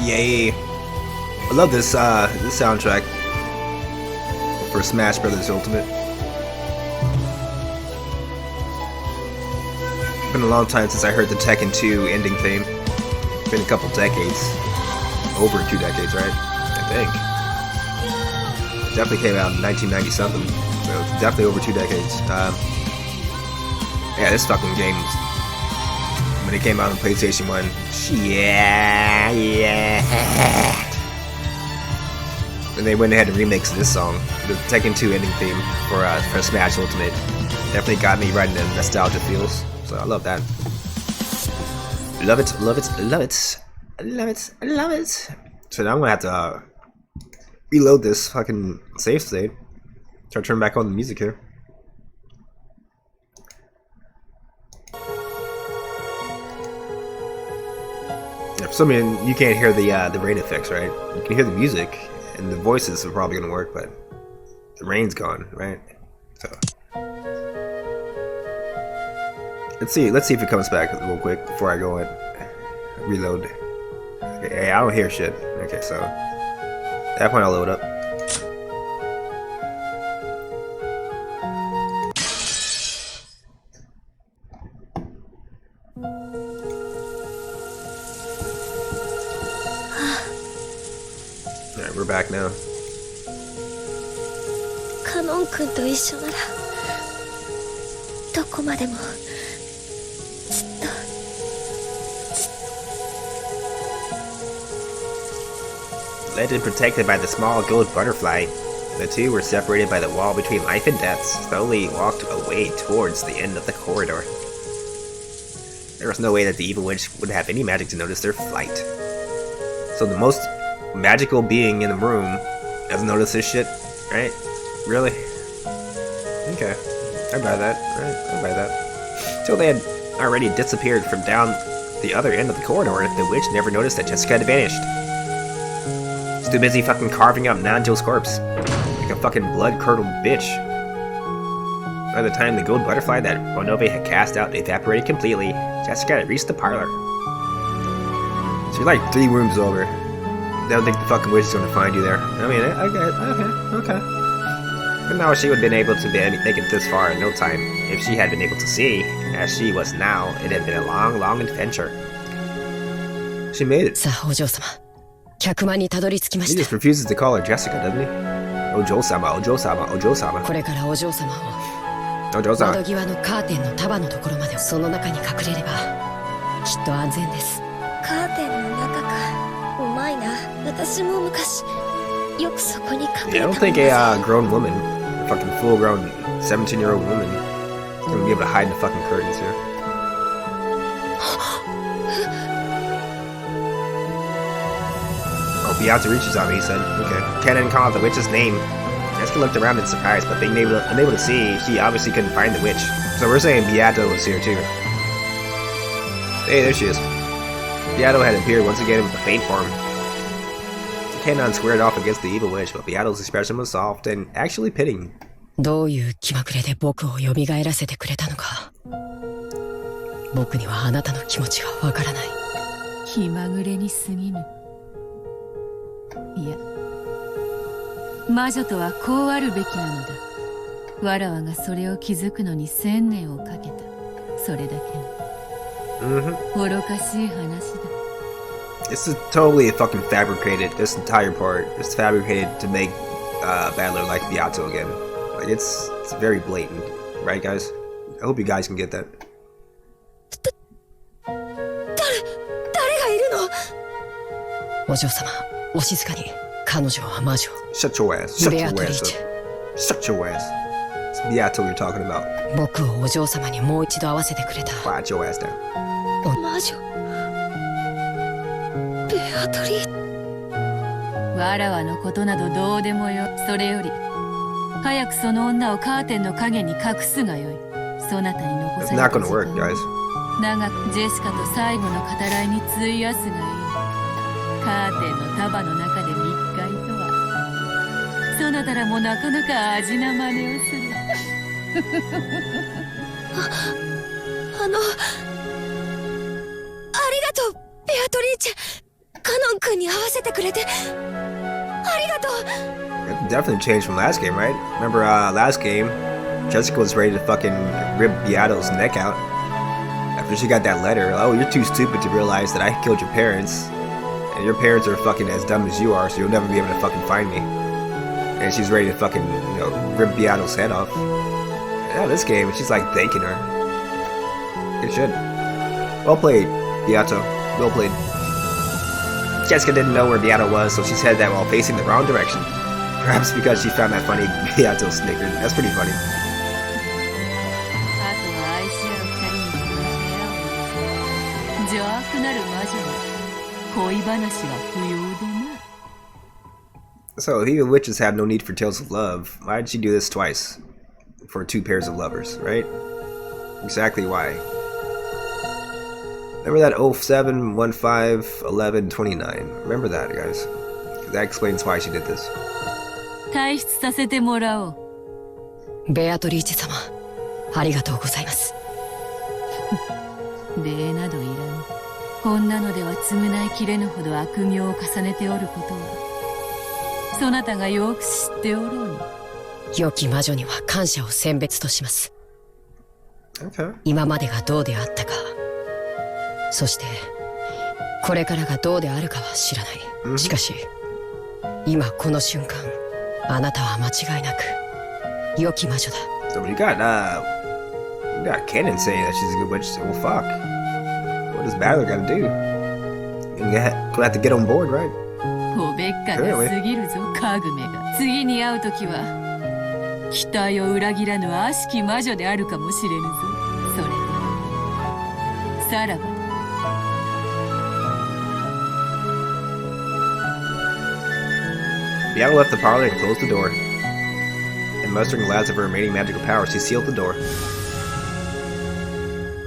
Yay! I love this this soundtrack for Smash Brothers Ultimate. It's been a long time since I heard the Tekken 2 ending theme. It's been a couple decades. Over 2 decades, right? I think. It definitely came out in 1990 something. So it's definitely over 2 decades. Yeah, this fucking game, when it came out on PlayStation 1, yeah. And they went ahead and remixed this song, the Tekken 2 ending theme for Smash Ultimate. Definitely got me right into nostalgia feels. So I love that. Love it, love it, love it, love it, love it. So now I'm gonna have to reload this fucking save state. Try to turn back on the music here. For some reason, you can't hear the rain effects, right? You can hear the music, and the voices are probably gonna work, but the rain's gone, right? So let's see if it comes back real quick before I go and reload. Okay, I don't hear shit. Okay, so at that point I'll load up. Alright, we're back now. カノン君と一緒ならどこまでも Led and protected by the small gold butterfly, the two were separated by the wall between life and death, slowly walked away towards the end of the corridor. There was no way that the evil witch would have any magic to notice their flight. So the most magical being in the room doesn't notice this shit, right? Really? Okay, I buy that, right? I buy that. Till they had already disappeared from down the other end of the corridor, the witch never noticed that Jessica had vanished. She's too busy fucking carving up Nanjo's corpse. Like a fucking blood-curdled bitch. By the time the gold butterfly that Ronove had cast out evaporated completely, Jessica had reached the parlor. She's like 3 rooms over. I don't think the fucking witch is gonna find you there. I mean, okay. But now she would have been able to make it this far in no time. If she had been able to see, as she was now, it had been a long, long adventure. She made it. He just refuses to call her Jessica, doesn't he? Ojo-sama, Ojo-sama, Ojo-sama. Ojo-sama. 窓際のカーテンの束のところまでその中に隠れればきっと安全です。カーテンの中か。うまいな。私も昔よくそこに隠れた。 Yeah, I don't think a grown woman, a fucking full-grown 17-year-old woman, is gonna be able to hide in the fucking curtains here. Oh, Beato reaches out, he said. Okay. Cannon called the witch's name. Jessica looked around in surprise, but being unable to see, she obviously couldn't find the witch. So we're saying Beato was here too. Hey, there she is. Beato had appeared once again with a faint form. Cannon squared off against the evil witch, but Beato's expression was soft and actually pitying. どういう気まぐれで僕を蘇らせてくれたのか。僕にはあなたの気持ちがわからない。気まぐれに過ぎぬ。いや、魔女とはこうあるべきなのだ。わらわがそれを気づくのに1000年をかけた。それだけの。愚かしい話だ。This is totally fucking fabricated. This entire part is fabricated to make Battler like Beato again. Like it's very blatant, right, guys? I hope you guys can get that. 誰がいるの？お嬢様、お静かに。彼女は魔女。Shut your ass. Shut your ass up. Shut your ass. It's Beato you're talking about. 僕をお嬢様にもう一度会わせてくれた。Quiet your ass down. 魔女。ベアトリー。わらわのことなどどうでもよ。それより早くその女をカーテンの影に隠すがよい。そなたに残された時間。It's not gonna work, guys. 長くジェシカと最後の語らいに費やすがいい。カーテンの束の中で密会とは。そなたらもなかなか味な真似をする。ありがとう、ベアトリーチェ。It definitely changed from last game, right? Remember last game, Jessica was ready to fucking rip Beato's neck out. After she got that letter, oh, you're too stupid to realize that I killed your parents. And your parents are fucking as dumb as you are, so you'll never be able to fucking find me. And she's ready to fucking, you know, rip Beato's head off. Yeah, this game, she's like thanking her. Good shit. Well played, Beato. Well played. Jessica didn't know where Beato was, so she said that while facing the wrong direction. Perhaps because she found that funny Beato snickered. That's pretty funny. So, if even witches have no need for tales of love, why did she do this twice? For two pairs of lovers, right? Exactly why. Remember that 07, 15, 11, 29. Remember that, guys. That explains why she did this. 退出させてもらおう。ベアトリーチェ様、ありがとうございます。礼などいらぬ。こんなのでは償いきれぬほど悪行を重ねておることは、そなたがよく知っておろうに。良き魔女には感謝を選別とします。Okay. 今までがどうであったか、そしてこれからがどうであるかは知らない。しかし、今この瞬間、あなたは間違いなく良き魔女だ。So we got Cannon saying that she's a good witch. Well, fuck. What does Battler gotta do? Gonna have to get on board, right? おべっかが過ぎるぞ、カグメが。次に会うときは。期待を裏切らぬ悪しき魔女であるかもしれぬぞ。それではさらば。Beato left the parlor and closed the door. And mustering the last of her remaining magical powers, she sealed the door.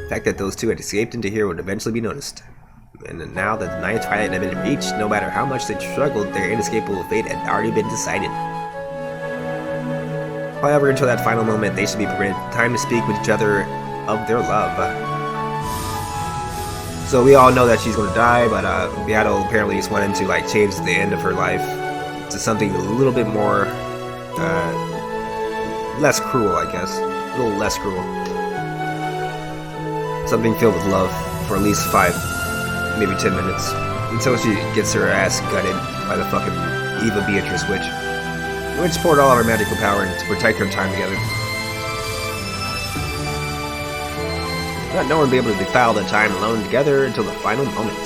The fact that those two had escaped into here would eventually be noticed. And now that the ninth twilight had been reached, no matter how much they struggled, their inescapable fate had already been decided. However, until that final moment, they should be permitted time to speak with each other of their love. So we all know that she's gonna die, but Beato apparently just wanted to like change the end of her life to something a little bit more, less cruel, I guess. A little less cruel. Something filled with love for at least 5, maybe 10 minutes, until she gets her ass gutted by the fucking Eva Beatrice witch. Which poured all of her magical power to protect her time together. Not no one would be able to defile their time alone together until the final moment.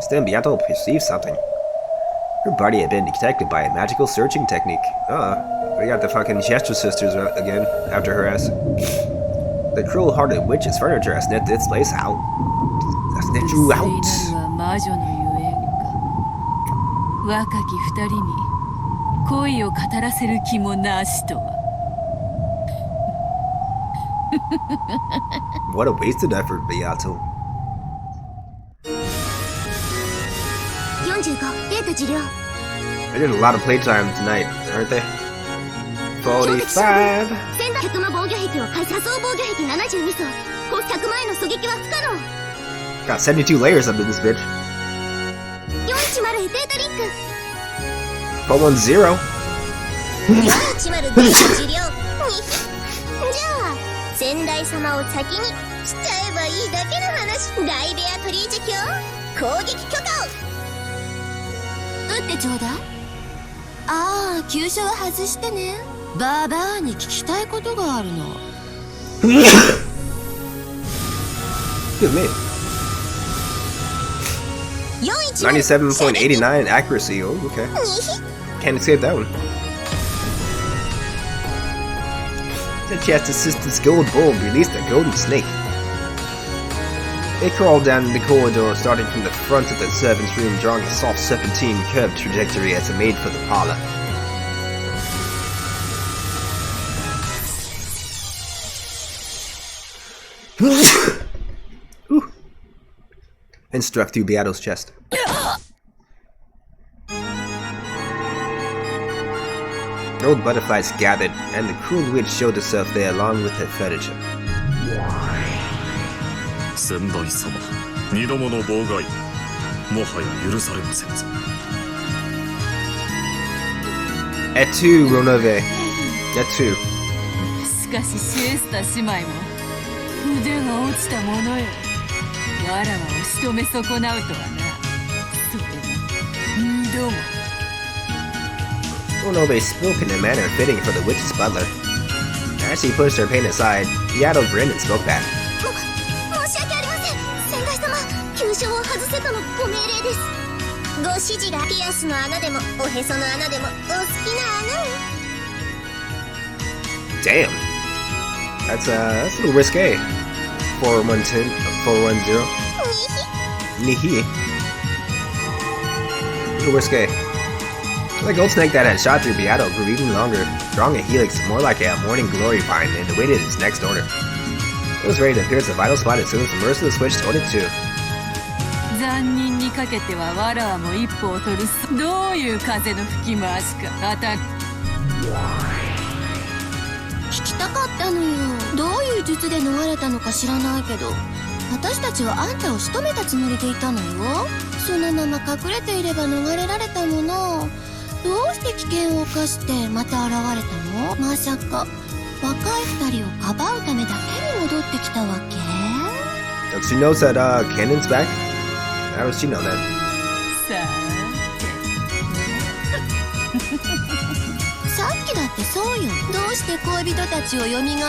Then Beato perceived something. Her body had been detected by a magical searching technique. We got the fucking Chester sisters again, after her ass. The cruel-hearted witch's furniture has sniffed its place out. Has sniffed you out. 恋を語らせる気もなしとは。What a wasted effort, Beato. 45データ受領。 They're getting a lot of playtime tonight, aren't they? 45. 100万防御壁を仮想防御壁72層。100万への狙撃は不可能。Got 72 layers up in this bitch. 410データリンク。410. 410データ受領。じゃあ先代様を先にしちゃえばいいだけの話。大ベアトリーチェ卿、攻撃許可を。撃ってちょうだい。ああ、急所は外してね。バーバーに聞きたいことがあるの。Good man. 97.89 accuracy. Oh, okay. Can't escape that one. The chest assistant's gold bulb released a golden snake. It crawled down the corridor, starting from the front of the servant's room, drawing a soft serpentine curved trajectory as it made for the parlor. And struck through Beato's chest. Gold butterflies gathered, and the cruel witch showed herself there along with her furniture. 先代様、二度もの妨害。もはや許されませんぞ。Et tu, Ronove. Et tu. しかしシエスタ姉妹も腕が落ちたものよ。わらわを仕留め損なうとはな。それも二度も。Ronove spoke in a manner fitting for the witch's butler. As she pushed her pain aside, Beato grinned and spoke back. 申し訳ありません。先代様、急所を外せとのご命令です。ご指示がピアスの穴でもおへその穴でもお好きな穴を。Damn. That's a little risque. 410, 410. Nihi. A little risque. The gold snake that had shot through Beato grew even longer, drawing a helix more like a morning glory vine, and awaited its next order. It was ready to pierce the vital spot as soon as the merciless witch told it to. 残忍にかけてはわらわも一歩を取る。どういう風の吹き回しか当たる。聞きたかったのよ。どういう術で逃れたのか知らないけど、私たちはあんたを仕留めたつもりでいたのよ。そのまま隠れていれば逃れられたもの。どうして危険を冒してまた現れたの？まさか若い二人をかばうためだけに戻ってきたわけ？ She knows that Cannon's back? How does she know that? ささっきだってそうよ。どうして恋人たちを蘇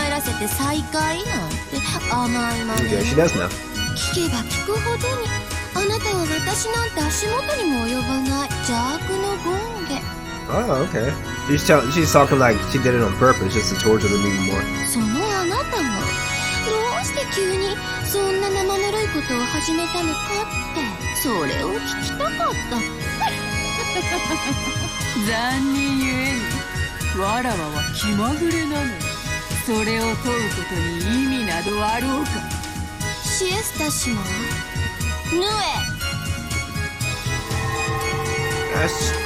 らせて再会なんて甘いまね。Yeah, she does know. 聞けば聞くほどにあなたは私なんて足元にも及ばない邪悪の権下。 Oh, okay. She's talking like she did it on purpose just to torture them even more. そのあなたがどうして急にそんな生ぬるいことを始めたのかってそれを聞きたかった。残忍ゆえにわらわは気まぐれなのよ。それを問うことに意味などあろうか。シエスタ姉妹ヌエ。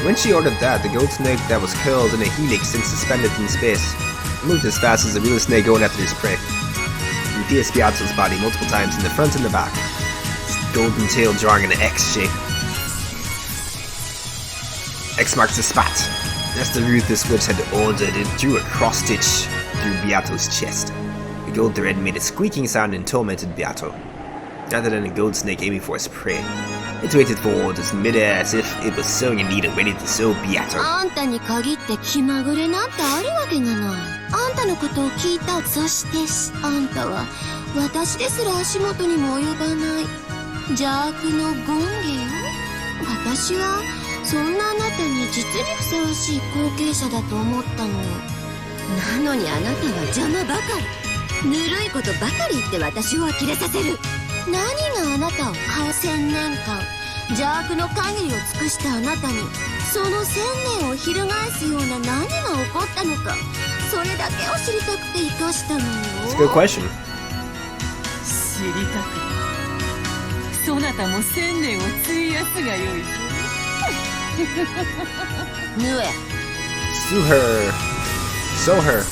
When she ordered that, the gold snake that was curled in a helix and suspended in space moved as fast as a real snake going after his prey. He pierced Piazzo's body multiple times in the front and the back, his golden tail drawing an X shape. X marks the spot. As the ruthless witch had ordered, it drew a cross-stitch through Beato's chest. The gold thread made a squeaking sound and tormented Beato. Rather than a gold snake aiming for its prey, it waited for orders midair as if it was sewing a needle ready to sew Beato. あんたに限って気まぐれなんてあるわけがない。あんたのことを聞いた。そしてあんたは私ですら足元にも及ばない邪悪の権下よ。私はそんなあなたに実にふさわしい後継者だと思ったのよ。なのにあなたは邪魔ばかり。ぬるいことばかり言って私を呆れさせる。何があなたを1000年間邪悪の限りを尽くしたあなたにその1000年を翻すような何が起こったのか、それだけを知りたくて生かしたのよ。 It's a good question. 知りたくない。そなたも1000年を費やすがよいぞ。ヌエ。 Sue her. Sew her.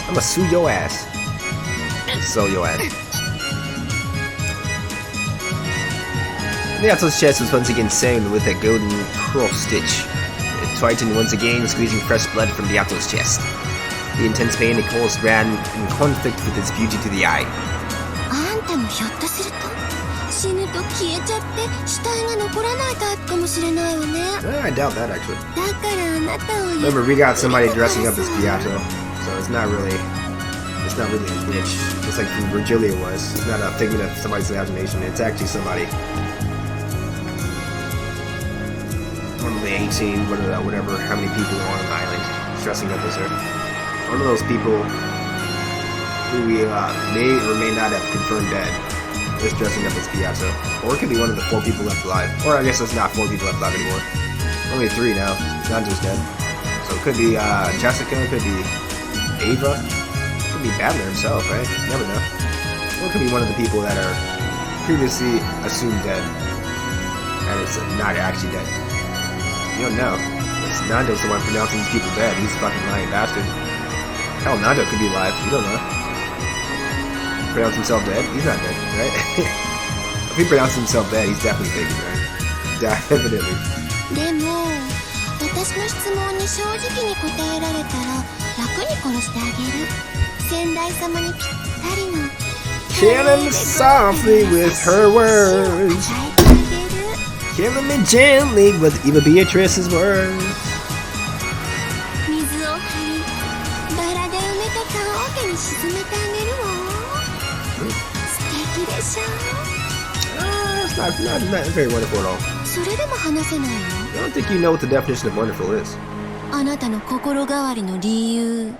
I'ma sue your ass. Sew your ass. Beato's chest was once again sewn with a golden cross stitch. It tightened once again, squeezing fresh blood from Beato's chest. The intense pain it caused ran in conflict with its beauty to the eye. あんたもひょっとすると死ぬと消えちゃって死体が残らないタイプかもしれないわね。I doubt that actually. だからあなたを Remember, we got somebody dressing up as Beato, so it's not really a witch, just like Virgilia was. It's not a figment of somebody's imagination. It's actually somebody. One of the 18, whatever, how many people are on an island dressing up as her. One of those people who we may or may not have confirmed dead is dressing up as Beato. Or it could be one of the 4 people left alive. Or I guess it's not 4 people left alive anymore. Only 3 now. Nanjo's dead. So it could be Jessica, it could be Ava, it could be Badler himself, right? You never know. Or it could be one of the people that are previously assumed dead. And it's not actually dead. You don't know. Nando's the one pronouncing these people dead. He's a fucking lying bastard. Hell, Nando could be alive. You don't know. Pronounce himself dead? He's not dead, right? If he pronounces himself that, he's definitely thinking that. Definitely. でも私の質問に正直に答えられたら楽に殺してあげる。先代様にぴったりの Kill him softly with her words. Kill him gently with Eva Beatrice's words. 水を張りバラで埋めた棺桶に沈めてあげるわ。素敵でしょ。It's not very wonderful at all. それでも話せないの？ I don't think you know what the definition of wonderful is. あなたの心変わりの理由。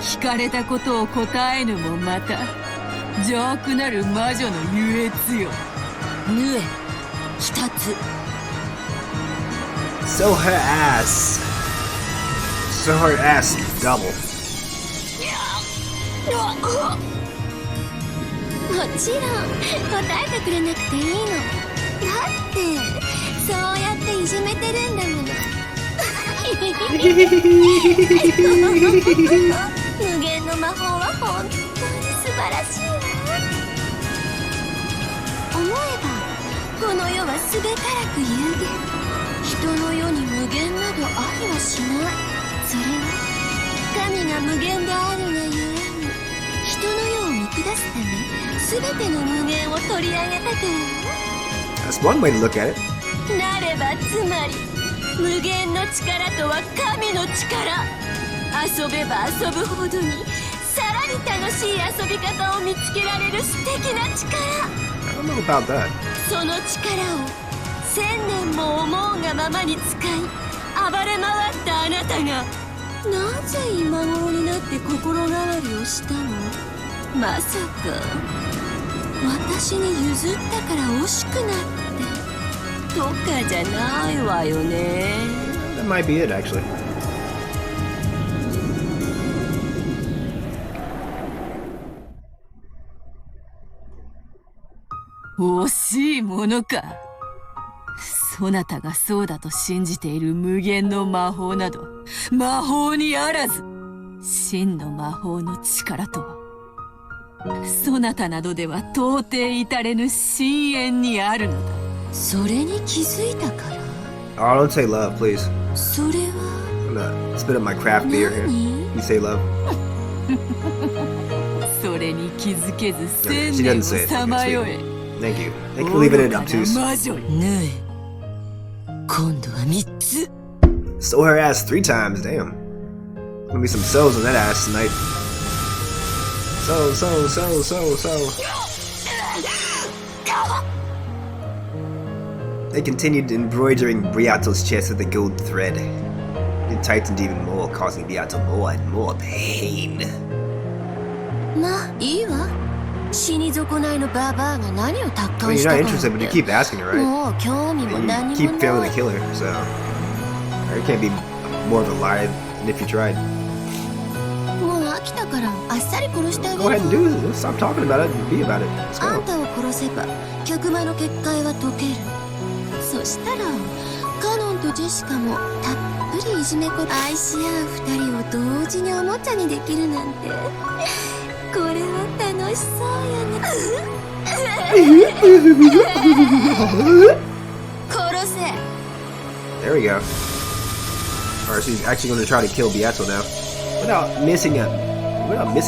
聞かれたことを答えぬもまた邪悪なる魔女の優越よ。ぬえ一つ。 So her ass. So her ass double. もちろん答えてくれなくていいの。だってそうやっていじめてるんだもの。無限の魔法は本当に素晴らしいわ。思えばこの世はすべからく有限。人の世に無限などありはしない。それは神が無限であるがゆえに人の世を見下すため全ての無限を取り上げたから。 That's one way to look at it. なればつまり無限の力とは神の力。遊べば遊ぶほどにさらに楽しい遊び方を見つけられる素敵な力。 I don't know about that. その力を1000年も思うがままに使い暴れ回ったあなたがなぜ今頃になって心変わりをしたの？まさか私に譲ったから惜しくなってとかじゃないわよね。 That might be it, actually. 惜しいものか。そなたがそうだと信じている無限の魔法など魔法にあらず。真の魔法の力とはそなたなどでは到底至れぬ深淵にあるのだ。それに気づいたから。 Oh, don't say love, please. それは I'm gonna spit up my craft beer here. 何？ You say love. それに気づけず Okay, 千 she 年 doesn't を say it. さまよえ。 Thank you. Thank you for leaving it obtuse. 魔女よ。ぬえ今度は3つ。 Stole her ass 3 times, damn. Gonna be some so's on that ass tonight. So. They continued embroidering Briato's chest with a gold thread. It tightened even more, causing Briato more and more pain. まあいいわ。死に損ないのババアが何を達 I 観 mean, し you're た not か interested, but you keep asking her, right? もう興味も And 何 you も keep failing な to い。 kill her, so it can't be more of a lie than if you tried. もう飽きたからあっさり殺してあげ Go る ahead and do it. Stop talking about it and be about it. Let's あん go. たを殺せば客間の結界は解ける。そしたらカノンとジェシカもたっぷりいじめこ愛し合う二人を同時におもちゃにできるなんてこれは楽しそうよね。殺せ。 There we go. Alright, she's actually going to try to kill Beato now. Without missing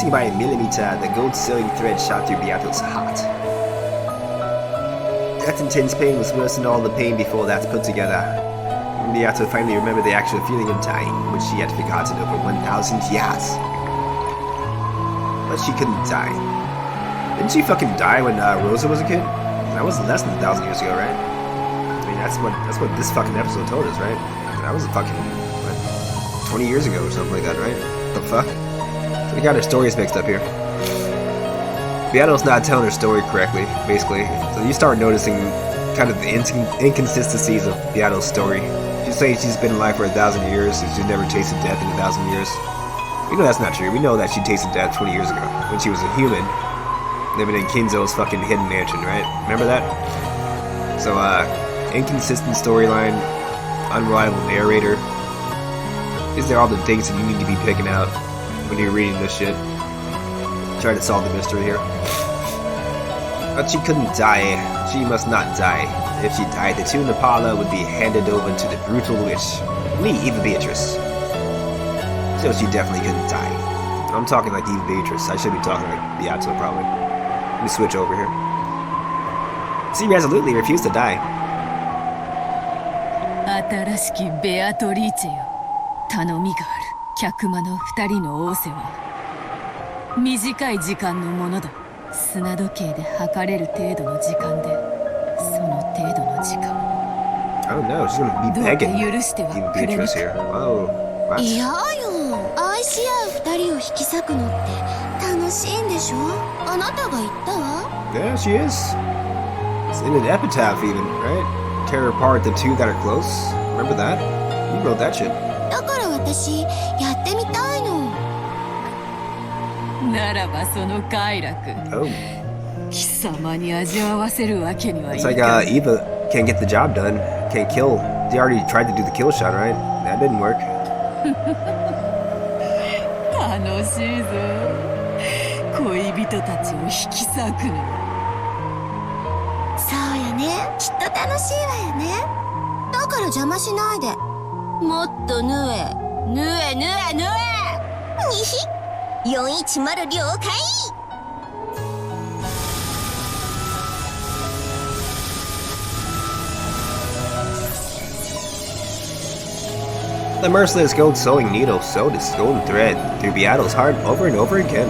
by a millimeter, the gold sewing thread shot through Beato's heart. That intense pain was worse than all the pain before that's put together. Beato finally remembered the actual feeling of dying, which she had forgotten over 1,000 years. But she couldn't die. Didn't she fucking die when Rosa was a kid? That was less than 1,000 years ago, right? I mean, that's what this fucking episode told us, right? That was fucking, what, 20 years ago or something like that, right? The fuck? So we got our stories mixed up here. Beato's not telling her story correctly, basically. So you start noticing kind of the inconsistencies of Beato's story. She's saying she's been alive for 1,000 years and she's never tasted death in 1,000 years. We know that's not true. We know that she tasted death 20 years ago when she was a human living in Kinzo's fucking hidden mansion, right? Remember that? So, inconsistent storyline, unreliable narrator. These are all the things that you need to be picking out when you're reading this shit. Try to solve the mystery here. But she couldn't die. She must not die. If she died, the two Nepala would be handed over to the brutal witch, me, Eva Beatrice. So she definitely couldn't die. I'm talking like Eva Beatrice. I should be talking like Beato, probably. Let me switch over here. She resolutely refused to die. 新しきベアトリーチェよ、頼みがある。客間の二人の仰せは短い時間のものだ。砂時計で測れる程度の時間で、その程度の時間を Oh no, she's gonna be begging 許しては Eva くれぬ Beatrice here. Oh, what? いやよ、愛し合う二人を引き裂くのって楽しいんでしょ。あなたが言ったわ。 Yeah, she is. It's in an epitaph even, right? Tear apart the two that are close. Remember that? You wrote that shit. だから私やってみたいの。ならばその快楽、 Oh. 貴様に味わわせるわけにはい It's か like ない。 Eva can't get the job done. Can't kill. They already tried to do the kill shot, right? That didn't work. 楽しいぞ。恋人たちを引き裂くの。そうよね、きっと楽しいわよね。だから邪魔しないで。もっと縫え縫え縫え縫え。にひ410了解。 The merciless gold sewing needle sewed its golden thread through Beato's heart over and over again.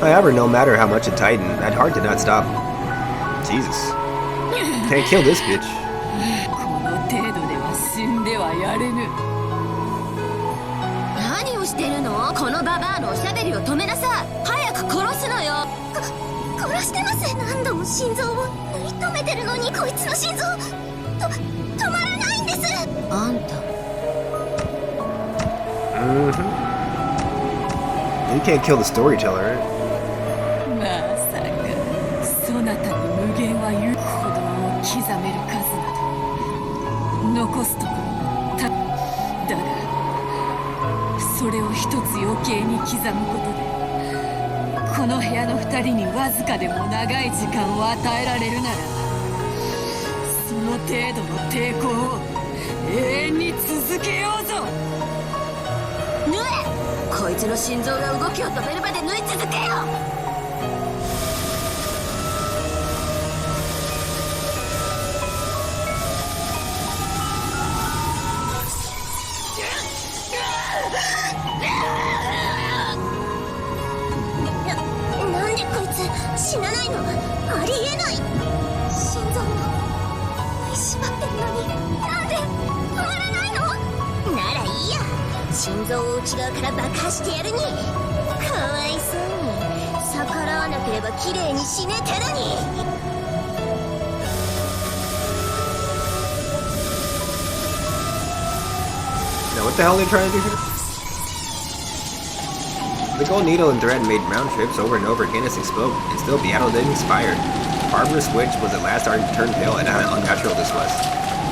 However, no matter how much it tightened, that heart did not stop. Jesus. Can't kill this bitch. この程度では死んではやれぬ。何をしてるの？このババアのおしゃべりを止めなさい。早く殺すのよ。殺してます。何度も心臓を縫い止めてるのに、こいつの心臓止まらないんです。あんた You can't kill the storyteller, right? まさかそなたに無限は言う鼓動を刻める数など残すところただがそれを一つ余計に刻むことでこの部屋の二人にわずかでも長い時間を与えられるならその程度の抵抗を永遠に続けようぞ。縫え。こいつの心臓が動きを止めるまで縫い続けよ。なんでこいつ死なないの？ありえない。心臓を縛ってるのになんで止まらないの？ならいいや。心臓を内側から爆破してやるに。かわいそうに逆らわなければ綺麗に死ねてるに。 Now, what the hell are they trying to do here? The gold needle and thread made round trips over and over again as they spoke, and still Beato didn't expire. Barbarous Witch was at last turned pale at how unnatural this was.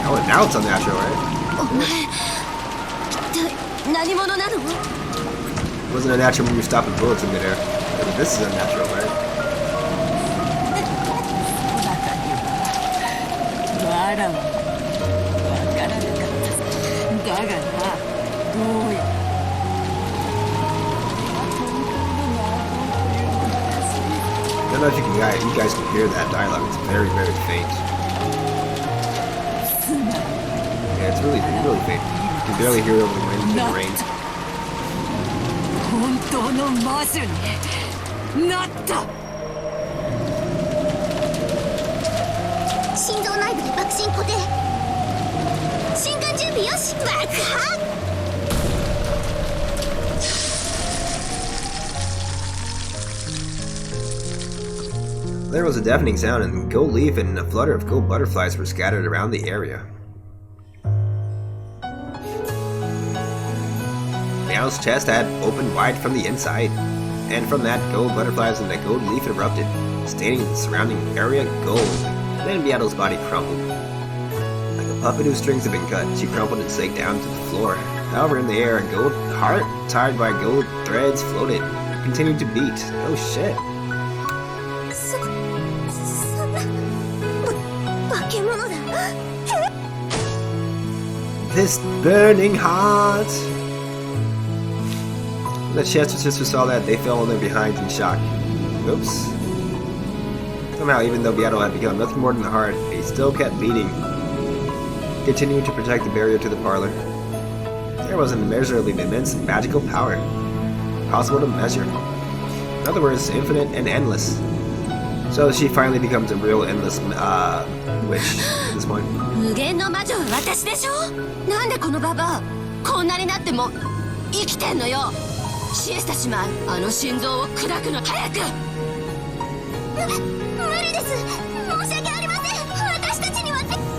Oh, and now it's unnatural, right? お前一体何者なの？ It wasn't unnatural when you were stopping bullets in midair. But this is unnatural, right? わらわわからなかった。だがな、どうや。I don't know if you guys can hear that dialogue. It's very, very faint. Yeah, it's really faint. You can barely hear it over the wind and the rain. 本当の魔女になった。心臓内部で爆心固定。心肝準備よし。爆破。 There was a deafening sound, and gold leaf and a flutter of gold butterflies were scattered around the area. Meow's chest had opened wide from the inside, and from that, gold butterflies and a gold leaf erupted, staining the surrounding area gold. Then Beato's body crumpled. Like a puppet whose strings had been cut, she crumpled and sank down to the floor. However, in the air, a gold heart tied by gold threads floated, continued to beat. Oh shit. そんな化け物だ。 This burning heart. The Chester sisters saw that, they fell on their behinds in shock. Oops. Somehow, even though Beato had become nothing more than a heart, he still kept beating, continuing to protect the barrier to the parlor. There was an immeasurably immense magical power, possible to measure. In other words, infinite and endless. So she finally becomes a real endless witch at this point. 無限の魔女は私でしょ。なんでこのババアこんなになっても生きてんのよ。シエスタ姉妹、あの心臓を砕くの早く。無理です。申し訳ありません。私たちには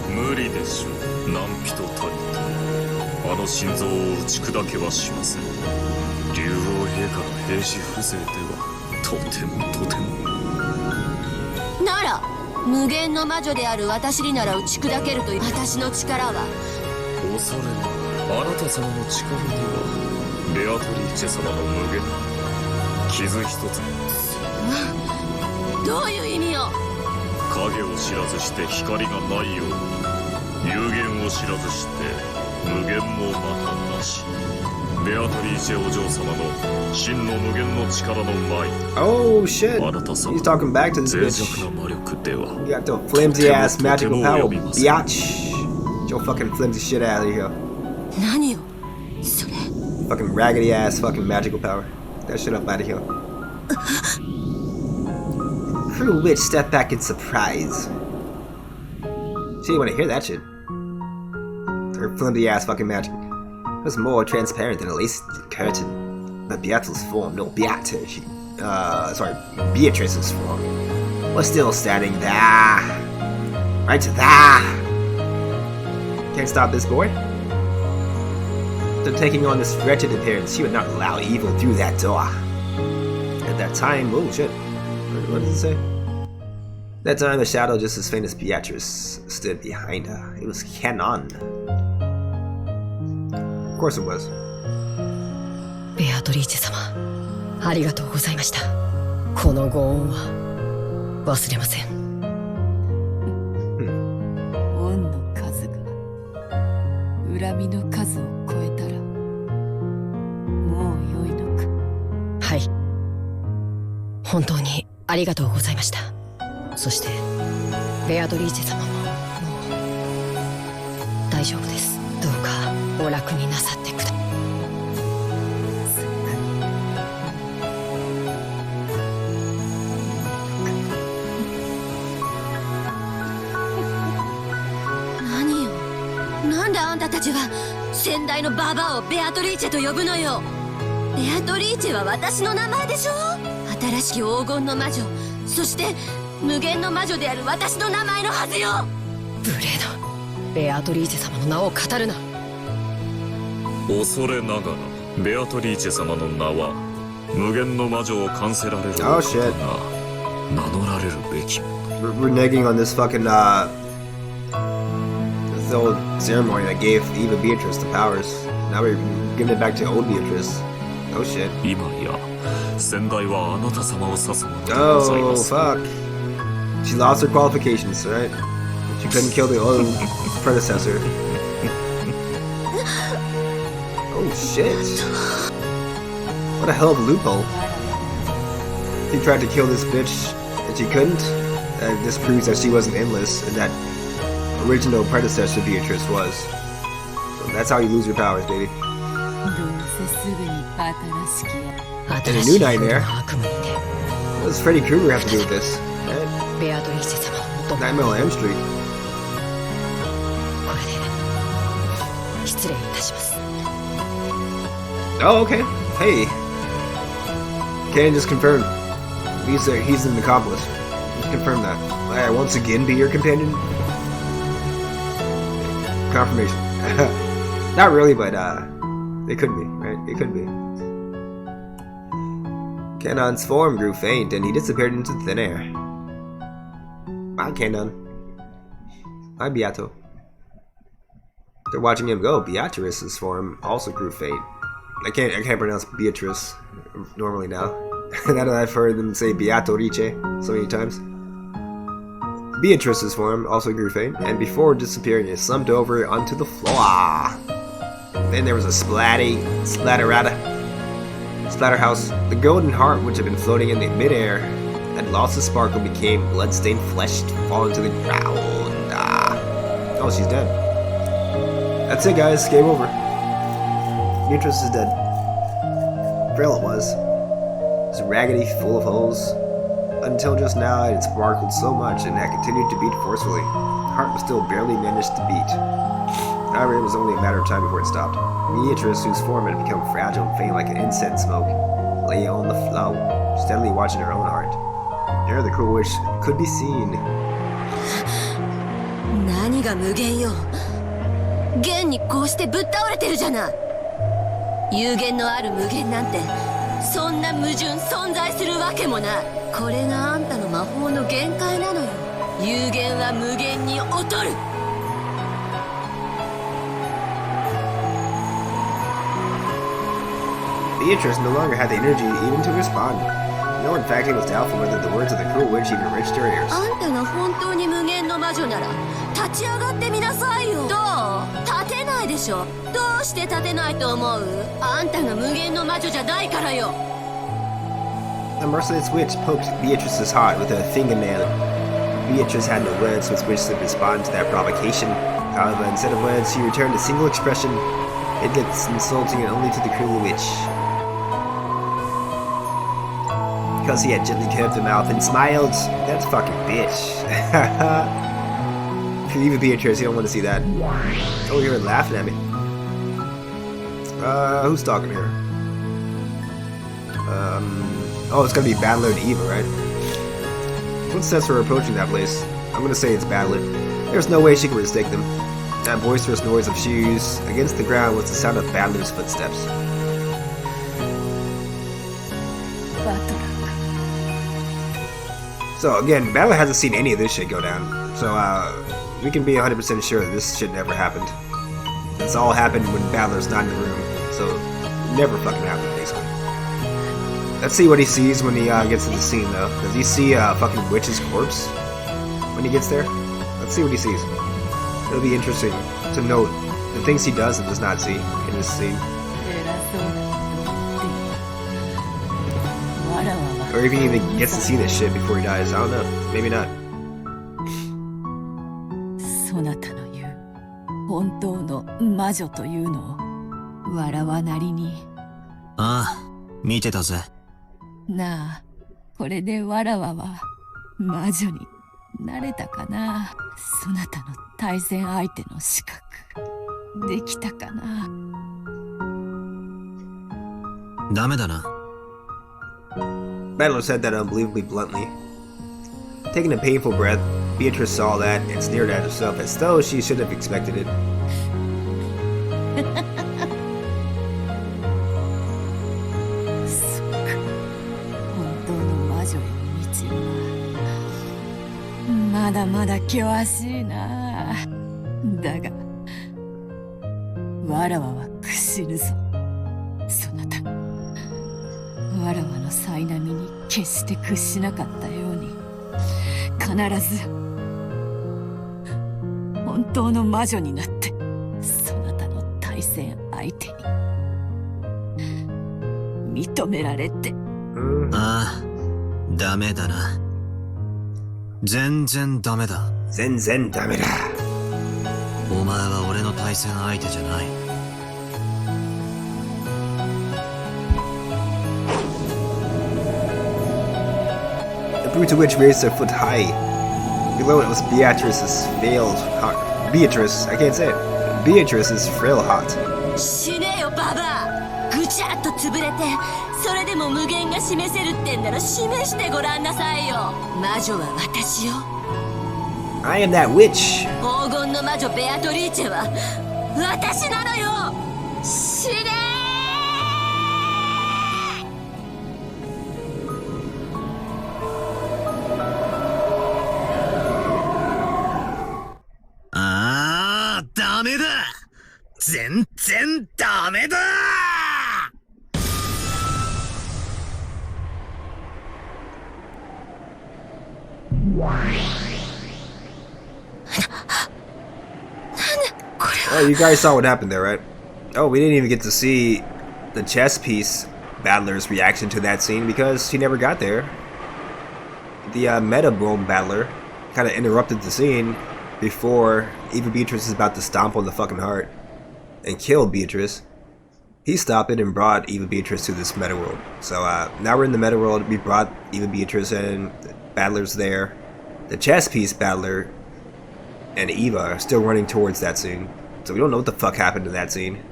無理でしょう。何人たりとあの心臓を打ち砕けはしません。竜王陛下の兵士風情ではとてもとても。なら無限の魔女である私になら打ち砕けるという私の力は。恐れながらあなた様の力ではベアトリーチェ様の無限傷一つ。どういう意味よ。影を知らずして光がないように、有限を知らずして無限もまたなし。ベアトリーチェお嬢様の真の無限の力の前に。 Oh shit! あなた様 He's talking back to this 脆 bitch. 弱な魔力では You got the flimsy ass magical power, biatch. Get your fucking flimsy shit out of here. 何よそれ。 Fucking raggedy ass fucking magical power. Get that shit up out of here. Cruel witch stepped back in surprise. She didn't want to hear that shit. Her flimsy ass fucking magic. It was more transparent than a lace curtain. But Beatrice's form, no, Beatrice's form, was still standing there. Right there. Can't stop this boy. After taking on this wretched appearance, she would not allow evil through that door. At that time, oh shit. What does it say? At that time, a shadow just as faint as Beatrice stood behind her. It was Canon. Of course it was. ベアトリーチェ様、ありがとうございました。このご恩は忘れません。恩の数が恨みの数を超えたらもう良いのか。はい。本当にありがとうございました。そしてベアトリーチェ様ももう大丈夫です。どうかお楽になさってください。何よ。なんであんたたちは先代のババアをベアトリーチェと呼ぶのよ。ベアトリーチェは私の名前でしょ。新しき黄金の魔女、そして無限の魔女である私の名前のはずよ。無礼な。ベアトリーチェ様の名を語るな。恐れながらベアトリーチェ様の名は無限の魔女を冠せられる方が Oh, shit. 名乗られるべき。 We're negging on this fucking this old ceremony that gave Eva Beatrice the powers. Now we're giving it back to old Beatrice. Oh shit. 今や先代はあなた様を指すものでございま Oh す。 fuck. She lost her qualifications, right? She couldn't kill the old predecessor. Oh shit. What a hell of a loophole. He tried to kill this bitch and she couldn't. And this proves that she wasn't endless and that original predecessor Beatrice was. So that's how you lose your powers, baby. どうせすぐに新しき新しい世の悪夢にね。 What does Freddy Krueger have to do with this? ベアトリーチェ様の元こ Nightmare on Elm Street. れで失礼いたします。 Oh, okay. Hey. Cannon just confirmed. He's an accomplice. Just confirm that. May I once again be your companion? Confirmation. Not really, but it could be, right? It could be. Cannon's form grew faint and he disappeared into thin air. Bye, Cannon. Bye, Beato. They're watching him go. Beatrice's form also grew faint. I can't pronounce Beatrice normally now. Now that I've heard them say Beatrice so many times. Beatrice's form also grew faint, and before disappearing, it slumped over onto the floor. Then there was a splatterhouse. The golden heart, which had been floating in the midair, had lost its sparkle, became blood-stained flesh to fall into the ground. Oh, she's dead. That's it, guys. Game over. Beatrice is dead. Frail it was. It was raggedy, full of holes. Until just now, it had sparkled so much and had continued to beat forcefully. The heart was still barely managed to beat. However, it was only a matter of time before it stopped. Beatrice, whose form had become fragile and faint like an incense smoke, lay on the floor, steadily watching her own heart. There, the cruel witch could be seen. 何が無限よ。現にこうしてぶっ倒れてるじゃない。有限のある無限なんてそんな矛盾存在するわけもない。これがあんたの魔法の限界なのよ。有限は無限に劣る。Beatrice no longer had the energy even to respond. No, in fact, it was doubtful whether the words of the cruel witch even reached her ears. あんたが本当に無限の魔女なら立ち上がってみなさいよ。どう？立てないでしょ。どうして立てないと思う？あんたが無限の魔女じゃないからよ。 The merciless witch poked Beatrice's heart with a fingernail. Beatrice had no words with which to respond to that provocation. However, instead of words, she returned a single expression. It gets insulting only to the cruel witch. Because he had gently curved her mouth and smiled. That's fucking bitch. Even Beatrice, you don't want to see that. Oh, you're laughing at me. Who's talking here? Oh, it's gonna be Battler and Eva, right? Footsteps were approaching that place. I'm gonna say it's Battler. There's no way she could mistake them. That boisterous noise of shoes against the ground was the sound of Battler's footsteps. So again, Battler hasn't seen any of this shit go down. So we can be 100% sure that this shit never happened. It's all happened when Battler's not in the room. So never fucking happened, basically. Let's see what he sees when he gets to the scene, though. Does he see a fucking witch's corpse when he gets there? Let's see what he sees. It'll be interesting to note the things he does and does not see in this scene. Or if he even gets to see this shit before he dies. I don't know. Maybe not. そなたの言う本当の魔女というのを笑わなりに。ああ、見てたぜ。なあ、これでわらわは魔女になれたかな。そなたの対戦相手の資格できたかな。ダメだな。Battler said that unbelievably bluntly. Taking a painful breath, Beatrice saw that and sneered at herself as though she should have expected it. そっか、本当の魔女への道はまだまだ険しいな。だがわらわは屈しぬぞ。そなたわらわの苛波に決して屈しなかったように、必ず本当の魔女になってそなたの対戦相手に認められて。ああ、ダメだな。全然ダメだ。全然ダメだ。お前は俺の対戦相手じゃない。The brutal witch raised her foot high. Below it was Beatrice's failed heart. Beatrice, I can't say it. Beatrice's frail heart. 死ねよババア。ぐちゃっと潰れてそれでも無限が示せるってんなら示してごらんなさいよ。魔女は私よ。 I am that witch. 黄金の魔女ベアトリーチェは私なのよ。死ねー。ああ、ダメだ。全然ダメだ。Oh, you guys saw what happened there, right? Oh, we didn't even get to see the chess piece battler's reaction to that scene because he never got there. The meta world battler kind of interrupted the scene before Eva Beatrice is about to stomp on the fucking heart and kill Beatrice. He stopped it and brought Eva Beatrice to this meta world. So now we're in the meta world. We brought Eva Beatrice and the battlers there. The chess piece battler and Eva are still running towards that scene. So we don't know what the fuck happened to that scene.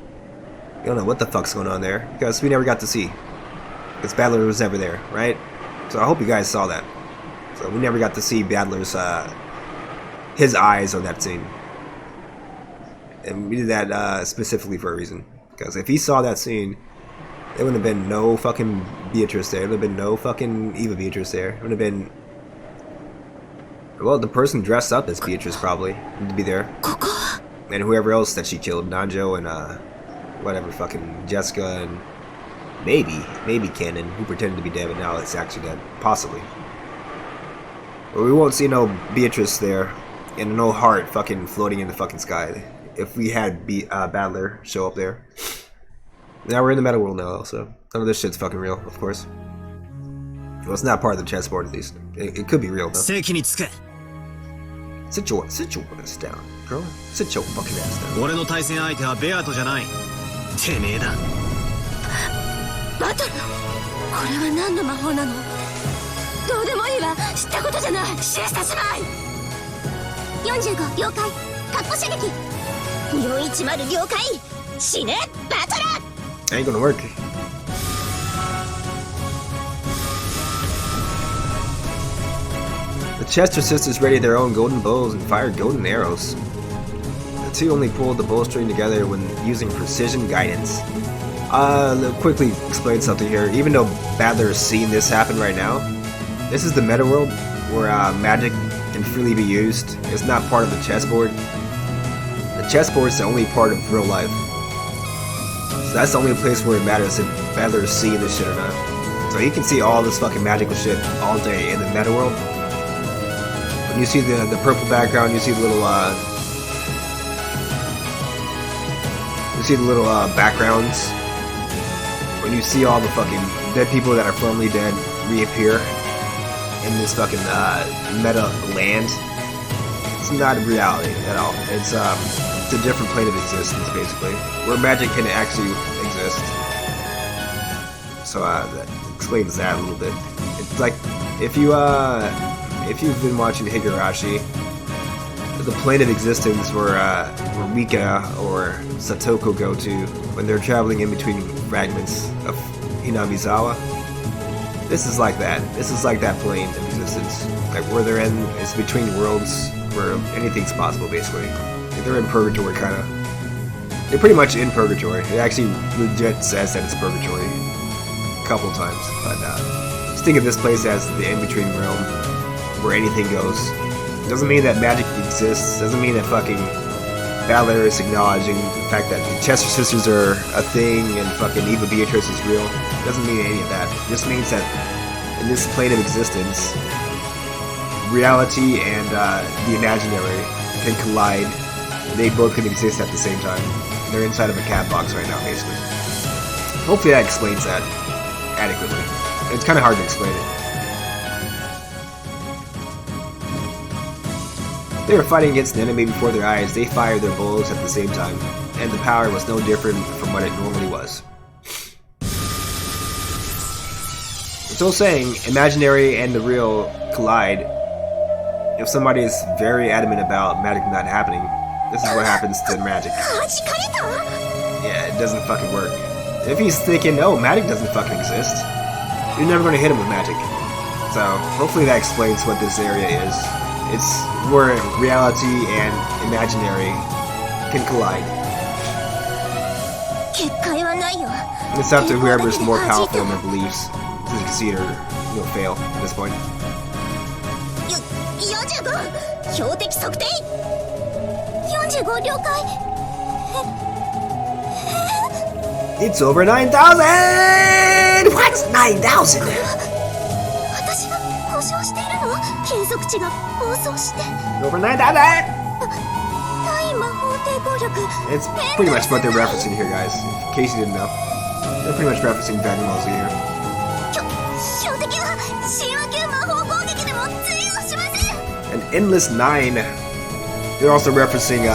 We don't know what the fuck's going on there because we never got to see. Because battler was never there, right? So I hope you guys saw that. So we never got to see battler's his eyes on that scene. And we did that specifically for a reason. Because if he saw that scene, there wouldn't have been no fucking Beatrice there. There would have been no fucking Eva Beatrice there. It would have been... Well, the person dressed up as Beatrice probably to be there. And whoever else that she killed. Nanjo and whatever, fucking Jessica and maybe Cannon, who pretended to be dead but now it's actually dead. Possibly. But we won't see no Beatrice there. And no heart fucking floating in the fucking sky. If we had Battler show up there. Now we're in the meta world now, so none of this shit's fucking real, of course. Well, it's not part of the chessboard at least. It could be real though. Sit your ass down, girl. Sit your fucking ass down. 俺の対戦相手はベアトじゃない。てめえだ。バトル？これは何の魔法なの？どうでもいいわ。知ったことじゃない。シエスタ姉妹。45了解。カッコ射撃。410了解。死ねバトル。 Ain't gonna work. The Chester sisters readied their own golden bows and fired golden arrows. The two only pulled the bowstring together when using precision guidance. Let me quickly explain something here. Even though Battler is seeing this happen right now, this is the meta world where magic can freely be used. It's not part of the chessboard. The chessboard is the only part of real life. So that's the only place where it matters if Battler is seeing this shit or not. So he can see all this fucking magical shit all day in the meta world. When you see the purple background, you see the little backgrounds. When you see all the fucking dead people that are firmly dead reappear in this fucking meta land, it's not reality at all. It's a different plane of existence, basically, where magic can actually exist. So that explains that a little bit. It's like if you've been watching Higurashi, the plane of existence where Mika or Satoko go to when they're traveling in between fragments of Hinamizawa. This is like that. This is like that plane of existence. Like where they're in, it's between worlds where anything's possible, basically. They're in purgatory, kind of. They're pretty much in purgatory. It actually legit says that it's purgatory a couple times. But just think of this place as the in-between realm where anything goes. Doesn't mean that magic exists. Doesn't mean that fucking Battler is acknowledging the fact that the Chester sisters are a thing and fucking Eva Beatrice is real. Doesn't mean any of that. It just means that in this plane of existence, reality and the imaginary can collide. They both can exist at the same time. They're inside of a cat box right now, basically. Hopefully that explains that adequately. It's kind of hard to explain it. They were fighting against an enemy before their eyes. They fired their bows at the same time, and the power was no different from what it normally was. So saying, imaginary and the real collide. If somebody is very adamant about magic not happening, this is what happens to magic. Yeah, it doesn't fucking work. If he's thinking, oh, magic doesn't fucking exist, you're never going to hit him with magic. So, hopefully that explains what this area is. It's where reality and imaginary can collide. It's up to whoever's more powerful in their beliefs to succeed or fail at this point. 45標的測定45了解 It's over 9,000! What? 9,000? 私が故障しているの？継続値が暴走して。 Over 9,000! 対魔法抵抗力。 It's pretty much what they're referencing here, guys. In case you didn't know. They're pretty much referencing Dragon Ball Z here. 標的は神話級魔法攻撃でも通用しません。 And Endless 9. They're also referencing,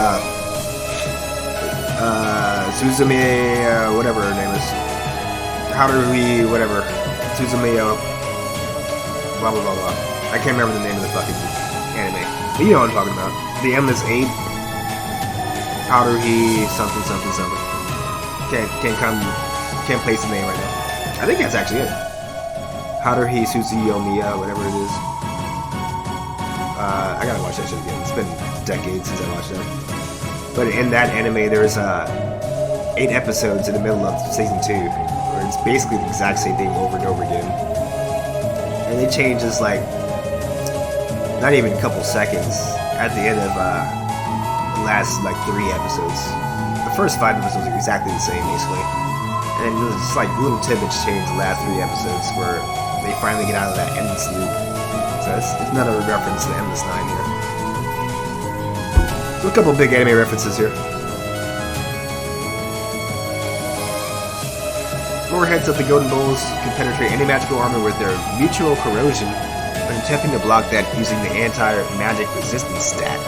Suzume, whatever her name is. Haruhi, whatever. Suzume, blah blah blah blah. I can't remember the name of the fucking anime. But you know what I'm talking about. The Endless 8. Haruhi, something, something, something. Can't place the name right now. I think that's actually it. Haruhi Suzuyomiya, whatever it is. I gotta watch that shit again. It's been decades since I watched that. But in that anime, there's 8 episodes in the middle of season 2, where it's basically the exact same thing over and over again. And it changes like not even a couple seconds at the end of the last like 3 episodes. The first 5 episodes are exactly the same, basically. And then there's just like little tidbits change the last 3 episodes where they finally get out of that endless loop. So it's another reference to Endless 9 here. So a couple big anime references here. Warheads of the Golden Bulls can penetrate any magical armor with their mutual corrosion when attempting to block that using the anti-magic resistance stat.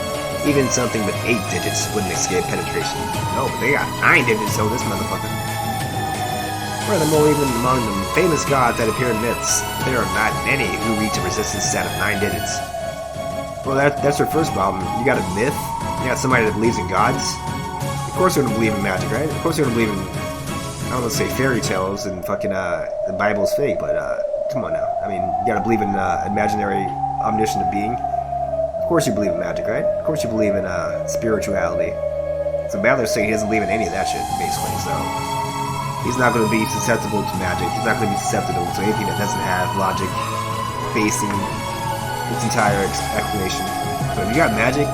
Even something with 8 digits wouldn't escape penetration. No, but they got 9 digits, so this motherfucker. Furthermore, even among the famous gods that appear in myths, there are not many who reach a resistance stat of 9 digits. Well, that's their first problem. You got a myth, you got somebody that believes in gods. Of course they're gonna believe in magic, right? Of course they're gonna believe in, I don't want to say fairy tales and fucking, the Bible's fake, but, come on now. I mean, you gotta believe in, imaginary, omniscient being. Of course you believe in magic, right? Of course you believe in, spirituality. So Battler's saying he doesn't believe in any of that shit, basically, so... He's not going to be susceptible to magic. He's not going to be susceptible to anything that doesn't have logic basing its entire explanation. But if you got magic,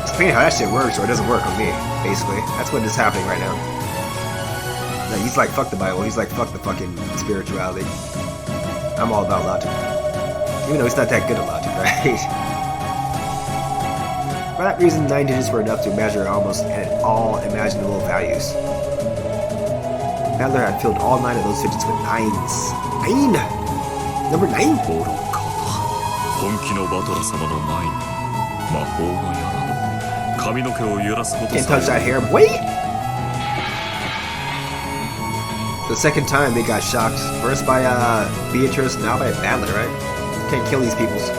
explain how that shit works or it doesn't work on me, basically. That's what is happening right now. Like, he's like, fuck the Bible. He's like, fuck the fucking spirituality. I'm all about logic. Even though he's not that good at logic, right? For that reason, 9 digits were enough to measure almost all imaginable values. Battler had filled all 9 of those digits with 9s. 9! Number 9! 本気のバトラ様の前に魔法の矢など髪の毛を揺らすこと Can't touch that hair, boy! The second time they got shocked. First by Beatrice, now by Battler, right? Can't kill these peoples.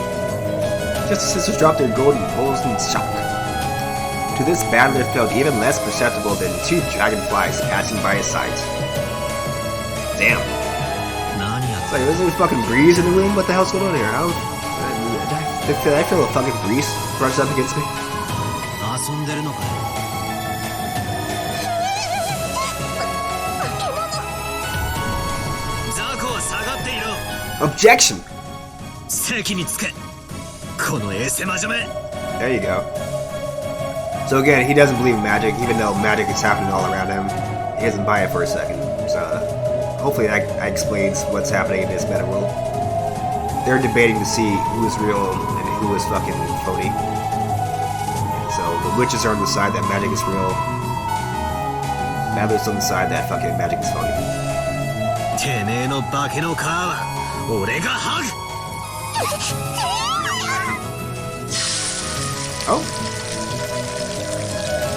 Just the sisters dropped their golden bowls in shock. To this, Battler felt even less perceptible than 2 dragonflies passing by his side. Damn. It's like, there's a fucking breeze in the wind? What the hell's going on here? Did I feel a fucking breeze brush up against me? Objection! There you go. So again, he doesn't believe in magic, even though magic is happening all around him. He doesn't buy it for a second. So hopefully that explains what's happening in this meta world. They're debating to see who is real and who is fucking phony. So the witches are on the side that magic is real. Battler's on the side that fucking magic is phony. Oh.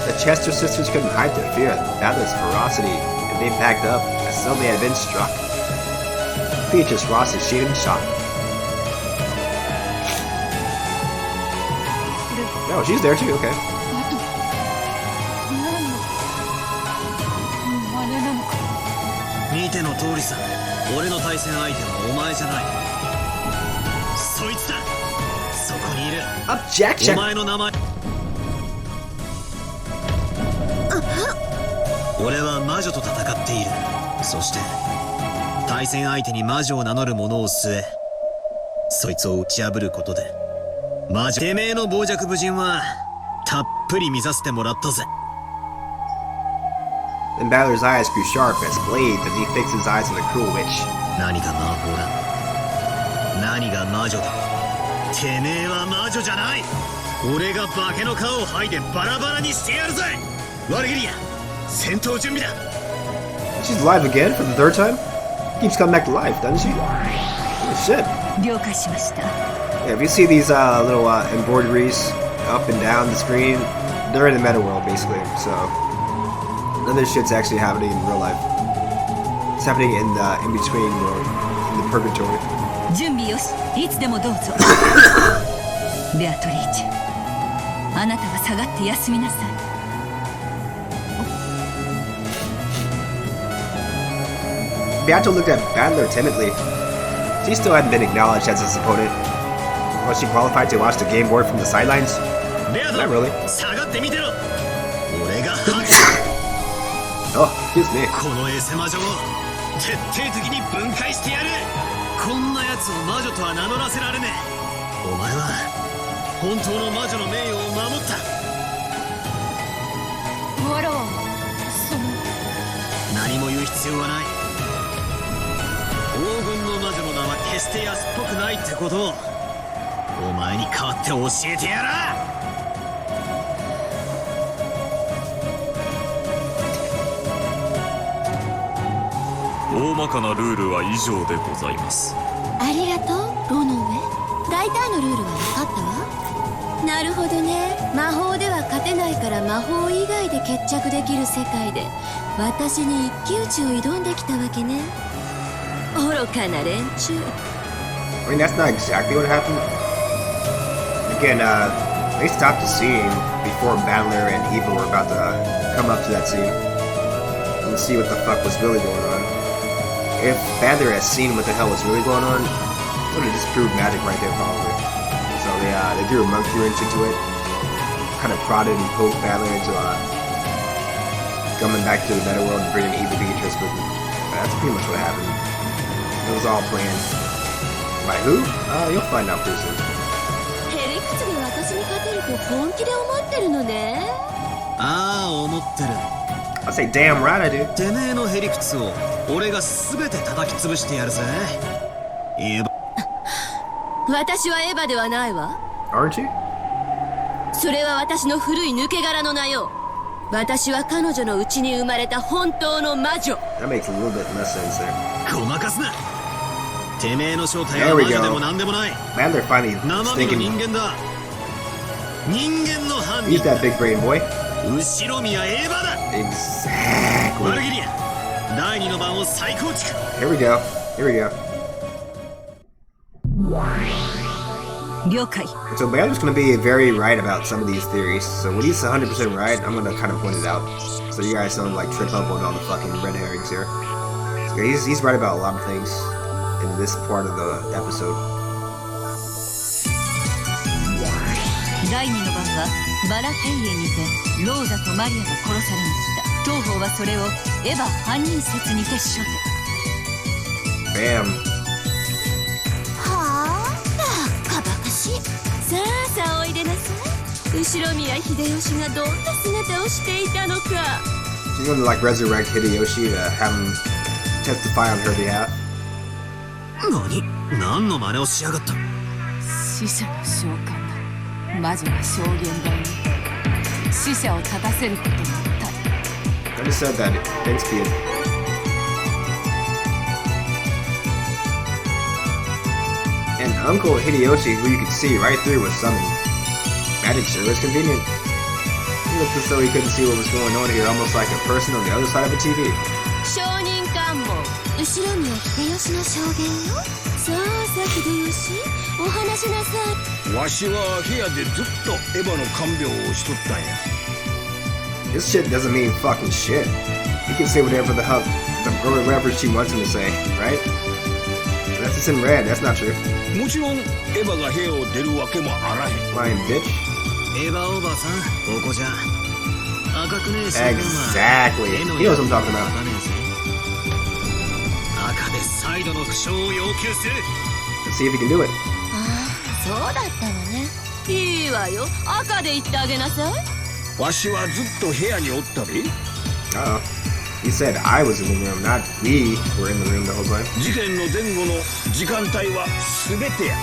The Chester sisters couldn't hide their fear at Battler's ferocity, and they backed up as though they had been struck. Beatrice Ross is shaded in shock. Oh, she's there too, okay. 見ての通りさ、俺の対戦相手はお前じゃない。そいつだ。そこにいる。Objection! お前の名前。俺は魔女と戦っている。そして対戦相手に魔女を名乗る者を据え、そいつを打ち破ることで魔女てめえの傍若無人はたっぷり見させてもらったぜ。Then Balor's eyes grew sharp as blades as he fixed his eyes on the cruel witch. 何が魔法だ。何が魔女だ。てめえは魔女じゃない。俺が化けの皮を剥いでバラバラにしてやるぜ。ワルギリア、戦闘準備だ。She's alive again for the third time? Keeps coming back to life, doesn't she? Oh shit. 了解しました。 Yeah, if you see these little embroideries up and down the screen, they're in the meta world basically, so none of this shit's actually happening in real life. It's happening in the in-between world, in the purgatory. 準備よし、いつでもどうぞ。ベアトリーチェ、あなたは下がって休みなさい。Beato looked at Battler timidly. She still hadn't been acknowledged as his opponent. Was she qualified to watch the game board from the sidelines? Not really. 下がってみてろ。俺が吐く。 Oh, excuse me. このエセ魔女を徹底的に分解してやる。こんな奴を魔女とは名乗らせられねえ。お前は本当の魔女の名誉を守った。わらわはその何も言う必要はない。黄金の魔女の名は決して安っぽくないってことをお前に代わって教えてやら。大まかなルールは以上でございます。ありがとうロノウェ。大体のルールは分かったわ。なるほどね。魔法では勝てないから魔法以外で決着できる世界で私に一騎打ちを挑んできたわけね。愚かな連中。 I mean, that's not exactly what happened. Again, they stopped the scene before Battler and Eva were about to come up to that scene and see what the fuck was really going on. If Battler had seen what the hell was really going on, it would have just proved magic right there, probably. So they threw a monkey wrench into it, kind of prodded and poked Battler into coming back to the meta world and bringing Eva Beatrice with him. That's pretty much what happened. It was all planned. By who? You'll find out pretty soon. ヘリクツで私に勝てると本気で思ってるのね。ああ、思ってる。 I say damn right I do. てめえのヘリクツを俺が全て叩き潰してやるぜ。エヴァ。私はエヴァではないわ。 Aren't you? それは私の古い抜け殻の名よ。私は彼女のうちに生まれた本当の魔女。 That makes a little bit less sense there. ごまかすな。てめえの正体は魔女でも何でもない。 Battler finally 生身の人 thinking. 間だ。人間の犯 Use 人。 that big brain, boy. 後ろ宮エヴァだ。 Exactly. ワルギリア、第二の番を再構築。 Here we go. Here we go. 了解。 So Battler's going to be very right about some of these theories. So when he's 100% right, I'm going to kind of point it out. So you guys don't like trip up on all the fucking red herrings here. So he's right about a lot of things in this part of the episode. 第二の番はバラ庭園にてローザとマリアが殺されました。当方はそれをエヴァ犯人説にて処理。 Bam. はあ、バカバカしい。さあさあおいでなさい。後宮秀吉がどんな姿をしていたのか。 She's going to like resurrect Hideyoshi to have him testify on her behalf. 何の真似をしやがった。死者の召喚だ。魔女が証言台に死者を立たせることになった。 I just said that. Thanks, kid. And Uncle Hideyoshi, who you could see right through, was summoned. Magic sure was convenient. He looked as though he couldn't see what was going on here, almost like a person on the other side of a TV. 証人喚問、後宮秀吉の証言よ。さあさあ秀吉、お話しなさい。わしは部屋でずっとエヴァの看病をしとったんや。 This shit doesn't mean fucking shit. He can say whatever the hell, or whatever she wants him to say, right? That's just in red, that's not true. もちろんエヴァが部屋を出るわけもあらへん。 Lying bitch. エヴァおばさん、ここじゃ。赤くねえ証言は Exactly. 絵の He knows what I'm talking わ about. かねえぜ。赤で再度の負傷を要求する。 Let's see if he can do it. ああ、そうだったわね。いいわよ、赤で言ってあげなさい。わしはずっと部屋におったで。Uh-oh. He said I was in the room, not we were in the room the whole time. 事件の前後の時間帯は全てや。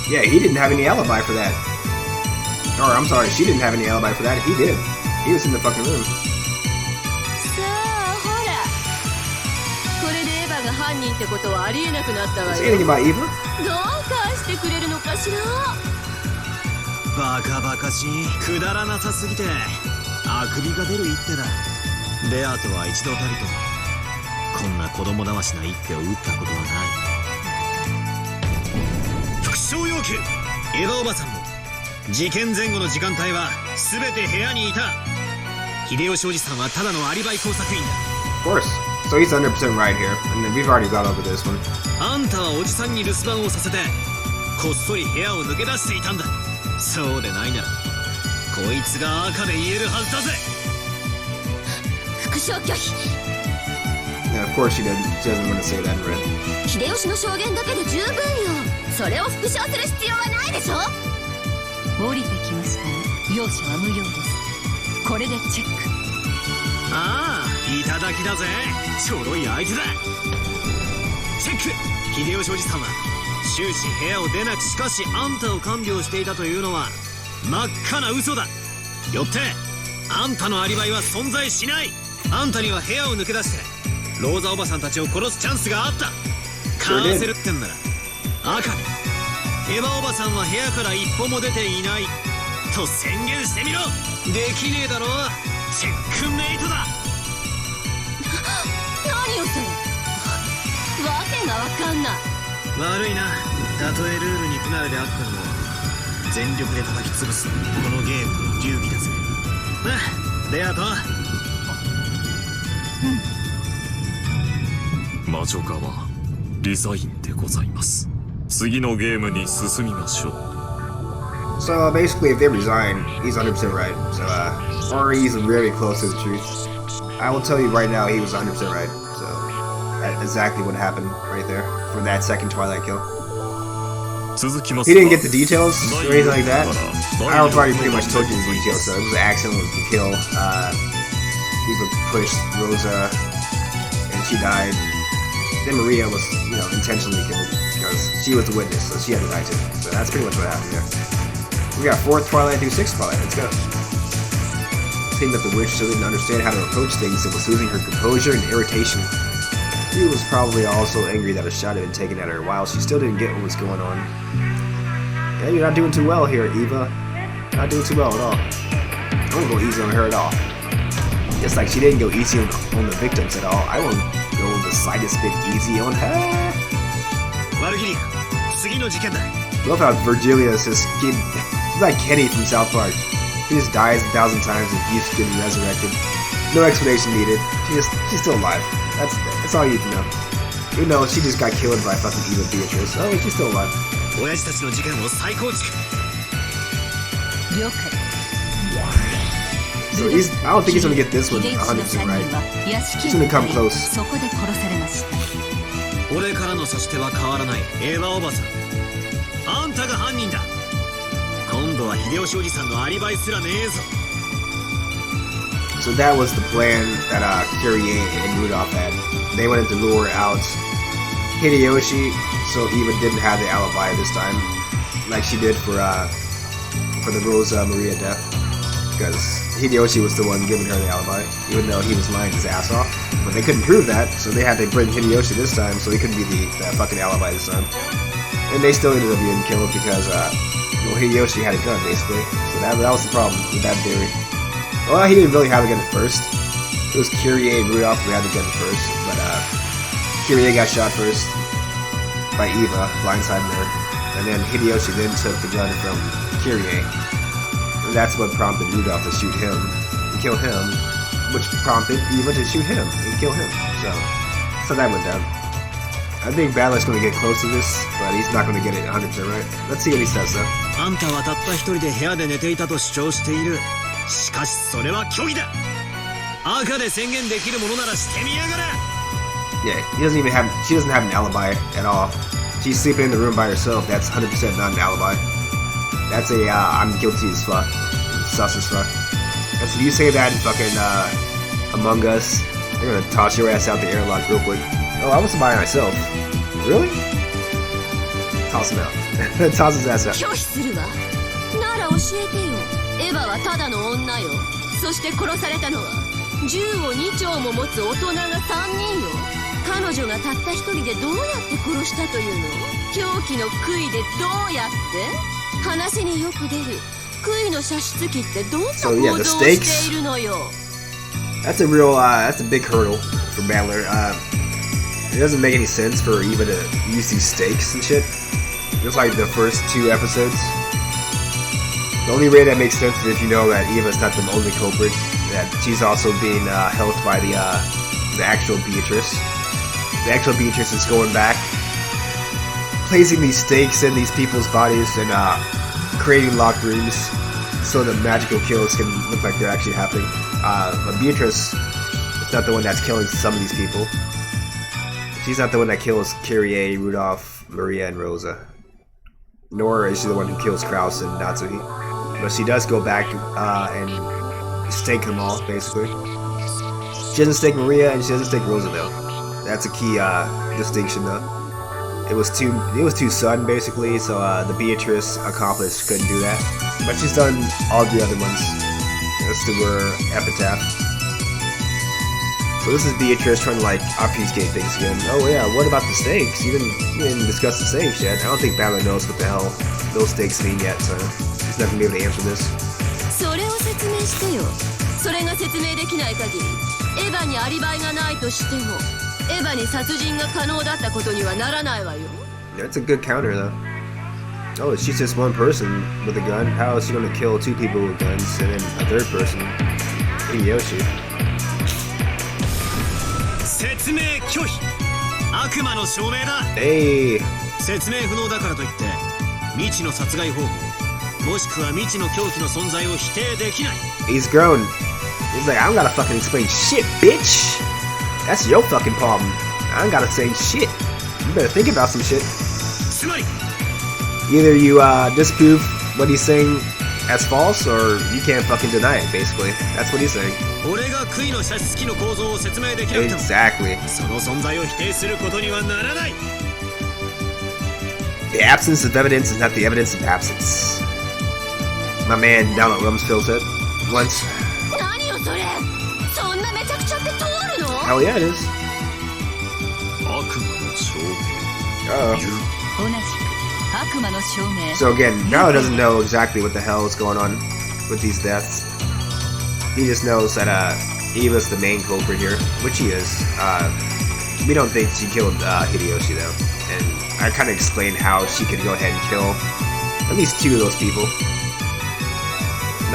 Yeah, he didn't have any alibi for that. Or, I'm sorry, she didn't have any alibi for that. He did. He was in the fucking room. さあほらこれでエヴァが犯人ってことはありえなくなったわ Say よ anything about Eva? どう返してくれるのかしらバカバカしいくだらなさすぎてあくびが出る一手だ。ベアとは一度たりとこんな子供だましな一手を打ったことはない。復唱要求エヴァおばさんも事件前後の時間帯は全て部屋にいた。秀吉おじさんはただのアリバイ工作員だ。 Of course. So he's 100% right here. And then we've already gone over this one. あんたはおじさんに留守番をさせてこっそり部屋を抜け出していたんだ。そうでないならこいつが赤で言えるはずだぜ。復唱拒否。 Yeah, of course she doesn't want to say that in red. 秀吉の証言だけで十分よ。それを復唱する必要はないでしょ。降りてきましたね。容赦は無用です。これでチェック。ああいただきだぜ。ちょろい相手だ。チェック秀吉おじさんは終始部屋を出なくしかしあんたを看病していたというのは真っ赤な嘘だ。よってあんたのアリバイは存在しない。あんたには部屋を抜け出してローザおばさんたちを殺すチャンスがあった。かわせるってんなら赤でエヴァおばさんは部屋から一歩も出ていないと宣言してみろ。できねえだろ。チェックメイトだ。何よそれわけがわかんない。悪いな。たとえルールに不慣れであっても全力で叩き潰すこのゲームの流儀だぜ。レアと魔女側リザインでございます。次のゲームに進みましょう。 So basically, if they resign, he's 100% right. So, or he's very close to the truth. I will tell you right now, he was 100% right. So, that's exactly what happened right there for that second Twilight kill. 続きます He didn't get the details or anything like that. I already pretty much told you the details. So it was an accident, it was a kill. Eva pushed Rosa, and she died. Then Maria was, intentionally killed because she was the witness, so she had to die too. So that's pretty much what happened there. We got 4th Twilight through 6th Twilight. Let's go. Seemed that the witch still didn't understand how to approach things and was losing her composure and irritation. She was probably also angry that a shot had been taken at her while she still didn't get what was going on. Yeah, you're not doing too well here, Eva. Not doing too well at all. I won't go easy on her at all. Just like she didn't go easy on the victims at all, I won't go the slightest bit easy on her. ワルギリア次の事件だ。 I love how Virgilia is just he's like Kenny from South Park. He just dies 1,000 times and keeps getting resurrected. No explanation needed. She's still alive. That's all you need to know. You know, she just got killed by fucking Eva Beatrice. Oh, she's still alive. 親父たちの事件を再構築。了解。 So I don't think he's gonna get this one 100% right. He's gonna come close. そこで殺されました。俺からの指し手は変わらない。エヴァおばさんあんたが犯人だ。今度は秀吉おじさんのアリバイすらねえぞ。 So that was the plan that Kyrie and Rudolph had. They wanted to lure out Hideyoshi, so Eva didn't have the alibi this time, like she did for the Rosa Maria death, because Hideyoshi was the one giving her the alibi, even though he was lying his ass off. But they couldn't prove that, so they had to bring Hideyoshi this time, so he couldn't be the fucking alibi this time. And they still ended up being killed because Hideyoshi had a gun basically, so that was the problem with that theory. Well, he didn't really have a gun at first. It was Kyrie and Rudolph who had the gun first, but Kyrie got shot first by Eva, blindsiding her, and then Hideyoshi then took the gun from Kyrie. And that's what prompted Rudolph to shoot him and kill him, which prompted Eva to shoot him and kill him. So that went down. I think Balor's going to get close to this, but he's not going to get it 100% right. Let's see what he says though. あんたはたった一人で部屋で寝ていたと主張している。しかしそれは虚偽だ。赤で宣言できるものならしてみやがれ。 Yeah, she doesn't have an alibi at all. She's sleeping in the room by herself. That's 100% not an alibi. That's a I'm guilty as fuck. Sus as fuck. That's if you say that in fucking Among Us They're gonna toss your ass out the airlock real quick. Oh, I was by myself. Really? Toss him out. Toss his ass out. 拒否するわ。なら教えてよ。エヴァはただの女よ。そして殺されたのは銃を2丁も持つ大人が3人よ。彼女がたった一人でどうやって殺したというの？狂気の杭でどうやって？話によく出る杭の射出機ってどんな構造をしているのよ。That's a real, that's a big hurdle for Battler. It doesn't make any sense for Eva to use these stakes and shit. Just like the first 2 episodes. The only way that makes sense is if you know that Eva's not the only culprit. That she's also being helped by the actual Beatrice. The actual Beatrice is going back, placing these stakes in these people's bodies and creating locked rooms so the magical kills can look like they're actually happening. But Beatrice is not the one that's killing some of these people. She's not the one that kills Kyrie, Rudolph, Maria, and Rosa. Nor is she the one who kills Kraus and Natsuhi. But she does go back and stake them all, basically. She doesn't stake Maria and she doesn't stake Rosa though. That's a key distinction though. It was too sudden basically, so the Beatrice accomplice couldn't do that. But she's done all the other ones. That's to her epitaph. So this is Beatrice trying to like obfuscate things again. Oh yeah, what about the stakes? You didn't discuss the stakes yet. I don't think Battler knows what the hell those stakes mean yet, so he's not gonna be able to answer this. それを説明してよ。それが説明できない限りエヴァにアリバイがないとしてもエヴァに殺人が可能だったことにはならないわよ。 That's a good counter though. Oh, she's just one person with a gun. How is she gonna kill 2 people with guns and then a 3rd person? Yoshi. 説明拒否。悪魔の証明だ。Hey. 説明不能だからといって未知の殺害方法もしくは未知の凶器の存在を否定できない。 He's grown. He's like, I don't gotta fucking explain shit, bitch. That's your fucking problem. I don't gotta say shit. You better think about some shit. つまり Either you disprove what he's saying as false, or you can't fucking deny it, basically. That's what he's saying. 俺が杭の射出機の構造を説明できなくても Exactly. その存在を否定することにはならない。 The absence of evidence is not the evidence of absence. My man down at Rumsfeld said once. 何よそれ。そんなめちゃくちゃって通るの？ Hell yeah, it is. 悪魔の証明。 Uh-oh. 同じく悪魔の証明。 So again, Nao doesn't know exactly what the hell is going on with these deaths. He just knows that Eva's the main culprit here, which he is. We don't think she killed Hideyoshi though, and I kind of explained how she could go ahead and kill at least 2 of those people.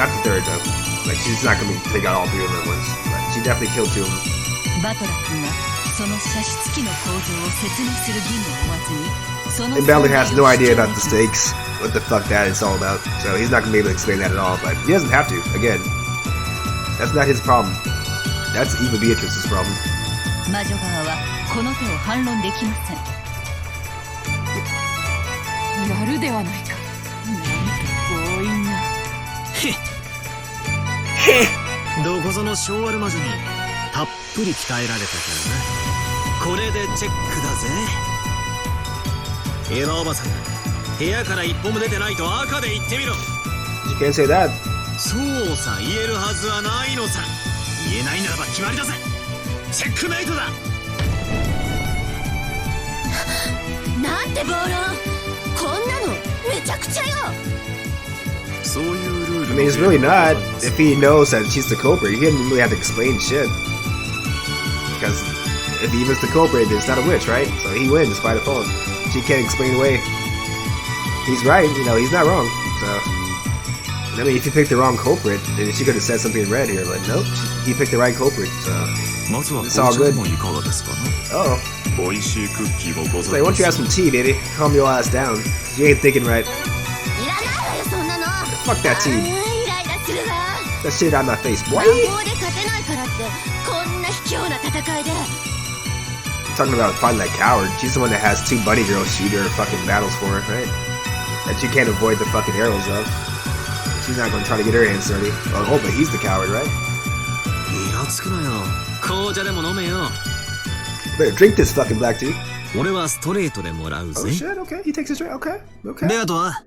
Not the 3rd though. Like she's not gonna take out all 3 of them at once, but she definitely killed 2 of them. バトラ君はその射出機の構造を説明する義務を負わずにその And Battler has no idea about the stakes, what the fuck that is all about, so he's not gonna be able to explain that at all, but he doesn't have to, again. That's not his problem. That's Eva Beatrice's problem. 魔女側はこの手を反論できません。やるではないか。なんと強引な。どこぞの性悪魔女にたっぷり鍛えられたからな。これでチェックだぜ。エヴァおばさん、部屋から一歩も出てないと赤で言ってみろ。 You can't say that. そうさ、言えるはずはないのさ。言えないならば決まりだぜ。チェックメイトだ。なんて暴論。こんなのめちゃくちゃよ。そういうルール I mean, it's really not. If he knows that she's the culprit, he didn't really have to explain shit. Because if Eva's the culprit, it's not a witch, right? So he wins by default. She can't explain away. He's right, you know, he's not wrong. So, I mean, if you picked the wrong culprit, then she could have said something red here, but nope, he picked the right culprit, so it's all good. Oh. 美味しいクッキーもござ Say, い why ま don't す you have some tea, baby? Calm your ass down. You ain't thinking right. いらないわよそんなの。 Fuck that tea. イライラするわ。 That shit out my face, boy. 魔法で勝てないからってこんな卑怯な戦いで。 Talking about fighting that coward. She's the one that has 2 bunny girls shoot her fucking battles for her, right? That you can't avoid the fucking arrows of. She's not gonna try to get her hands dirty. Oh, but he's the coward, right? イラつくなよ。紅茶でも飲めよ。 Better drink this fucking black tea. 俺はストレートでもらう Oh ぜ。 shit, okay. He takes it straight. Okay. Okay. で、あとは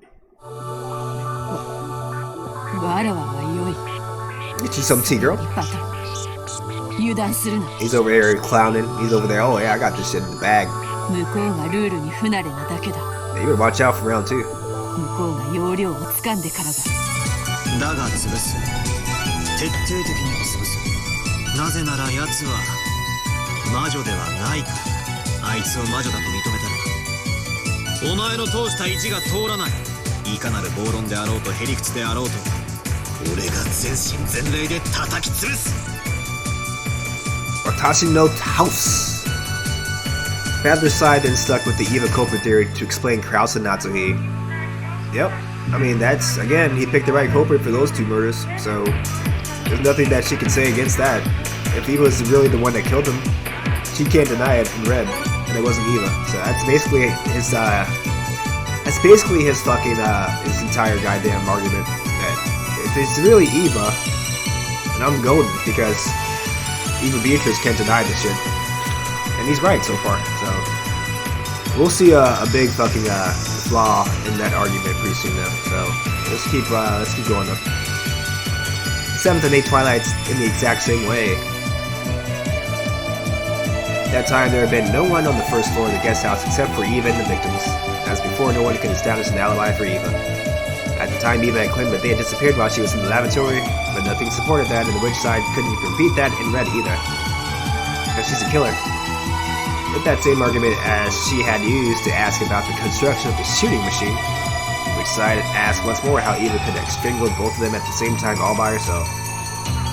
わらわは良い。 Get you some tea, girl. バカ。油断するな。 He's over here clowning. He's over there. Oh, yeah, I got this shit in the bag. 向こうがルールに不慣れなだけだ。 You better watch out for round 2. 向こうが要領を掴んでからだ。だが潰す。徹底的に潰す。なぜなら奴は魔女ではないから。あいつを魔女だと認めたら、お前の通した意地が通らない。いかなる暴論であろうとへりくつであろうと、俺が全身全霊で叩き潰す。 Watashi no House. Badler's side then stuck with the Eva culprit theory to explain Krause and Natsuhi. Yep. I mean, that's, again, he picked the right culprit for those 2 murders, so there's nothing that she can say against that. If Eva was really the one that killed him, she can't deny it in red, and it wasn't Eva. So that's basically his fucking, his entire goddamn argument. That if it's really Eva, and I'm golden, because Eva Beatrice can't deny this shit. And he's right so far, so we'll see a big fucking flaw in that argument pretty soon though. So let's keep going though. 7th and 8th Twilights in the exact same way. That time there had been no one on the first floor of the guest house except for Eva and the victims. As before, no one could establish an alibi for Eva. At the time, Eva had claimed that they had disappeared while she was in the lavatory, but nothing supported that, and the witch side couldn't repeat that in red either. Because she's a killer. With that same argument as she had used to ask about the construction of the shooting machine, which side asked once more how Eva could have strangled both of them at the same time all by herself.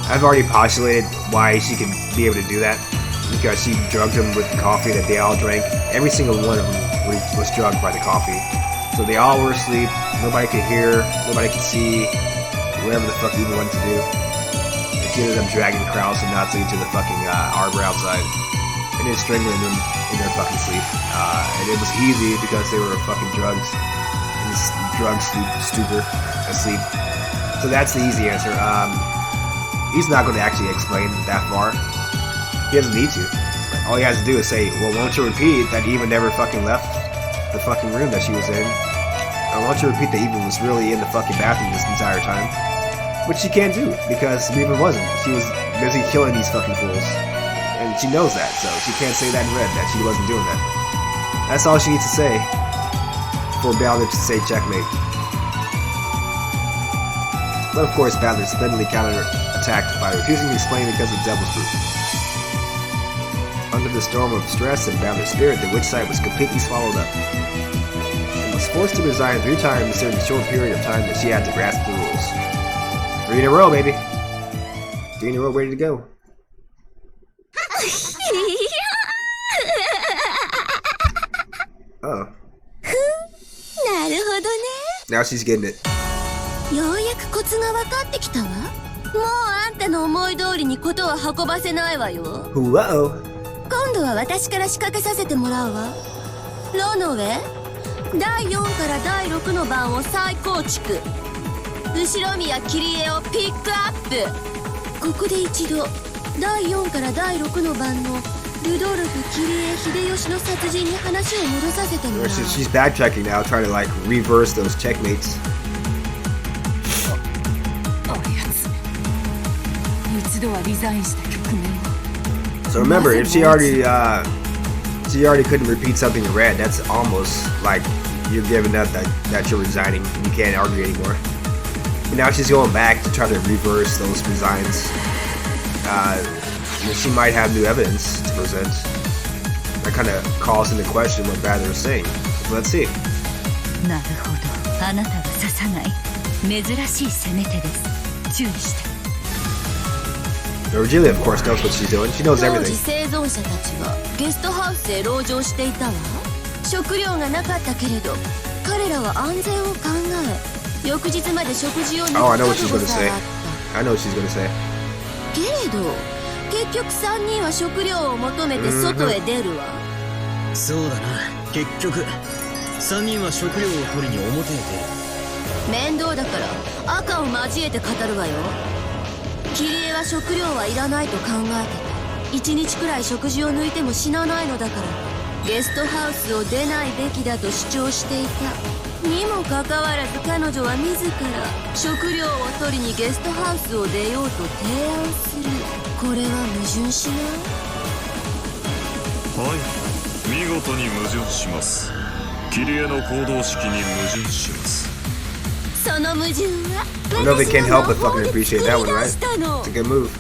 I've already postulated why she could be able to do that, because she drugged them with the coffee that they all drank. Every single one of them was drugged by the coffee. So they all were asleep, nobody could hear, nobody could see, whatever the fuck Eva wanted to do. And she ended up dragging Krause and Natsu to the fucking arbor outside. And then strangling them in their fucking sleep. And it was easy because they were fucking drugs. And drug stupor, asleep. So that's the easy answer. He's not going to actually explain that far. He doesn't need to. All he has to do is say, well, won't you repeat that Eva never fucking left the fucking room that she was in? Or won't you repeat that Eva was really in the fucking bathroom this entire time? Which she can't do, because Eva wasn't. She was busy killing these fucking fools. And she knows that, so she can't say that in red, that she wasn't doing that. That's all she needs to say for Balder to say checkmate. But of course, Balder splendidly counter-attacked by refusing to explain because of Devil's Fruit. Under the storm of stress and Balder's spirit, the witch side was completely swallowed up. And was forced to resign 3 times during the short period of time that she had to grasp the rules. 3 in a row, baby. 3 in a row, ready to go. Oh. なるほどね。 Now she's getting it. ようやくコツが分かってきたわ。もうあんたの思い通りにことは運ばせないわよ。Whoa. 今度は私から仕掛けさせてもらうわ。ロノウェ、第4から第6の番を再構築。後ろ宮切り絵をピックアップ。ここで一度第4から第6の番のルドルフ切り絵秀吉の殺人に話を戻させてもらう。 She's backtracking now, trying to like reverse those checkmates. あやつ。一度はリザインした局面を。 So remember, if she already couldn't repeat something in red, that's almost like you're giving up that you're resigning. You can't argue anymore. But now she's going back to try to reverse those resigns. She might have new evidence to present. That kind of calls into question what Badler is saying. So let's see. なるほど。あなたが刺さない珍しい攻め手です。注意して。 Virgilia, of course, knows what she's doing. She knows 当 everything. 時生存者たちはゲストハウスへ籠城していたわ。食料がなかったけれど彼らは安全を考え翌日まで食事を抜く Oh, I know 覚 what she's 悟 gonna さ say. えあっ I know what she's gonna say. たけれど結局3人は食料を求めて外へ出るわ。そうだな。結局3人は食料を取りに表へ出る。面倒だから赤を交えて語るわよ。切り絵は食料はいらないと考えて1日くらい食事を抜いても死なないのだからゲストハウスを出ないべきだと主張していたにもかかわらず彼女は自ら食料を取りにゲストハウスを出ようと提案する。これは矛盾しない？はい、見事に矛盾します。キリエの行動式に矛盾します。その矛盾は Nobody 私 can't が help 魔 but 法 fucking で appreciate 作 that り one, 出 right? したの。 It's a good move.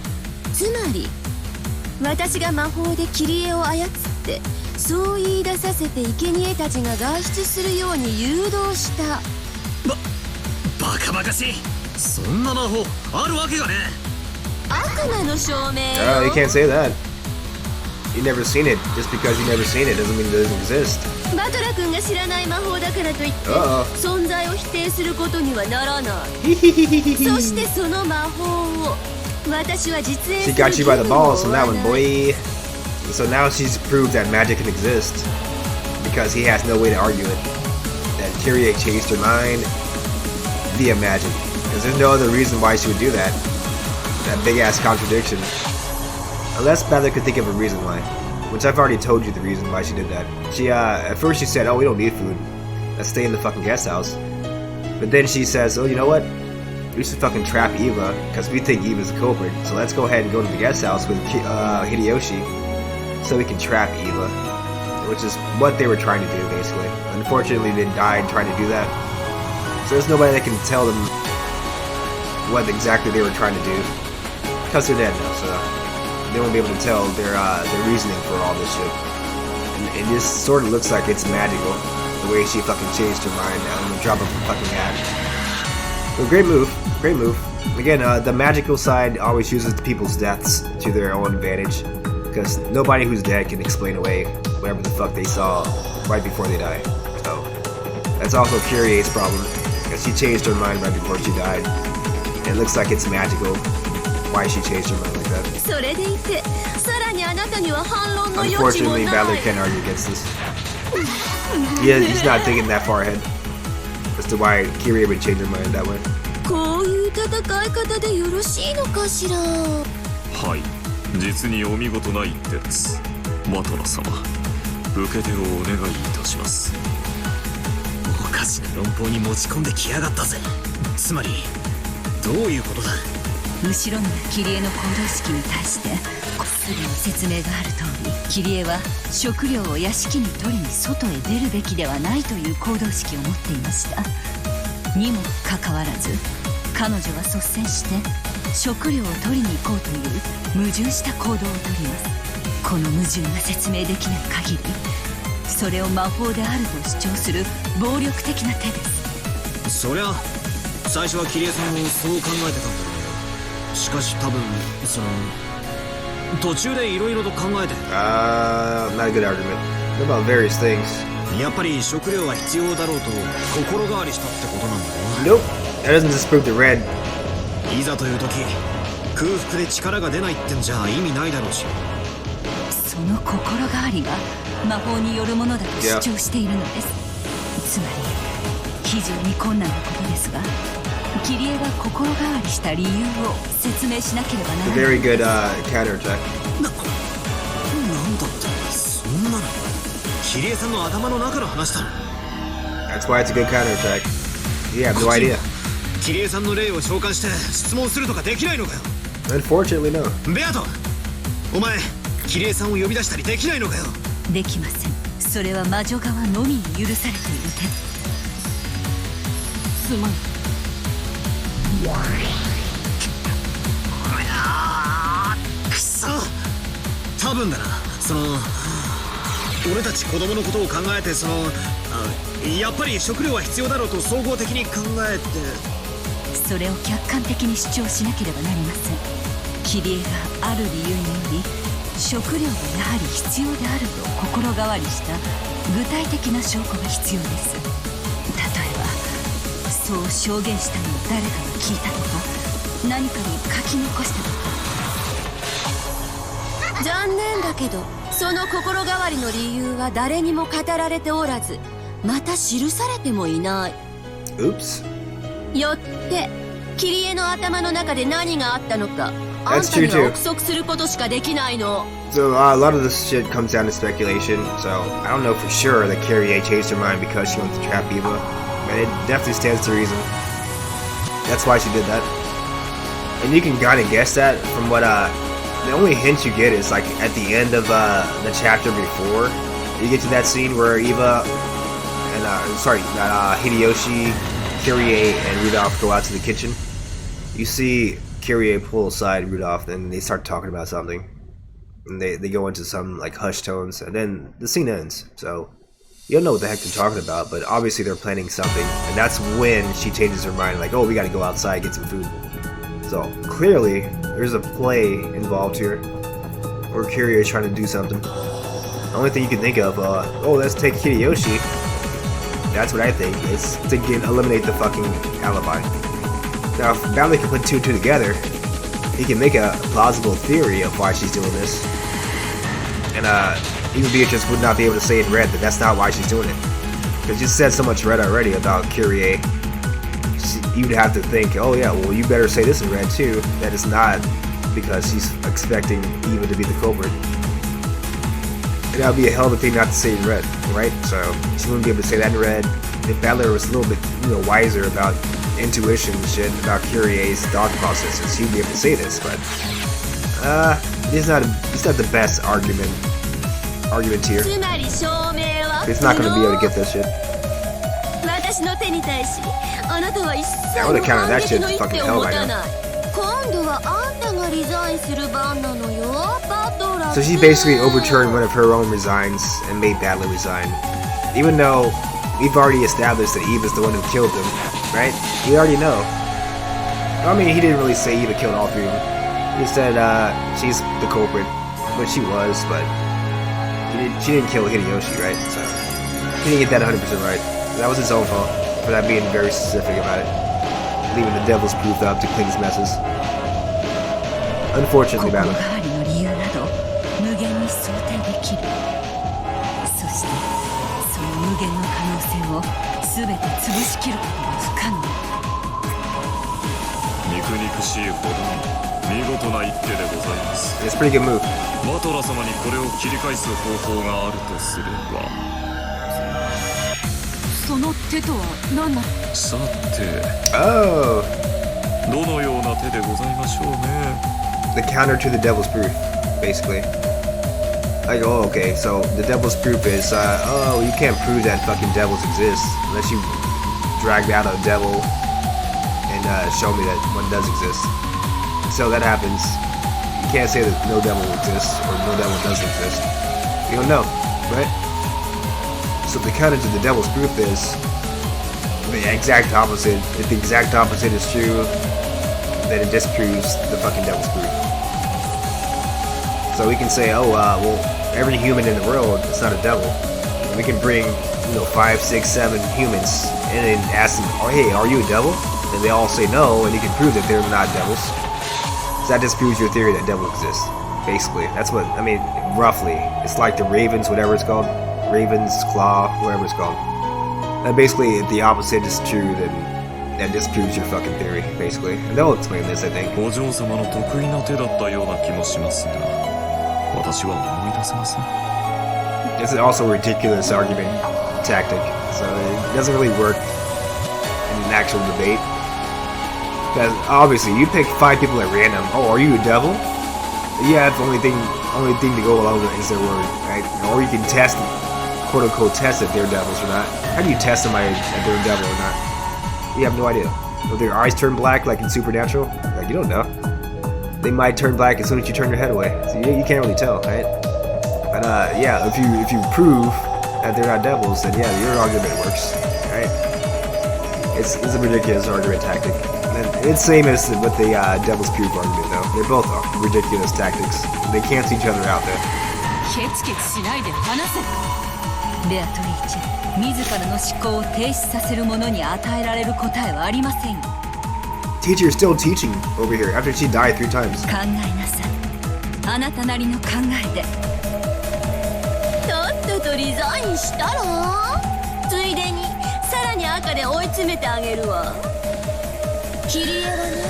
つまり私が魔法でキリエを操ってそう言い出させて生贄たちが外出するように誘導した。バカバカしい。そんな魔法あるわけがね悪魔の証明 Oh, you よ。 can't say that. You never seen it. Just because you never seen it doesn't mean it doesn't exist. バトラ君が知らない魔法だからといってああ存在を否定することにはならない。そしてその魔法を私は実演す She る got you by the 義務 balls を on that 負わ one, ない。 boy. So now she's proved that magic can exist. Because he has no way to argue it. That Kyrie changed her mind via magic. Because there's no other reason why she would do that. That big ass contradiction. Unless Bella could think of a reason why. Which I've already told you the reason why she did that. She, at first she said, oh, we don't need food. Let's stay in the fucking guest house. But then she says, oh, you know what? We should fucking trap Eva, because we think Eva's the culprit. So let's go ahead and go to the guest house with Hideyoshi, so we can trap Eva. Which is what they were trying to do, basically. Unfortunately, they died trying to do that. So there's nobody that can tell them what exactly they were trying to do. Because they're dead now, so they won't be able to tell their reasoning for all this shit. And this sort of looks like it's magical, the way she fucking changed her mind now in the drop of a fucking hat. So great move, great move. Again, the magical side always uses people's deaths to their own advantage, because nobody who's dead can explain away whatever the fuck they saw right before they die. So that's also Curie's problem, because she changed her mind right before she died. And it looks like it's magical why she changed her mind like that. それでいてさらにあなたには反論の余地も Unfortunately, な Badler い。 can't argue against this. Yeah, he's not thinking that far ahead as to why Kyrie would change her mind that way. こういう戦い方でよろしいのかしら。はい、実にお見事な一手です。バトラ様、受け手をお願いいたします。おかしな論法に持ち込んできやがったぜ。つまりどういうことだ。後ろにキリエの行動式に対してすぐに説明がある通り、キリエは食料を屋敷に取りに外へ出るべきではないという行動式を持っていました。にもかかわらず彼女は率先して食料を取りに行こうという矛盾した行動をとります。この矛盾が説明できない限り、それを魔法であると主張する暴力的な手です。そりゃ最初はキリエさんもそう考えてたんだろうよ。しかし多分その途中でいろいろと考えて Not a good argument. About various things. やっぱり食料は必要だろうと心変わりしたってことなんだろ Nope. That doesn't disprove the red. いざという時空腹で力が出ないってんじゃ意味ないだろうし。その心変わりが魔法によるものだと主張しているのです。つまり非常に困難なことですが、キリエが心変わりした理由を説明しなければな It's ら a ない。 very good counter attack. なんだってそんなのキリエさんの頭の中の話だろ。 That's why it's a good counter attack. You have no idea. キリエさんの霊を召喚して質問するとかできないのかよ。 Unfortunately, no. ベアト、お前キリエさんを呼び出したりできないのかよ。できません。それは魔女側のみに許されている手。すまん。くそ、多分だな。その俺たち子供のことを考えてやっぱり食料は必要だろうと総合的に考えて。それを客観的に主張しなければなりません。キリエがある理由により食料がやはり必要であると心変わりした具体的な証拠が必要です。例えばそう証言したのを誰かが聞いたとか、何かに書き残したとか。残念だけどその心変わりの理由は誰にも語られておらず、また記されてもいない。 Oops. よってキリエの頭の中で何があったのかあん That's た true には too. 憶測することしかできないの。 So a lot of this shit comes down to speculation. So I don't know for sure that Kyrie changed her mind because she wanted to trap Eva, but it definitely stands to reason. That's why she did that. And you can kind of guess that from what the only hint you get is like at the end of the chapter before you get to that scene where Eva and Hideyoshi, Kyrie, and Rudolph go out to the kitchen. You see Kyrie pull aside Rudolph, and they start talking about something, and they go into some like hushed tones, and then the scene ends. So you don't know what the heck they're talking about, but obviously they're planning something, and that's when she changes her mind, like, oh, we gotta go outside, get some food. So clearly there's a play involved here, or Kyrie is trying to do something. The only thing you can think of, oh, let's take Hideyoshi. That's what I think. It's to eliminate the fucking alibi. Now, if Bradley can put two and two together, he can make a plausible theory of why she's doing this. And even Beatrice would not be able to say in red that that's not why she's doing it. Because you said so much red already about Kyrie. You'd have to think, oh yeah, well you better say this in red too, that it's not because she's expecting Eva to be the culprit. And that would be a hell of a thing not to say in red, right? So she wouldn't be able to say that in red. If Butler was a little bit, wiser about intuition and shit, about Curie's thought processes, he'd be able to say this, but it's not the best argumenteer. He's not gonna be able to get this shit. I would have counted that shit to fucking hell by now. So she basically overturned one of her own resigns and made Butler resign. Even though we've already established that Eve is the one who killed him, right? We already know. I mean, he didn't really say Eva killed all three of them. He said she's the culprit, but she was, but she didn't kill Hideyoshi, right? So he didn't get that 100% right. That was his own fault for that being very specific about it. Leaving the devil's proof up to clean his messes. Unfortunately, Battle. It's a pretty good move. Oh! The counter to the devil's proof, basically. Like, oh, okay, so the devil's proof is, oh, you can't prove that fucking devils exist unless you drag out a devil and show me that one does exist. So that happens. You can't say that no devil exists or no devil doesn't exist. You don't know, right? So the counter to the devil's proof is the exact opposite. If the exact opposite is true, then it disproves the fucking devil's proof. So we can say, oh, well, every human in the world is not a devil. We can bring, 5, 6, 7 humans and then ask them, oh, hey, are you a devil? And they all say no, and you can prove that they're not devils. So that disproves your theory that devil exists. Basically, that's what, roughly. It's like the ravens, whatever it's called. Ravens, claw, whatever it's called. And basically, if the opposite is true, then that disproves your fucking theory, basically. And they'll explain this, I think. It's also a ridiculous argument tactic, so it doesn't really work in an actual debate. Because obviously, you pick 5 people at random. Oh, are you a devil? Yeah, the only thing to go along with it is their word, right? Or you can test, quote unquote, test if they're devils or not. How do you test somebody if they're a devil or not? You have no idea. Will their eyes turn black like in Supernatural? Like, you don't know. They might turn black as soon as you turn your head away. So you can't really tell, right? But yeah, if you prove that they're not devils, then yeah, your argument works, right? It's a ridiculous argument tactic. And it's same as with the devil's proof argument, though. They're both ridiculous tactics. They cancel each other out there. Teacher is still teaching over here after she died 3 times. キリエはね、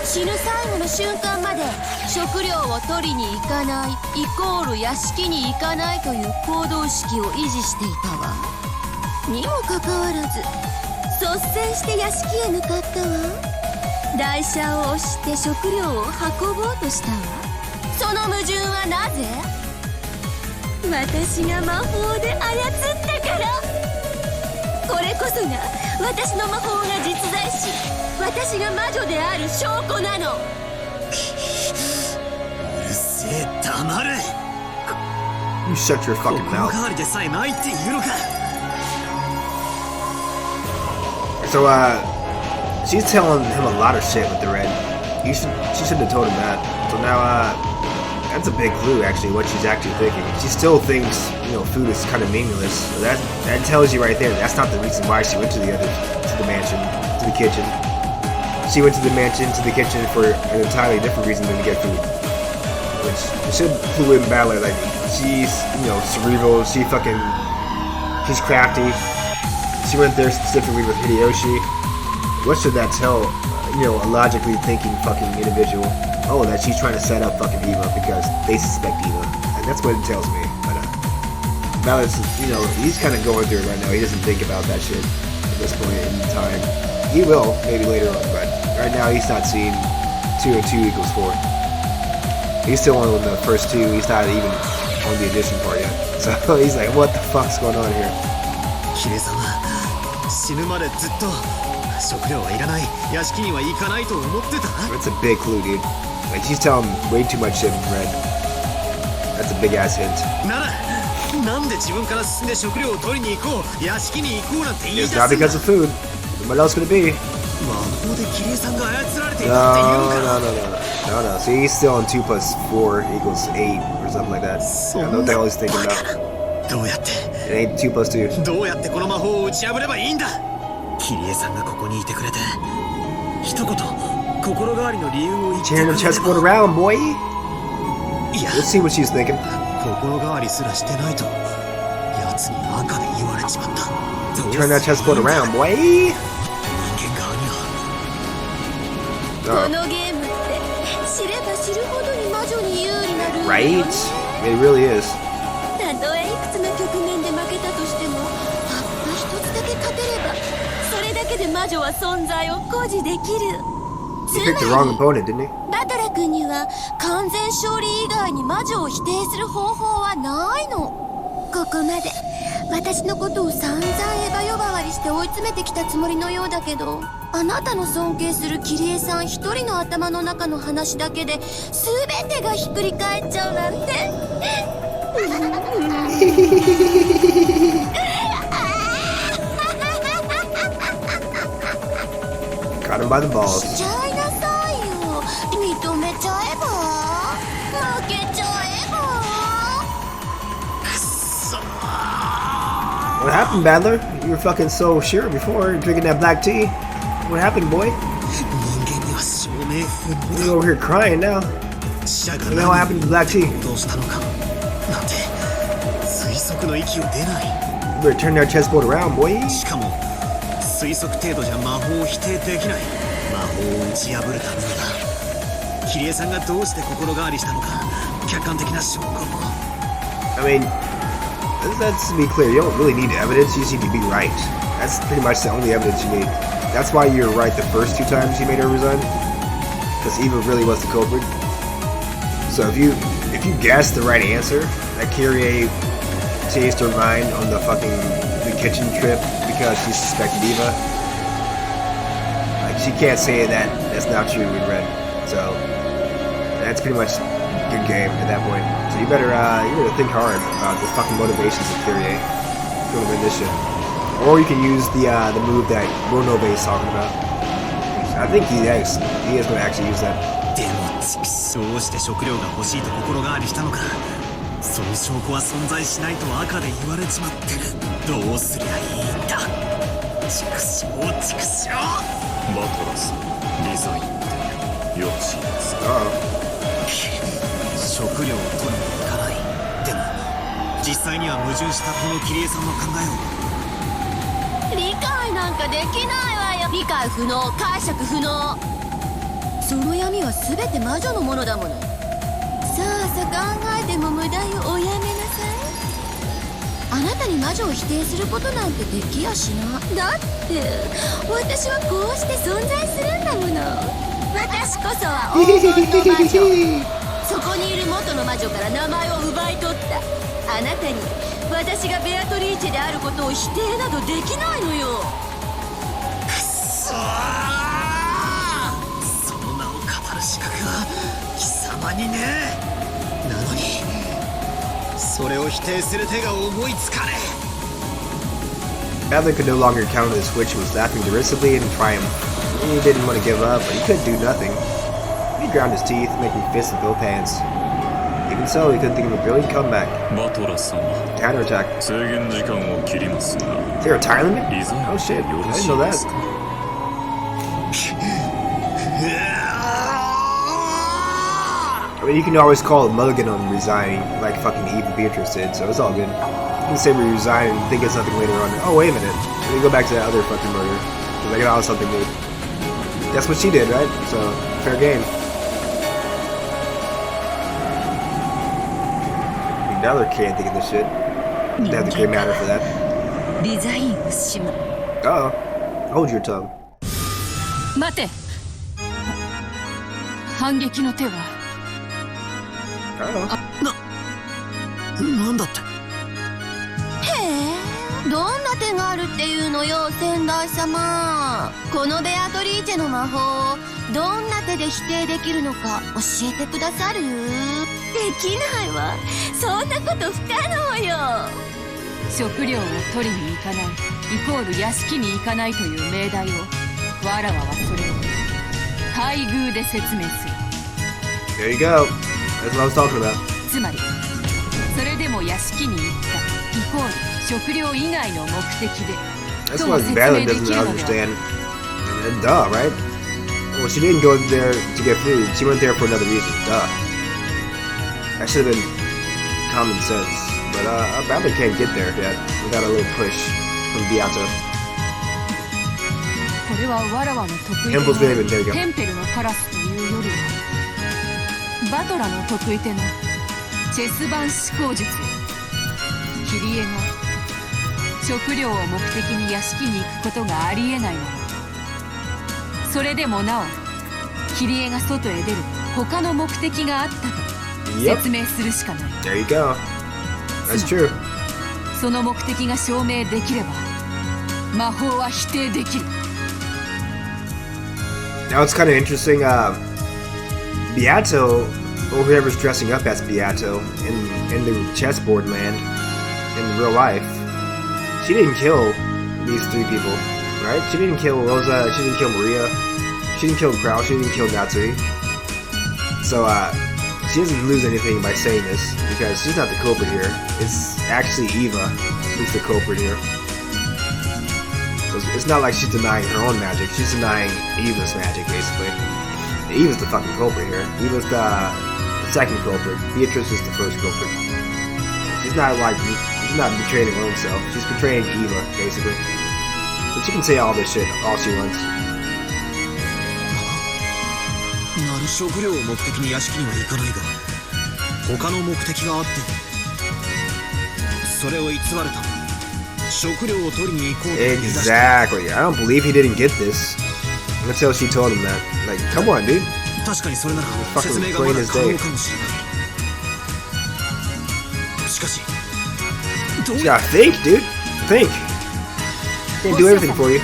死ぬ最後の瞬間まで食料を取りに行かないイコール屋敷に行かないという行動式を維持していたわ。にもかかわらず率先して屋敷へ向かったわ。台車を押して食料を運ぼうとしたわ。その矛盾はなぜ？私が魔法で操ったから。これこそが私の魔法が実在し、私が魔女である証拠なの。うるせえ、黙れ。 You shut your こ fucking の mouth. 代わりでさえないって言うのか。 So, she's telling him a lot of shit with the red. She shouldn't have told him that. So now, that's a big clue, actually, what she's actually thinking. She still thinks, food is kind of meaningless. So that tells you right there, that's not the reason why she went to the mansion, to the kitchen. She went to the mansion, to the kitchen for an entirely different reason than to get food. Which should clue in Balor, like, she's, cerebral, she's crafty. She went there specifically with Hideyoshi. What should that tell, a logically thinking fucking individual? Oh, that she's trying to set up fucking Eva because they suspect Eva. And that's what it tells me. But, Balor's, he's kind of going through it right now. He doesn't think about that shit at this point in time. He will, maybe later on, but right now he's not seeing 2 and 2 equals 4. He's still on the first 2. He's not even on the addition part yet. So he's like, what the fuck's going on here? キレさんは死ぬまでずっと食料はいらない、屋敷には行かないと思ってた。 That's a big clue, dude. Like, she's telling way too much shit in red. That's a big ass hint. ならなんで自分から進んで食料を取りに行こう、屋敷に行こうなんて言い出 It's すん not だ。 because of food. What else could it be? 魔法でキレさんが操られていたって言うのか。 No. See, he's still on 2 plus 4 equals 8 or something like that. I don't know what the hell he's thinking about. どうやって It ain't 2 plus 2. どうやってこの魔法を打ち破ればいいんだ。キリエさんがここにいてくれて一言心変わりの理由を言ってくれ Tearing れ the ば。 chessboard around, boy. いや Let's see what she's thinking. 心変わりすらしてないと奴に赤で言われちまった。どう Turn that chessboard around, boy. 人間側にはこ Oh, のゲームって知れば知るほどに魔女に有利なルールよ right? ね。 It really is. たとえいくつの局面で負けたとしても、たった一つだけ勝てればそれだけで魔女は存在を誇示できる。 He picked the wrong opponent, didn't he? バトラ君には完全勝利以外に魔女を否定する方法はないの。ここまで私のことを散々エヴァ呼ばわりして追い詰めてきたつもりのようだけど、あなたの尊敬するキリエさん一人の頭の中の話だけで全てがひっくり返っちゃうなんて。Got him by the し balls. ちゃいなさいよ。認めちゃえば、負けちゃえば。 What happened, Badler? You were fucking so sure before drinking that black tea. What happened, boy? 人間には証明不能 You're over here crying now. だ。死者が You know what happened to the black tea? 行動したのかなんて推測の域を出ない。 You better turn that chessboard around, boy. しかも推測程度じゃ魔法を否定できない。魔法を打ち破るためにはキリエさんがどうして心変わりしたのか客観的な証拠も。 I mean, let's be clear. You don't really need evidence. You just need to be right. That's pretty much the only evidence you need. That's why you're right the first 2 times you made her resign. Because Eva really was the culprit. So if you guessed the right answer, that Kyrie changed her mind on the kitchen trip because she suspected Eva. Like, she can't say that's not true in red. So that's pretty much good game at that point. So you better think hard about the fucking motivations of Kyrie. If you want to win this shit. Or you can use the move that Ronove is talking about. I think he is going to actually use that. でもどうして食料が欲しいと心変わりしたのか。その証拠は存在しないと赤で言われちまってる。どうすりゃいいんだ。畜生畜生。バトラスリザインってよろしいですか。食料を取りに行かない。でも実際には矛盾したこのキリエさんの考えを。理解なんかできないわよ。理理解不能、解釈不能。その闇は全て魔女のものだもの。さあ考えても無駄よ。おやめなさい。あなたに魔女を否定することなんてできやしな。だって私はこうして存在するんだもの。私こそは黄金の魔女。そこにいる元の魔女から名前を奪い取った。あなたに私がベアトリーチェであることを否定などできないのよ。くそー、その名を語る資格は貴様にねえ。なのにそれを否定する手が思いつかねえ。 Adler could no longer counter the switch and was laughing derisively in triumph. He didn't want to give up, but he couldn't do nothing. He ground his teeth, making fists and both hands. Even so, he couldn't think of a brilliant comeback. バトラ様、 Counterattack. 制限時間を切りますが、 Is there a time limit? いざ Oh shit, よ I ろ didn't しい know です that. か。I mean, you can always call it Mulligan on resigning, like fucking Eva Beatrice did, so it's all good. You can say we resign and think it's something later on. Oh, wait a minute. Let me go back to that other fucking murder. Because I got out something new. That's what she did, right? So, fair game. I mean, Adler can't think of this shit. Didn't have the gray matter for that. リザインをしまUh-oh. Hold your tongue. 待て。反撃の手は Uh-oh. なんだって。へえ、どんな手があるっていうのよ、先代様。このベアトリーチェの魔法をどんな手で否定できるのか教えてくださる？できないわ。そんなこと不可能よ。食料を取りに行かないイコール屋敷に行かないという命題をわらわはそれを待遇で説明する。 There you go. That's what I was talking about. つまりそれでも屋敷に行ったイコール食料以外の目的で That's とも what 説 Valen 明で doesn't きるのでは understand. And duh, right? Well, she didn't go there to get food. She went there for another reason. Duh. That should have been common sense. But Valen can't get there yet. We got a little push from Beato. これはわらわの得意 Temple's 手 Raven, there you の go. テンペルのカラスというよりはバトラの得意手のチェス盤思考術。キリエが食料を目的に屋敷に行くことがありえないのだ。それでもなおキリエが外へ出る他の目的があったと Yep. 説明するしかない。 There you go. That's true. その目的が証明できれば魔法は否定できる。 Now it's kind of interesting. Beato, or whoever's dressing up as Beato in the chessboard land, in real life, she didn't kill these three people, right? She didn't kill Rosa. She didn't kill Maria. She didn't kill Kraus. She didn't kill Natsuri. So she doesn't lose anything by saying this because she's not the culprit here. It's actually Eva who's the culprit here. So it's not like she's denying her own magic. She's denying Eva's magic, basically. Eva's the fucking culprit here. Eva's the second culprit. Beatrice is the first culprit. She's not betraying her own self. She's betraying Eva, basically. But she can say all this shit all she wants. なる食料を目的に屋敷には行かないが他の目的があってそれを偽るため食料を取りに行こうと言い出した。 Exactly. I don't believe he didn't get this until she told him that. Like, come on, dude. 確かにそれなら Fucking 説明がまだ plain as 可 day. 能かもしれない。しかしどう You gotta think, dude. Think. Can't do everything for you.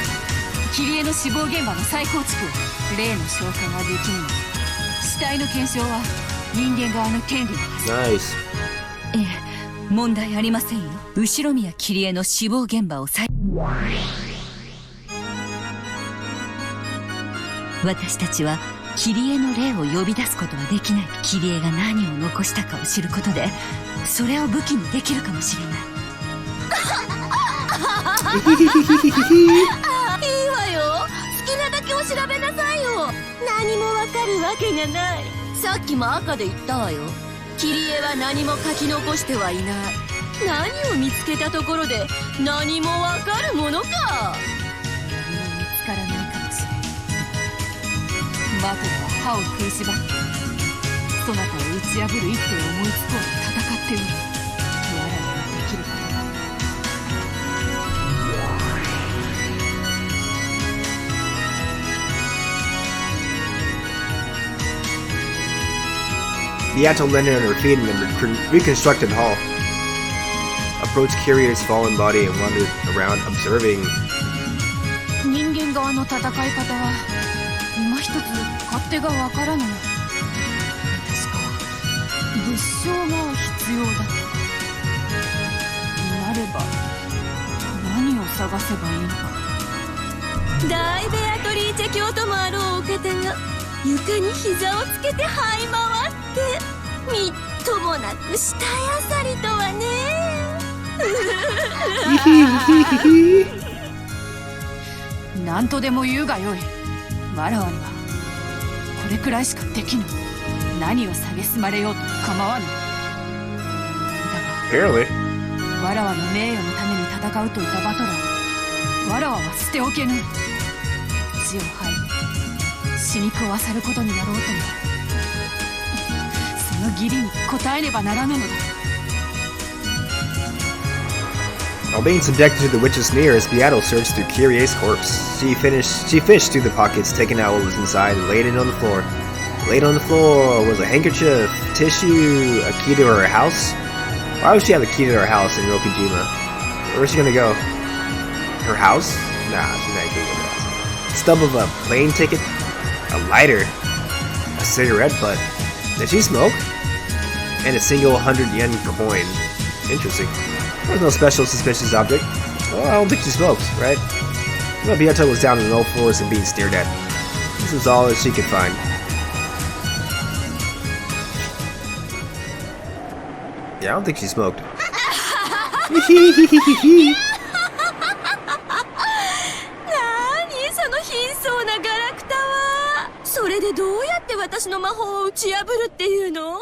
キリエの死亡現場の再構築を例の消化ができぬの。死体の検証は人間側の権利のはず。 Nice. ええ、問題ありませんよ。後ろ宮キリエの死亡現場を私たちはキリエの霊を呼び出すことはできない。キリエが何を残したかを知ることでそれを武器にできるかもしれない。いいわよ。好きなだけを調べなさいよ。何もわかるわけがない。さっきも赤で言ったわよ。キリエは何も書き残してはいない。何を見つけたところで何もわかるものか。何も見つからないかもしバトルは歯を食いしばってそなたを打ち破る一手を思いつこうと戦っておる。我らができることは。Beato landed on her feet in the reconstructed hall. Approached Kyrie's fallen body and wandered around observing. 人間側の戦い方は今一つ勝手がわからぬ。確か物証が必要だとなれば何を探せばいいのか。大ベアトリーチェ教ともあろうお方が床に膝をつけて這い回ってみっともなくしたやさりとはね。何とでも言うがよい。わらわにはこれくらいしかできぬ。何を蔑まれようと構わぬ。だがわらわの名誉のために戦うといったバトラーわらわは捨ておけぬ。地を這い死肉を漁ることになろうともその義理に応えねばならぬのだ。While being subjected to the witch's sneers, Beato searched through Kyrie's corpse. She fished through the pockets, taking out what was inside, and laid it on the floor. Laid on the floor was a handkerchief, tissue, a key to her house. Why would she have a key to her house in Rokujima? Where's she gonna go? Her house? Nah, she's not going to her house. Stub of a plane ticket, a lighter, a cigarette butt. Did she smoke? And a single 100 yen coin. Interesting. There's no special suspicious object. Well, I don't think she smokes, right? Well, Beato was down on all fours and being stared at. This was all that she could find. Yeah, I don't think she smoked. 何その貧相なガラクタは。それでどうやって私の魔法を打ち破るっていうの？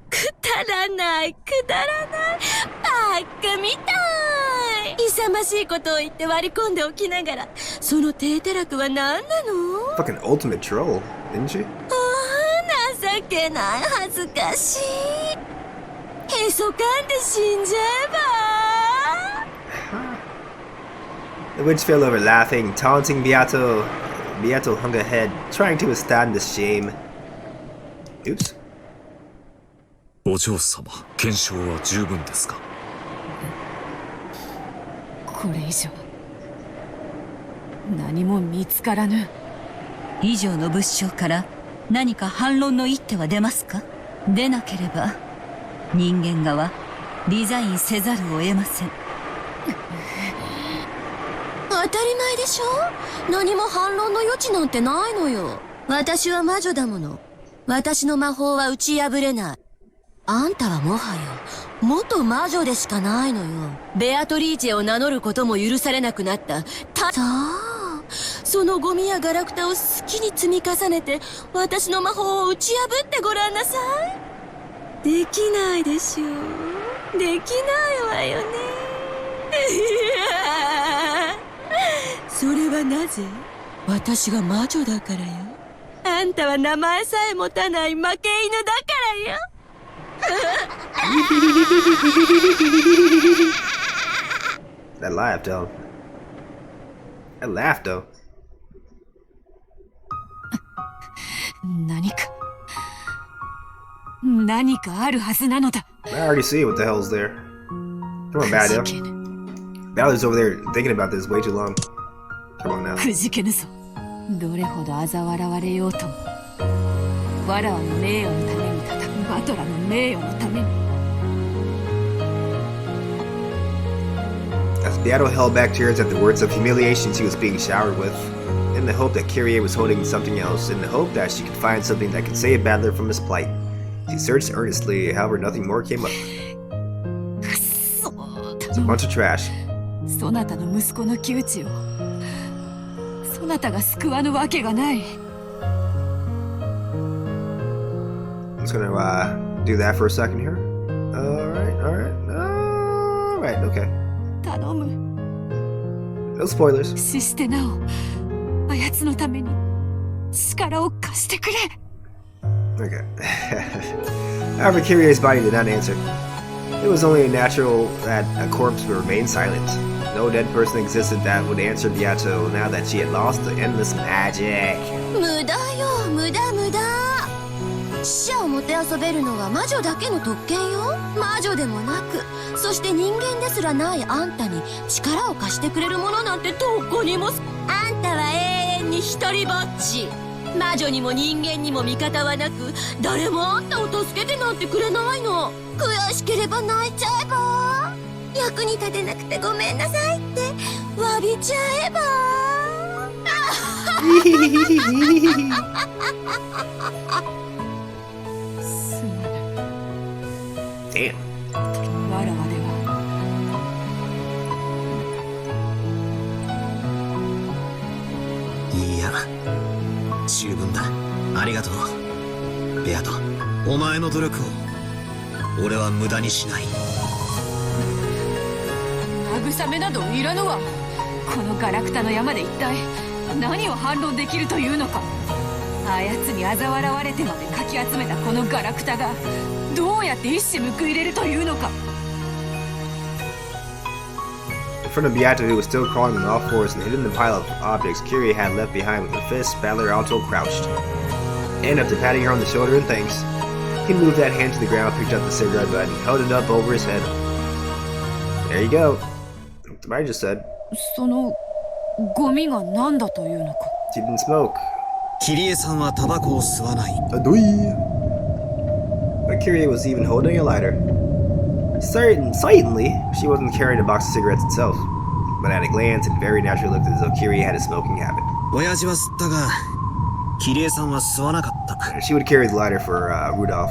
くだらないくだらないバカみたい。勇ましいことを言って割り込んでおきながらその低たらくは何なの？ Fucking ultimate troll, didn't she? 情けない恥ずかしい。へそかんで死んじゃえば。 The witch fell over laughing, taunting Beato. Beato hung her head, trying to withstand the shame. Oops. お嬢様、検証は十分ですか？これ以上何も見つからぬ。以上の物証から何か反論の一手は出ますか？出なければ人間側リザインせざるを得ません。当たり前でしょ。何も反論の余地なんてないのよ。私は魔女だもの。私の魔法は打ち破れない。あんたはもはや元魔女でしかないのよ。ベアトリーチェを名乗ることも許されなくなったさあ、そのゴミやガラクタを好きに積み重ねて私の魔法を打ち破ってごらんなさい。できないでしょう。できないわよね。それはなぜ？私が魔女だからよ。あんたは名前さえ持たない負け犬だからよ。That laughed, though. That laughed, though. 何かあるはずなのだ。 I already see what the hell's there. Come on, Beato. Beato's over there thinking about this way too long. Come on now. くじけぬぞ。どれほど嘲笑われようともわらわの名誉のために戦う。バトラの名誉のために。As Beato held back tears at the words of humiliation she was being showered with, in the hope that Kyrie was holding something else, in the hope that she could find something that could save Battler from his plight. She searched earnestly, however nothing more came up. It's a bunch of trash. そなたの息子の窮地をそなたが救わぬわけがない。 I'm just gonna do that for a second here. Alright, okay. 頼む。 No spoilers. 死してなおあやつのために力を貸してくれ。 Okay. However, Kirie's body did not answer. It was only natural that a corpse would remain silent. No dead person existed that would answer Beato now that she had lost the endless magic. 無駄よ、無駄無駄。死者をもてあそべるのは魔女だけの特権よ。魔女でもなく、そして人間ですらないあんたに力を貸してくれるものなんてどこにも。あんたは永遠に一人ぼっち。魔女にも人間にも味方はなく、誰もあんたを助けてなんてくれないの。悔しければ泣いちゃえば。役に立てなくてごめんなさいって詫びちゃえば。Damn. わらわでは。いや、十分だ。ありがとうベアト。お前の努力を俺は無駄にしない。慰めなどいらぬわ。このガラクタの山で一体何を反論できるというのか。あやつに嘲笑われてまでかき集めたこのガラクタがどうやって一矢報いれるというのか。 In front of Beato, who was still crawling on all fours and hidden in the pile of objects Kirie had left behind with a fist, Battler Alto crouched. And after patting her on the shoulder and thanks, he moved that hand to the ground, picked up the cigarette butt, and held it up over his head. There you go. That's what I just said. そのゴミが何だというのか。 She didn't smoke. キリエさんはタバコを吸わない。 Adoi. But Kirie was even holding a lighter. Certainly, she wasn't carrying a box of cigarettes itself. But at a glance, it very naturally looked as though Kirie had a smoking habit. 親父は吸ったが、キリエさんは吸わなかった。 She would carry the lighter for Rudolph,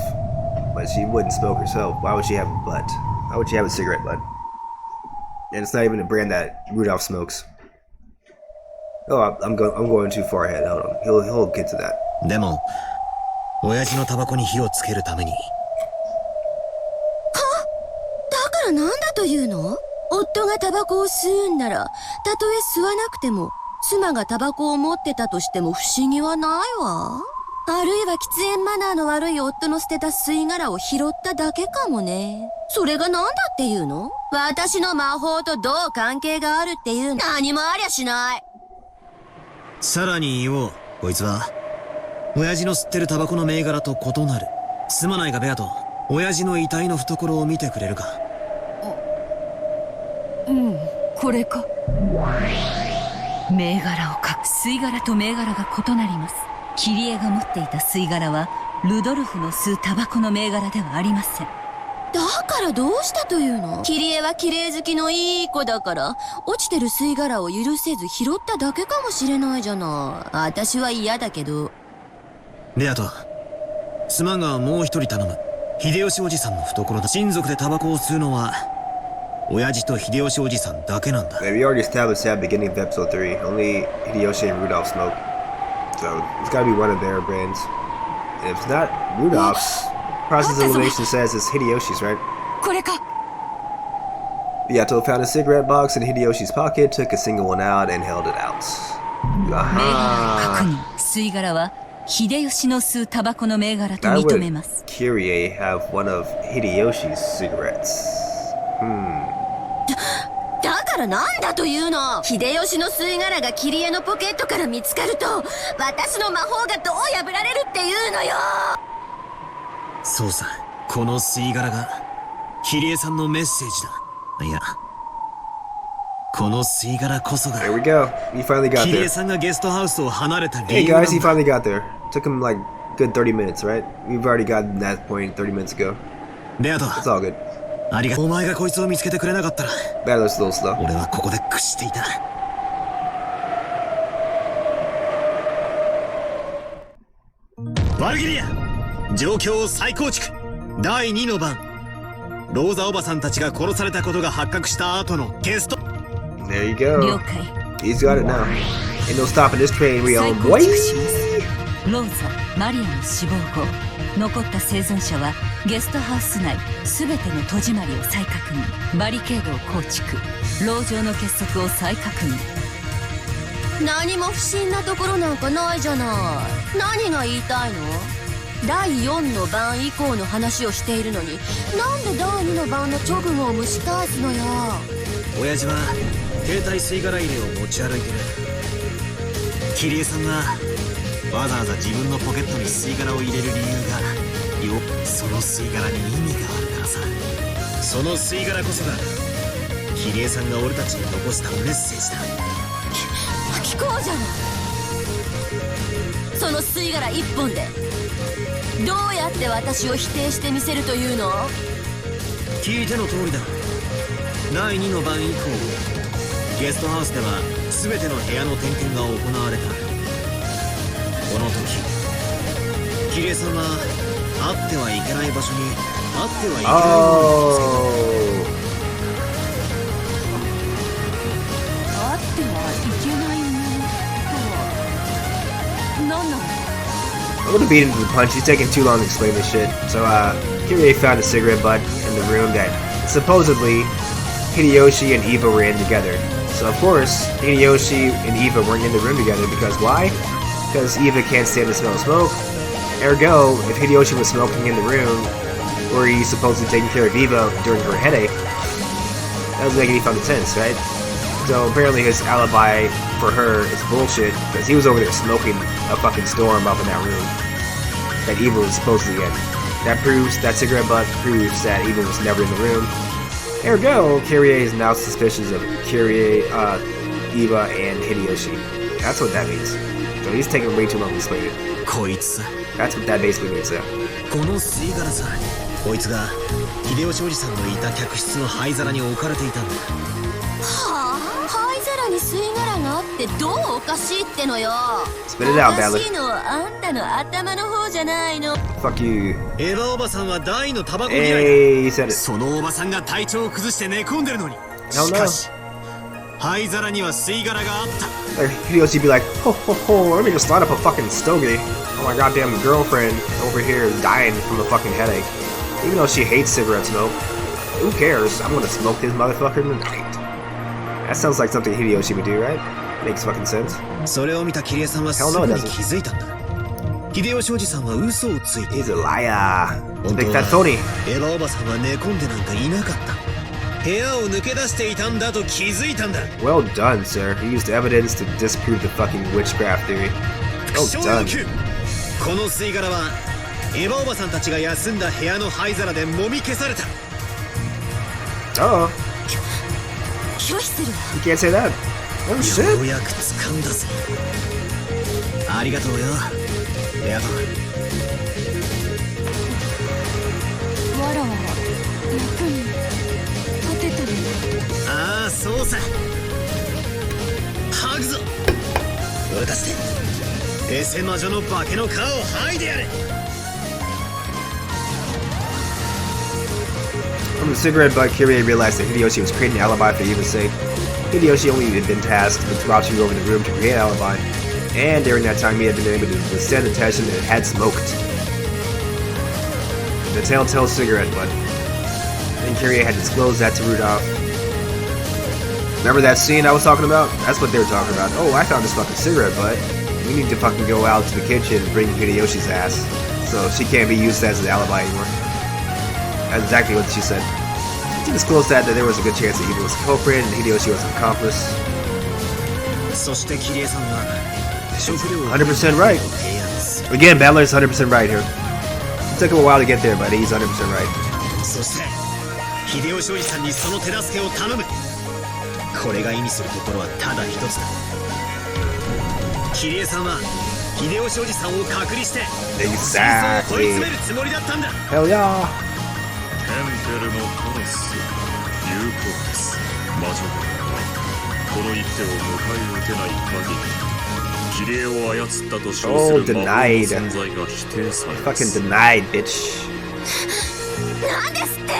but she wouldn't smoke herself. Why would she have a butt? Why would she have a cigarette butt? And it's not even a brand that Rudolph smokes. Oh, I'm going too far ahead. Hold on, he'll get to that. でも、親父のタバコに火をつけるために。だからなんだというの？夫がタバコを吸うんなら、たとえ吸わなくても、妻がタバコを持ってたとしても不思議はないわ。あるいは喫煙マナーの悪い夫の捨てた吸い殻を拾っただけかもね。それがなんだっていうの？私の魔法とどう関係があるっていうの？何もありゃしない。さらに言おう。こいつは、親父の吸ってるタバコの銘柄と異なる。すまないがベアト、親父の遺体の懐を見てくれるか。うん、これか。銘柄を書く。吸い殻と銘柄が異なります。キリエが持っていた吸い殻はルドルフの吸うタバコの銘柄ではありません。だからどうしたというの？キリエは綺麗好きのいい子だから、落ちてる吸い殻を許せず拾っただけかもしれないじゃない。私は嫌だけど。ベアト、すまんがもう一人頼む。秀吉おじさんの懐だ。親族でタバコを吸うのは親父と秀吉おじさんだけなんだ。 We already established that at the beginning of episode 3. Only Hideyoshi and Rudolph smoke. So it's gotta be one of their brands. And if it's not Rudolph's, process of elimination says it's Hideyoshi's, right? これか。 Beato found a cigarette box in Hideyoshi's pocket, took a single one out, and held it out. 銘柄を確 Aha! 認。吸い殻は秀吉の吸うタバコの銘柄と That 認めます。 would Kirie have one of Hideyoshi's cigarettes. だからなんだというの？秀吉の吸い殻がキリエのポケットから見つかると、私の魔法がどう破られるっていうのよ。そうさ、この吸い殻がキリエさんのメッセージだ。いや、この吸い殻こそが There we go. He finally got キリエ there. さんがゲストハウスを離れた Hey 理由なん guys, he だ。 finally got there. Took him like good 30 minutes, right? We've already gotten that point 30 minutes ago. ベアト、 It's all good. ありがとう。お前がこいつを見つけてくれなかったら、 Battler's a little slow. 俺はここで屈していた。ワルギリア、状況を再構築。第2の番。ローザおばさんたちが殺されたことが発覚した後のテスト。 There you 了 go. 解。 He's got it now. Ain't no stopping this train, 再 Rio. 構 Boy! 築します。ローザ、マリアの死亡後、残った生存者はゲストハウス内すべての戸締まりを再確認。バリケードを構築。牢城の結束を再確認。何も不審なところなんかないじゃない。何が言いたいの？第4の番以降の話をしているのに、なんで第2の番の直後を蒸し返すのよ。親父は携帯吸い殻入れを持ち歩いてる。キリエさんがわざわざ自分のポケットに吸い殻を入れる理由がその吸い殻に意味があるからさ。その吸い殻こそがキリエさんが俺たちに残したメッセージだ。聞こうじゃない。その吸い殻一本でどうやって私を否定してみせるというの？聞いての通りだ。第2の番以降、ゲストハウスでは全ての部屋の点検が行われた。この時キリエさんはあってはいけない場所にあってはいけないものを見つけた。あってはいけないものとは何なの？ I'm gonna beat him to the punch. He's taking too long to explain this shit. So, Kirie found a cigarette butt in the room that supposedly Hideyoshi and Eva were in together. So, of course, Hideyoshi and Eva weren't in the room together because why? Because Eva can't stand the smell of smoke. Ergo, if Hideyoshi was smoking in the room where he's supposedly taking care of Eva during her headache, that doesn't make any fucking sense, right? So apparently his alibi for her is bullshit because he was over there smoking a fucking storm up in that room that Eva was supposedly in. That proves, that cigarette butt proves that Eva was never in the room. Ergo, Kirie is now suspicious of Kirie, Eva, and Hideyoshi. That's what that means. So he's taking way too long to explain it. That's what that basically means, though. この吸い殻さ、こいつが秀吉おじさんのいた客室の灰皿に置かれていたんだ。はあ？灰皿に吸い殻があってどうおかしいってのよ。 Spit it out, お Ballard. かしいのはあんたの頭の方じゃないの。 Fuck you. エヴァおばさんは大のタバコ嫌いだ。 Hey, he said it. そのおばさんが体調を崩して寝込んでるのに。 No, し no. かし灰皿には吸い殻があった。 Like, Hideyoshi be like, ho ho ho, let me just light up a fucking stogie. Oh, my goddamn girlfriend over here dying from a fucking headache. Even though she hates cigarette smoke. Who cares? I'm gonna smoke this motherfucker tonight. That sounds like something Hideyoshi would do, right? Makes fucking sense. それを見たキリエさんはす Hell no, ぐ it に doesn't. 気づいたんだ。秀吉おじさんは嘘をついてい He's る。 a liar. 本 Big 当 fat は phony. エヴァおばさんは寝込んでなんかいなかった。部屋を抜け出していたんだと気づいたんだ。 Well done, sir. You used evidence to disprove the fucking witchcraft theory. Well 小 done. 欲この吸い殻はエヴァおばさんたちが休んだ部屋の灰皿で揉み消された。 Oh, 拒否するわ。 you can't say that. Oh よ shit. うやく掴んだぜ。ありがとうよベアト。わらわら役に立てたのよ。ああそうさ。吐くぞ。俺たちでエセ魔女の化けの皮を剥いでやれ。 From the cigarette butt, Kirie realized that Hideyoshi was creating an alibi for Eva's sake. Hideyoshi only had been tasked with watching over the room to create an alibi, and during that time he had been able to withstand the tension and had smoked. The telltale cigarette butt. And Kirie had disclosed that to Rudolph. Remember that scene I was talking about? That's what they were talking about. Oh, I found this fucking cigarette butt. We need to fucking go out to the kitchen and bring Hideyoshi's ass, so she can't be used as an alibi anymore. That's exactly what she said. She disclosed that there was a good chance that Eva was the culprit and Hideyoshi was an accomplice. そしてキリエさんは食料を 100% right. 提案する。 Again, Battler's 100% right here. It took him a while to get there, but he's 100% right. そして秀吉おじさんにその手助けを頼む。これが意味するところはただ一つだ。キリエさんは秀吉おじさんを隔離して真相を問い Exactly. 詰めるつもりだったんだ。 Hell yeah. テンペルのカラス有効です。魔女この一手を迎え撃てない限りキリエを操ったと称する魔法の存在が否定されます。 Fucking denied, bitch. なんですって？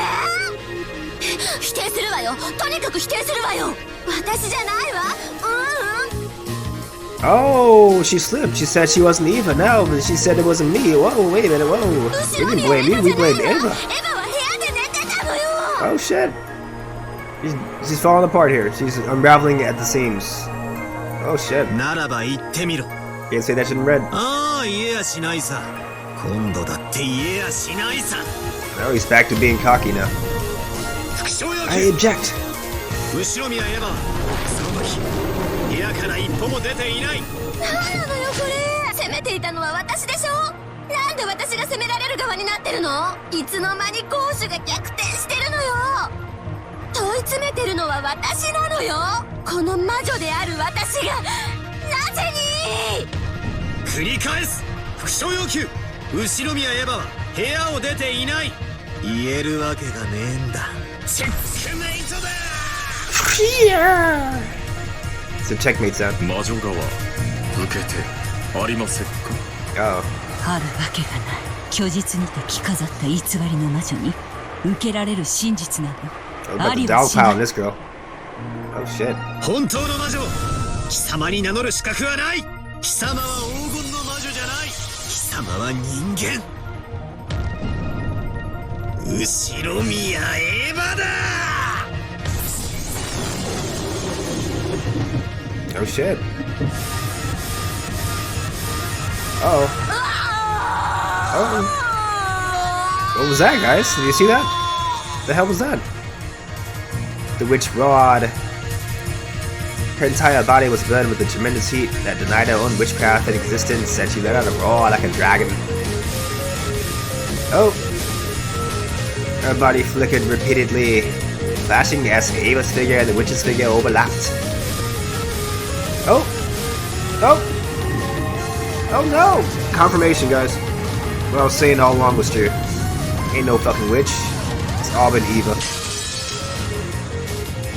否定するわよ。とにかく否定するわよ。私じゃないわ。Oh, she slipped. She said she wasn't Eva now, but she said it wasn't me. Whoa, wait a minute, whoa. We didn't blame you, we blamed Eva. エヴァは部屋で寝てたのよ。 Oh shit. She's falling apart here. She's unraveling at the seams. Oh shit. ならば言ってみろ。 Can't say that shit in red. ああ、言えやしないさ。今度だって言えやしないさ。 Now he's back to being cocky now. 副将役 I object. 後ろ宮エヴァはその時部屋から一歩も出ていない。何なのよこれ。攻めていたのは私でしょ。なんで私が攻められる側になってるの。いつの間に攻守が逆転してるのよ。問い詰めてるのは私なのよ。この魔女である私がなぜに。繰り返す。副将要求。後ろ宮エヴァは部屋を出ていない。言えるわけがねえんだ。チェックメイトだ。 It's a checkmate sound. 魔女側受けてありませんか。 Oh. あるわけがない。虚実にて着飾った偽りの魔女に受けられる真実など Oh, about あ the りは dog しな pile on い。 this girl. Oh shit. 本当の魔女、貴様に名乗る資格はない。貴様は黄金の魔女じゃない。貴様は人間。後ろ宮エヴァだ。 Oh shit. Uh-oh. Oh. What was that, guys? Did you see that? The hell was that? The witch Rod. Her entire body was burned with a tremendous heat that denied her own witchcraft and existence, and she let out a roar like a dragon. Oh. Her body flickered repeatedly, flashing as Ava's figure and the witch's figure overlapped. Oh! Oh! Oh no! Confirmation, guys. What I was saying all along was true. Ain't no fucking witch. It's all been Eva.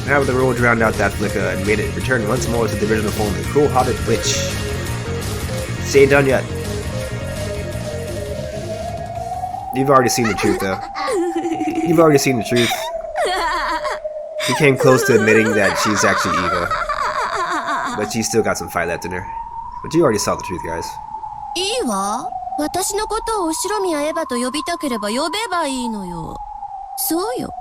Now the roll drowned out that flicker and made it return once more to the original form of the cruel-hearted witch. She ain't done yet. You've already seen the truth, though. You've already seen the truth. She came close to admitting that she's actually Eva. But she's still got some fight left in her. But you already saw the truth, guys. いいわ。私のことを後ろ宮エヴァと呼びたければ呼べばいいのよ。そうよ。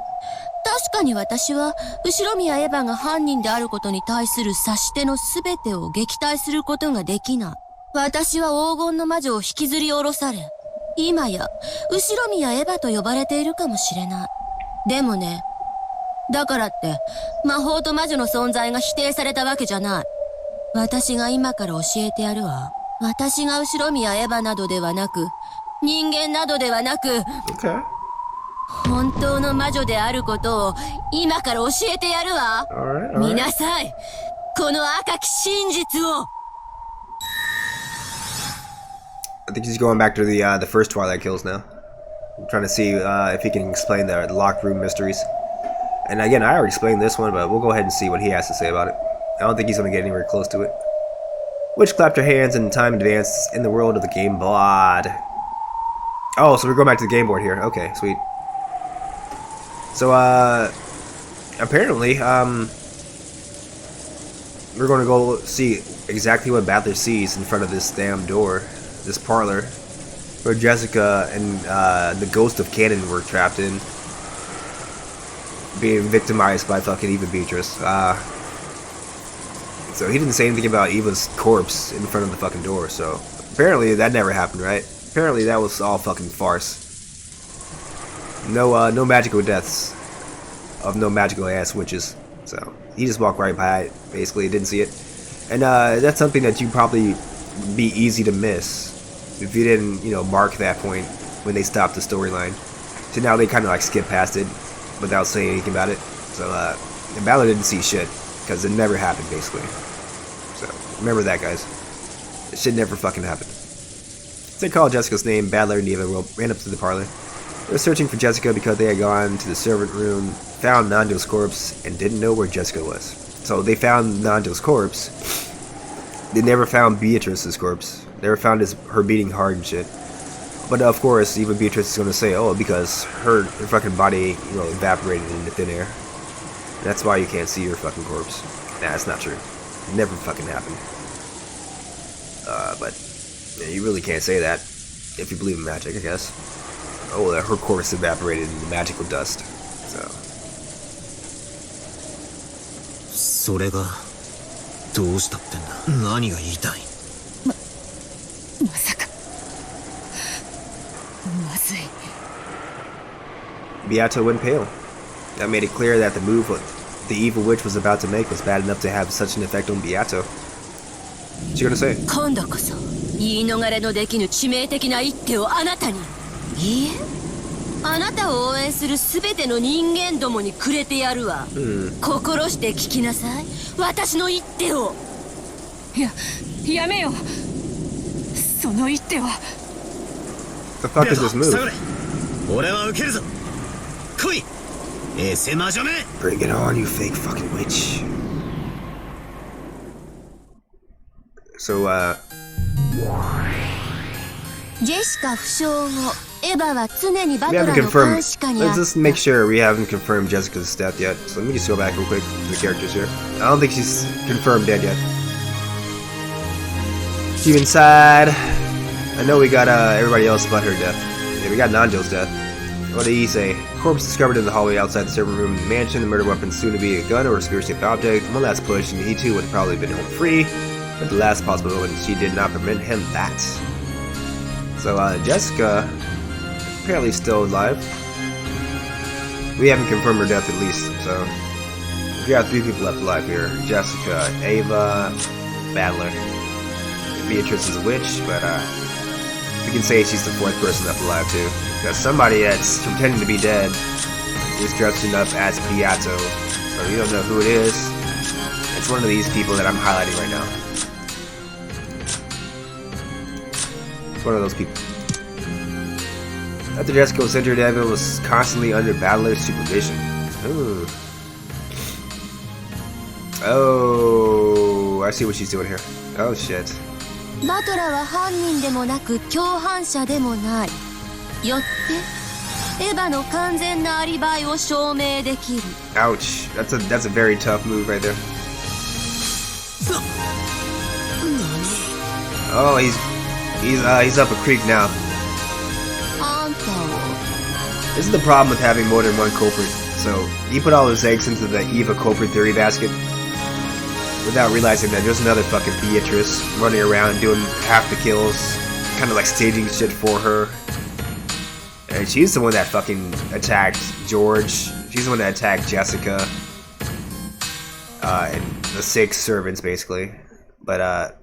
確かに私は後ろ宮エヴァが犯人であることに対する察し手の全てを撃退することができない。私は黄金の魔女を引きずり下ろされ、今や後ろ宮エヴァと呼ばれているかもしれない。でもね、だからって魔法と魔女の存在が否定されたわけじゃない。私が今から教えてやるわ。私が後ろ宮エヴァなどではなく、人間などではなく、 Okay. 本当の魔女であることを今から教えてやるわ。Alright, alright. 見なさい。この赤き真実を。I think he's going back to the first Twilight kills now. I'm trying to see if he can explain the locked room mysteries. And again, I already explained this one, but we'll go ahead and see what he has to say about it. I don't think he's going to get anywhere close to it. Witch clapped her hands in time advanced in the world of the game board. Oh, so we're going back to the game board here. Okay, sweet. So, apparently, we're going to go see exactly what Battler sees in front of this damn door, this parlor, where Jessica and the ghost of Cannon were trapped in, being victimized by fucking Eva Beatrice. So he didn't say anything about Eva's corpse in front of the fucking door, so apparently that never happened, right? Apparently that was all fucking farce. No magical deaths of no magical ass witches. So he just walked right by it, basically, didn't see it. And that's something that you probably be easy to miss if you didn't, you know, mark that point when they stopped the storyline. So now they kind of like skip past it without saying anything about it. So and Balor didn't see shit because it never happened, basically. So remember that, guys. It shit never fucking happened. As they called Jessica's name, Battler and Eva ran up to the parlor. They were searching for Jessica because they had gone to the servant room, found Nando's corpse, and didn't know where Jessica was. So they found Nando's corpse. They never found Beatrice's corpse. They never found her beating heart and shit. But of course, even Beatrice is going to say, oh, because her fucking body, you know, evaporated into thin air. And that's why you can't see her fucking corpse. Nah, that's not true. It never fucking happened. But yeah, you really can't say that if you believe in magic, I guess. Oh, her corpse evaporated into magical dust. So. それがどうしたってんだ。何が言いたい。まさかまずい。 Beato went pale. That made it clear that the move the evil witch was about to make was bad enough to have such an effect on Beato. What's you gonna say? 今度こそ言い逃れのできぬ致命的な一手をあなたに。いいえ、あなたを応援する全ての人間どもにくれてやるわ。心して聞きなさい、私の一手を。やめよ。その一手は。 The fuck is this move? 俺は受けるぞ。来い、エセ魔女め。 Bring it on, you fake fucking witch. So, ジェシカ負傷後、エヴァは常にバ we トラ haven't の confirmed. 監視下にあ Let's った。 just make sure we haven't confirmed Jessica's death yet. So let me just go back real quick to the characters here. I don't think she's confirmed dead yet. Deep inside. I know we got everybody else but her death. Yeah, we got Nanjo's death. What did he say? Corpse discovered in the hallway outside the server room of the mansion. The murder weapon soon to be a gun or a spirit-shaped object. One last push, and he too would have probably been home free. But the last possible moment, she did not permit him that. So, Jessica apparently still alive. We haven't confirmed her death at least, so we got 3 people left alive here. Jessica, Ava, Battler. Beatrice is a witch, but we can say she's the 4th person left alive too. Because somebody that's pretending to be dead is dressing up as Beato. So you don't know who it is. It's one of these people that I'm highlighting right now. It's one of those people. After Jessica was injured, Eva was constantly under Battler's supervision. Ooh. Oh, I see what she's doing here. Oh shit. バトラは犯人でもなく共犯者でもない。よってエヴァの完全なアリバイを証明できる。 Ouch. That's a very tough move right there. Oh, he's up a creek now. あんたを。 This is the problem with having more than one culprit. So he put all his eggs into the Eva culprit theory basket without realizing that there's another fucking Beatrice running around doing half the kills, kind of like staging shit for her. And she's the one that fucking attacked George. She's the one that attacked Jessica. And the 6 servants, basically. But,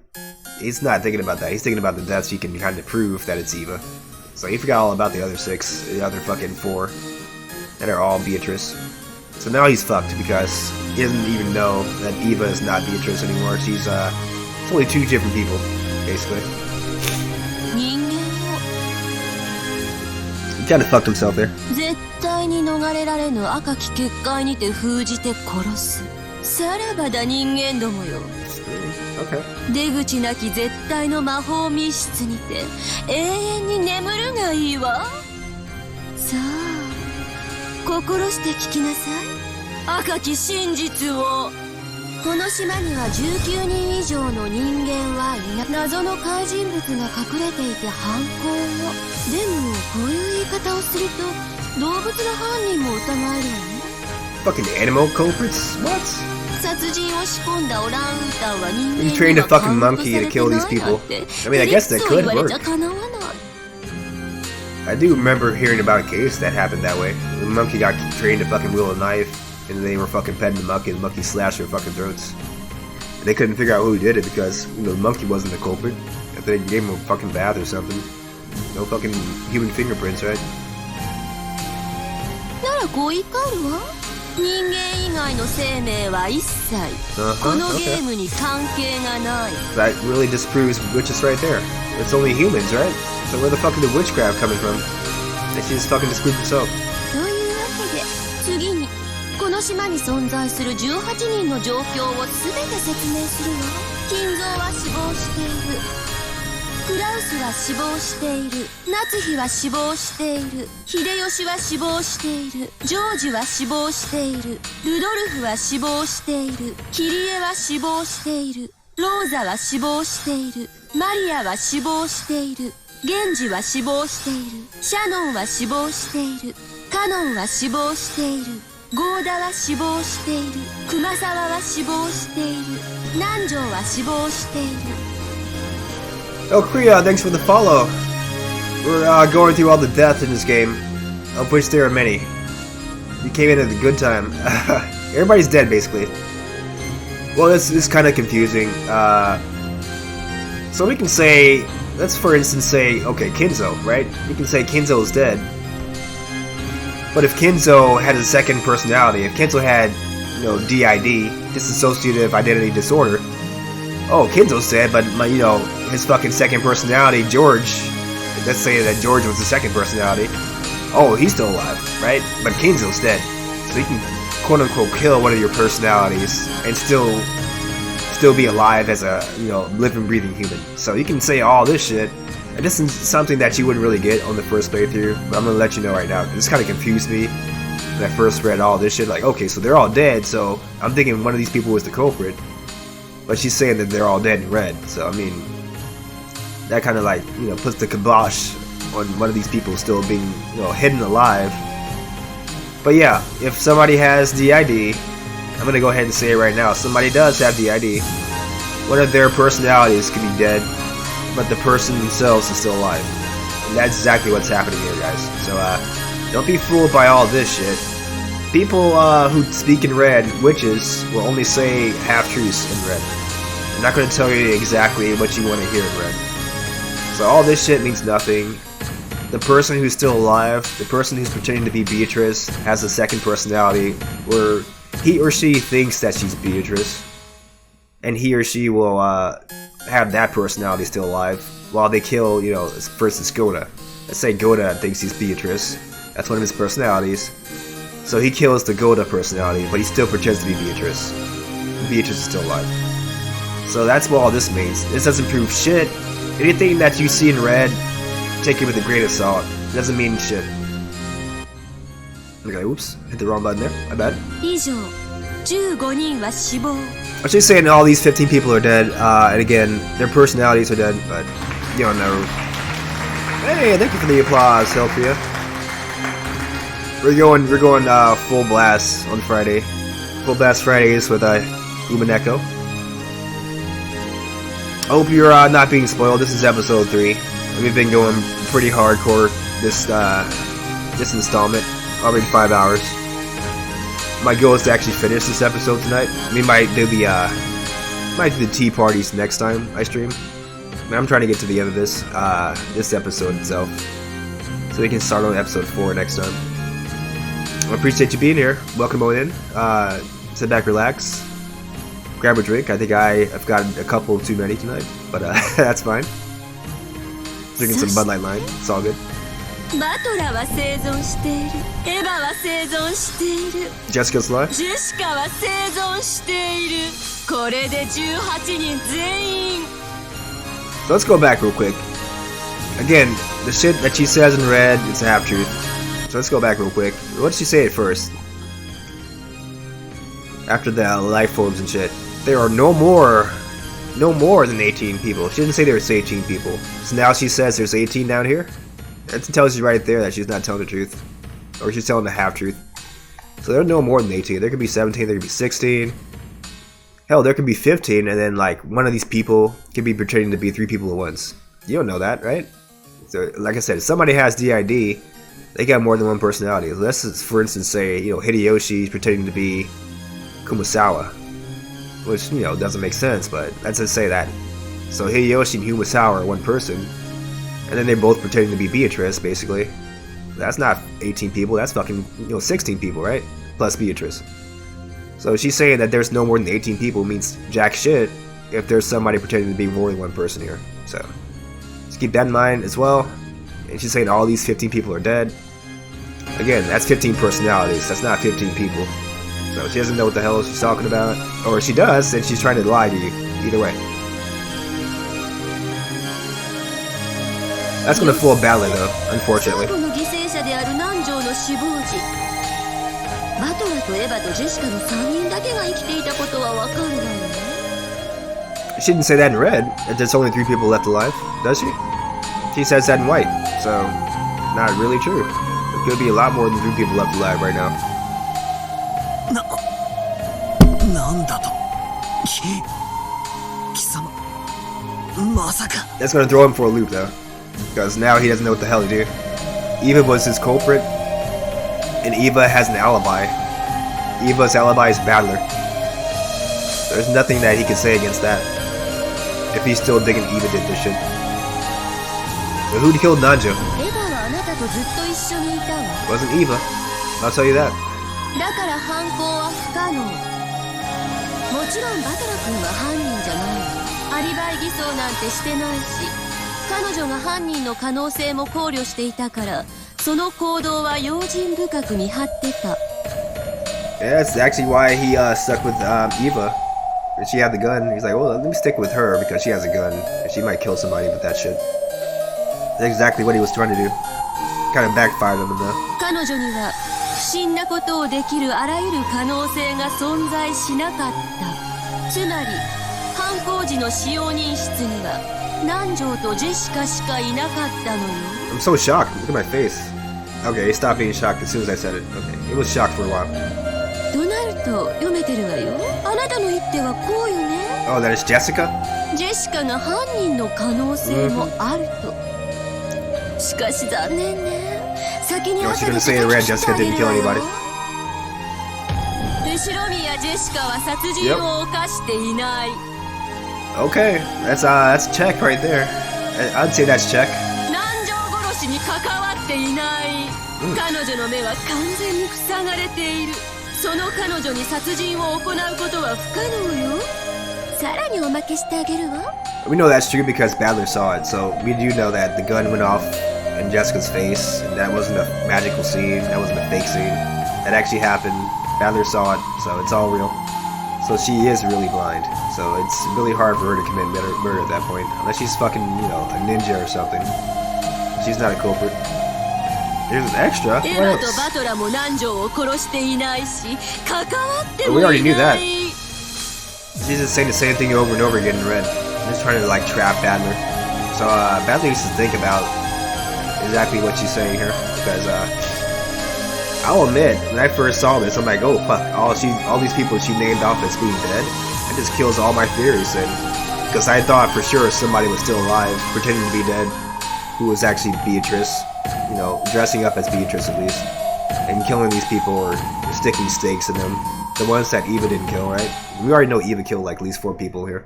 he's not thinking about that. He's thinking about the deaths he can kind of prove that it's Eva. So he forgot all about the other 6, the other fucking 4. That are all Beatrice. So now he's fucked because he doesn't even know that Eva is not Beatrice anymore. She's, it's only 2 different people, basically. He kind of fucked himself there. 絶対に逃れられぬ赤き結界にて封じて殺す。さらばだ人間どもよ。Okay. 出口なき絶対の魔法密室にて永遠に眠るがいいわ。さあ、心して聞きなさい。赤き真実を。この島には19人以上の人間はいない。謎の怪人物が隠れていて犯行を。でもこういう言い方をすると動物の犯人も疑えるわね。Fucking animal culprits? What? 殺人を仕込んだオランウータンは人間 You trained a fucking monkey to kill these people. I mean, I guess that could work. I do remember hearing about a case that happened that way. The monkey got trained to fucking wield a knife, and they were fucking petting the monkey, and the monkey slashed their fucking throats. And they couldn't figure out who did it because, you know, the monkey wasn't the culprit. If they gave him a fucking bath or something. No fucking human fingerprints, right? ならこう言い換えるわ。人間以外の生命は一切このゲームに関係がない。That really disproves witches right there. It's only humans, right? So where the fuck is the witchcraft coming from? They just fucking disproved themselves. というわけで次にこの島に存在する18人の状況を全て説明するわ。金蔵は死亡している。クラウスは死亡している。夏日は死亡している。秀吉は死亡している。ジョージは死亡している。ルドルフは死亡している。キリエは死亡している。ローザは死亡している。マリアは死亡している。ゲンジは死亡している。シャノンは死亡している。カノンは死亡している。ゴーダは死亡している。クマサワは死亡している。南條は死亡している。 Oh, Kriya, thanks for the follow. We're going through all the deaths in this game, of which there are many. You came in at a good time. Everybody's dead, basically. Well, this is kind of confusing. So we can say, let's for instance say, okay, Kinzo, right? We can say Kinzo is dead. But if Kinzo had a second personality, if Kinzo had, you know, DID, dissociative identity disorder, oh, Kinzo's dead, but his fucking second personality, George, let's say that George was the second personality, oh, he's still alive, right? But Kinzo's dead. So you can quote-unquote kill one of your personalities and still be alive as a, living, breathing human. So you can say all this shit, and this is something that you wouldn't really get on the first playthrough, but I'm gonna let you know right now. This kind of confused me when I first read all this shit, like, okay, so they're all dead, so I'm thinking one of these people was the culprit, but she's saying that they're all dead in red, so I mean, that kind of like, puts the kibosh on one of these people still being, hidden alive. But yeah, if somebody has DID, I'm gonna go ahead and say it right now, somebody does have DID, one of their personalities could be dead, but the person themselves is still alive. And that's exactly what's happening here, guys. So, don't be fooled by all this shit. People who speak in red, witches, will only say half-truths in red. I'm not going to tell you exactly what you want to hear in red. So all this shit means nothing. The person who's still alive, the person who's pretending to be Beatrice, has a second personality where he or she thinks that she's Beatrice, and he or she will have that personality still alive while they kill, for instance, Goda. Let's say Goda thinks he's Beatrice. That's one of his personalities. So he kills the Goda personality, but he still pretends to be Beatrice. Beatrice is still alive. So that's what all this means. This doesn't prove shit. Anything that you see in red, take it with a grain of salt. It doesn't mean shit. Okay, oops. Hit the wrong button there. My bad. 以上15人は死亡。 I'm just saying all these 15 people are dead, and again, their personalities are dead, but you don't know. Hey, thank you for the applause, Helpia. We're going full blast on Friday. Full blast Fridays with Umineko. I hope you're not being spoiled. This is episode 3. We've been going pretty hardcore this installment, already 5 hours. My goal is to actually finish this episode tonight. We might do the tea parties next time I stream. I'm trying to get to the end of this episode itself, so we can start on episode 4 next time. I appreciate you being here. Welcome on in. Sit back, relax, grab a drink. I think I've got a couple too many tonight, but that's fine. Drinking some Bud Light Lime. It's all good. バトラは生存している。エヴァは生存している。 Jessica's alive. ジェシカは生存している。これで18人全員。 So let's go back real quick. Again, the shit that she says in red, it's a half-truth. So let's go back real quick. What did she say at first? After the life forms and shit. There are no more than 18 people. She didn't say there was 18 people. So now she says there's 18 down here? That tells you right there that she's not telling the truth. Or she's telling the half-truth. So there are no more than 18. There could be 17, there could be 16. Hell, there could be 15, and then like one of these people could be pretending to be 3 people at once. You don't know that, right? So like I said, if somebody has DID, they got more than one personality. Let's, for instance, say, Hideyoshi's pretending to be Kumasawa. Which, doesn't make sense, but let's just say that. So Hideyoshi and Kumasawa are one person. And then they're both pretending to be Beatrice, basically. That's not 18 people, that's fucking, 16 people, right? Plus Beatrice. So she's saying that there's no more than 18 people means jack shit if there's somebody pretending to be more than one person here. So, just keep that in mind as well. And she's saying all these 15 people are dead. Again, that's 15 personalities, that's not 15 people. So she doesn't know what the hell she's talking about. Or she does, and she's trying to lie to you. Either way. That's gonna fall badly though, unfortunately. 最後の犠牲者である南條の死亡時、バトラとエヴァとジェシカの3人だけが生きていたことはわかるわよね。 She didn't say that in red, that there's only 3 people left alive, does she? She says that in white, so not really true. There could be a lot more than 3 people left alive right now. なんだと That's gonna throw him for a loop though, because now he doesn't know what the hell to do. Eva was his culprit, and Eva has an alibi. Eva's alibi is Battler. There's nothing that he can say against that. If he's still thinking Eva did this shit. So who killed Nanjo? エヴァはあなたとずっと一緒にいたわ。 Wasn't Eva. I'll tell you that. だから犯行は不可能。もちろんバトラ君は犯人じゃない。アリバイ偽装なんてしてないし、彼女が犯人の可能性も考慮していたから、その行動は用心深く見張ってた。 Yeah, that's actually why he stuck with Eva. And she had the gun. He's like, well, let me stick with her because she has a gun. And she might kill somebody with that shit. That's exactly what he was trying to do. Kind of backfired on him though. 彼女には不審なことをできるあらゆる可能性が存在しなかった。つまり犯行時の使用人室には南條とジェシカしかいなかったのよ。 I'm so shocked. Look at my face. Okay, stop being shocked as soon as I said it. Okay, it was shocked for a while. となると読めてるわよ。あなたの一手はこうよね。 Oh, that is Jessica? ジェシカが犯人の可能性もあると。しかし残念ね。先に No, 後 she's で gonna say in red Jessica didn't kill anybody. 後ろ宮ジェシカは殺人を犯していない。 Okay, that's a check right there. I'd say that's check. 南條殺しに関わっていない。彼女の目は完全に塞がれている。その彼女に殺人を行うことは不可能よ。さらにおまけしてあげるわ。 We know that's true because Battler saw it, so we do know that the gun went off in Jessica's face, and that wasn't a magical scene, that wasn't a fake scene. That actually happened. Battler saw it, so it's all real. So she is really blind. So it's really hard for her to commit murder at that point, unless she's fucking, you know, a ninja or something. She's not a culprit. There's an extra. エ What ヴァと else? バトラも南條を殺していないし、関わっても We いな already knew that. い。 She's just saying the same thing over and over again in red. Just trying to like trap Battler. So Battler needs to think about exactly what she's saying here, because I'll admit, when I first saw this, I'm like, oh fuck, all these people she named off as being dead, that just kills all my theories. And because I thought for sure somebody was still alive, pretending to be dead, who was actually Beatrice, you know, dressing up as Beatrice at least, and killing these people or sticking stakes in them. The ones that Eva didn't kill, right? We already know Eva killed like at least 4 people here.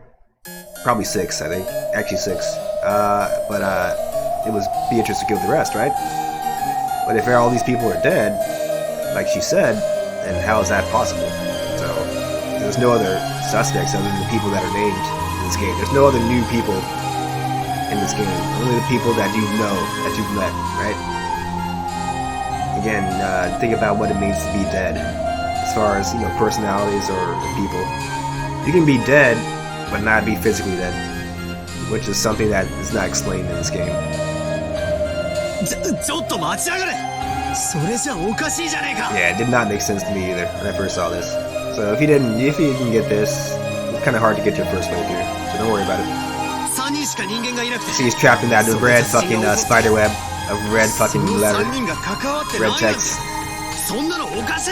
Probably 6, I think. Actually 6. But it was Beatrice who killed the rest, right? But if all these people are dead, like she said, then how is that possible? So, there's no other suspects other than the people that are named in this game. There's no other new people in this game. Only the people that you know, that you've met, right? Again, think about what it means to be dead. As far as, you know, personalities or people. You can be dead, but not be physically dead. Which is something that is not explained in this game. ちょっと待ちやがれ。それじゃおかしいじゃねえか。 Yeah, it did not make sense to me either when I first saw this. So if you didn't get this, it's kind of hard to get your first playthrough. So don't worry about it. 3人しか人間がいなくて。 See, he's trapped in that red fucking spider web of red fucking その letter, 3人が関わって red ないなんて text. そんなのおかしい。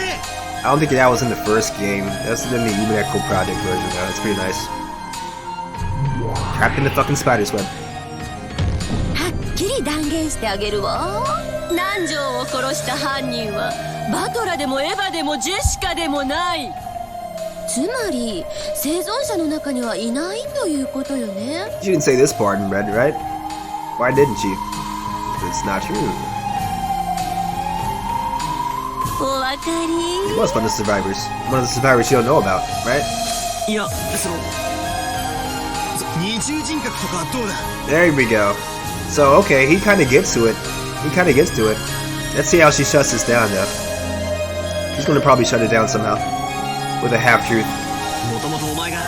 I don't think that was in the first game. That's in the Umineko Project version though. It's pretty nice. Trapped in the fucking spider's web. はっきり断言してあげるわ。南條を殺した犯人はバトラでもエヴァでもジェシカでもない。つまり生存者の中にはいないということよね。 She didn't say this part in red, right? Why didn't she? It's not true. お分かり It was one of the survivors. One of the survivors you don't know about, right? いや、二重人格とかどうだ。 There we go. So, okay, he kind of gets to it. He kind of gets to it. Let's see how she shuts this down, though. She's going to probably shut it down somehow. With a half-truth. もともとお前が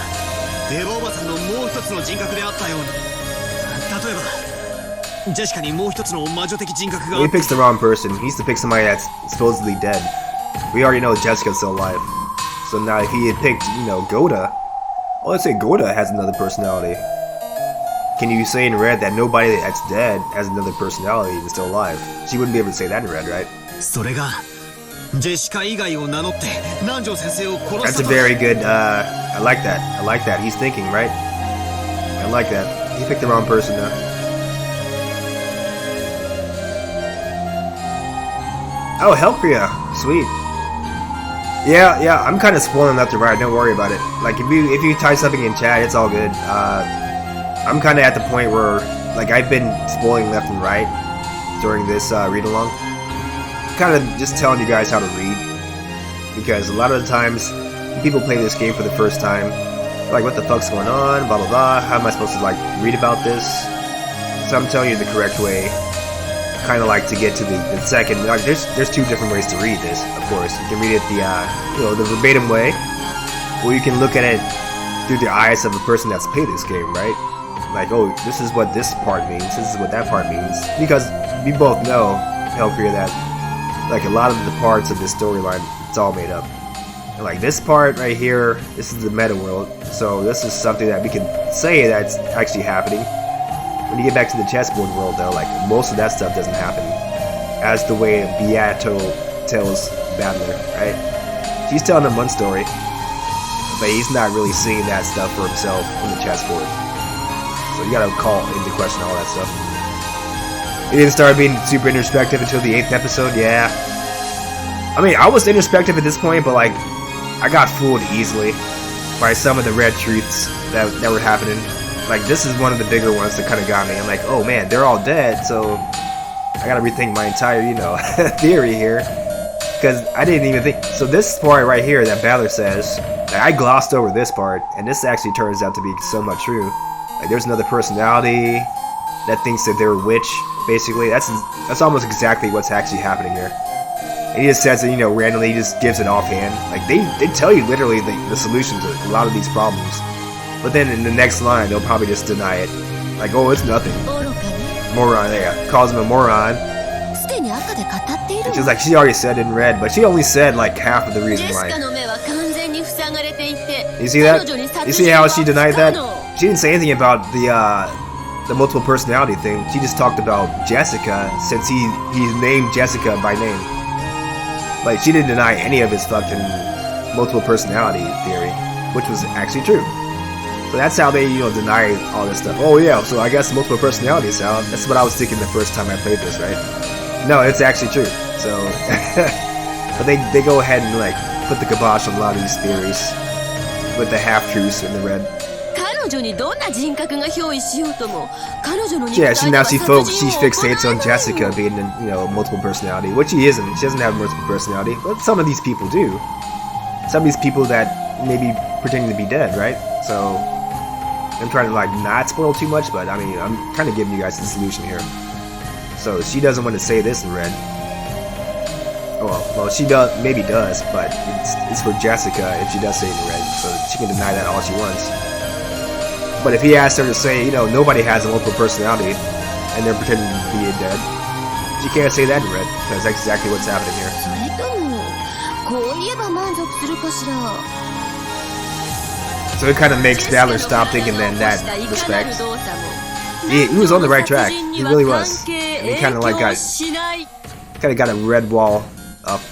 デバおばさんのもう一つの人格であったように、例えばジェシカにもう一つの魔女的人格が Well, he picks the wrong person. He needs to pick somebody that's supposedly dead. We already know Jessica's still alive. So now if he had picked, you know, Goda, well, let's say Goda has another personality. Can you say in red that nobody that's dead has another personality and is still alive? She wouldn't be able to say that in red, right? それがジェシカ以外を名乗って南條先生を殺し That's た a と。 very good, I like that. I like that. He's thinking, right? I like that. he picked the wrong person though. Oh, Helpria, sweet. Yeah, I'm kind of spoiling left to right. Don't worry about it. Like if you type something in chat, it's all good. I'm kind of at the point where like I've been spoiling left and right during this read along. Kind of just telling you guys how to read, because a lot of the times people play this game for the first time, like what the fuck's going on, blah blah blah. How am I supposed to like read about this? So I'm telling you the correct way. Kind of like to get to the second. Like there's two different ways to read this. Of course, you can read it the verbatim way, or you can look at it through the eyes of a person that's played this game, right? Like, oh, this is what this part means. This is what that part means. Because we both know, Hellfear, that like a lot of the parts of this storyline, it's all made up. And like this part right here, this is the meta world. So this is something that we can say that's actually happening. When you get back to the chessboard world, though, like most of that stuff doesn't happen as the way Beato tells Battler, right? She's telling him one story, but he's not really seeing that stuff for himself on the chessboard. So you gotta call into question all that stuff. He didn't start being super introspective until the 8th episode, yeah. I mean, I was introspective at this point, but like, I got fooled easily by some of the red truths that were happening. Like, this is one of the bigger ones that kind of got me. I'm like, oh man, they're all dead, so I gotta rethink my entire, theory here. Because I didn't even think. So this part right here that Battler says, I glossed over this part, and this actually turns out to be somewhat true. Like, there's another personality that thinks that they're a witch, basically. That's almost exactly what's actually happening here. And he just says it, randomly, he just gives it offhand. Like, they tell you literally the solution to a lot of these problems. But then in the next line, they'll probably just deny it. Like, oh, it's nothing. Moron, yeah. Calls him a moron. And she's like, she already said it in red, but she only said like half of the reason why. You see that? You see how she denied that? She didn't say anything about the multiple personality thing. She just talked about Jessica, since he named Jessica by name. Like, she didn't deny any of his fucking multiple personality theory, which was actually true. So that's how they, deny all this stuff. Oh yeah, so I guess multiple personalities out. That's what I was thinking the first time I played this, right? No, it's actually true. So, but they go ahead and like put the kibosh on a lot of these theories with the half-truths in the red. Yeah, she fixates on Jessica being, multiple personality, which she isn't. She doesn't have multiple personality, but some of these people do. Some of these people that may be pretending to be dead, right? So I'm trying to like not spoil too much, but I mean, I'm kind of giving you guys the solution here. So she doesn't want to say this in red. Well, she maybe does, but it's for Jessica if she does say it in red, so she can deny that all she wants. But if he asks her to say, nobody has a multiple personality, and they're pretending to be dead, she can't say that in red, because that's exactly what's happening here. So it kind of makes Battler stop thinking in that respect. He was on the right track. He really was. And he kind of like got a red wall up.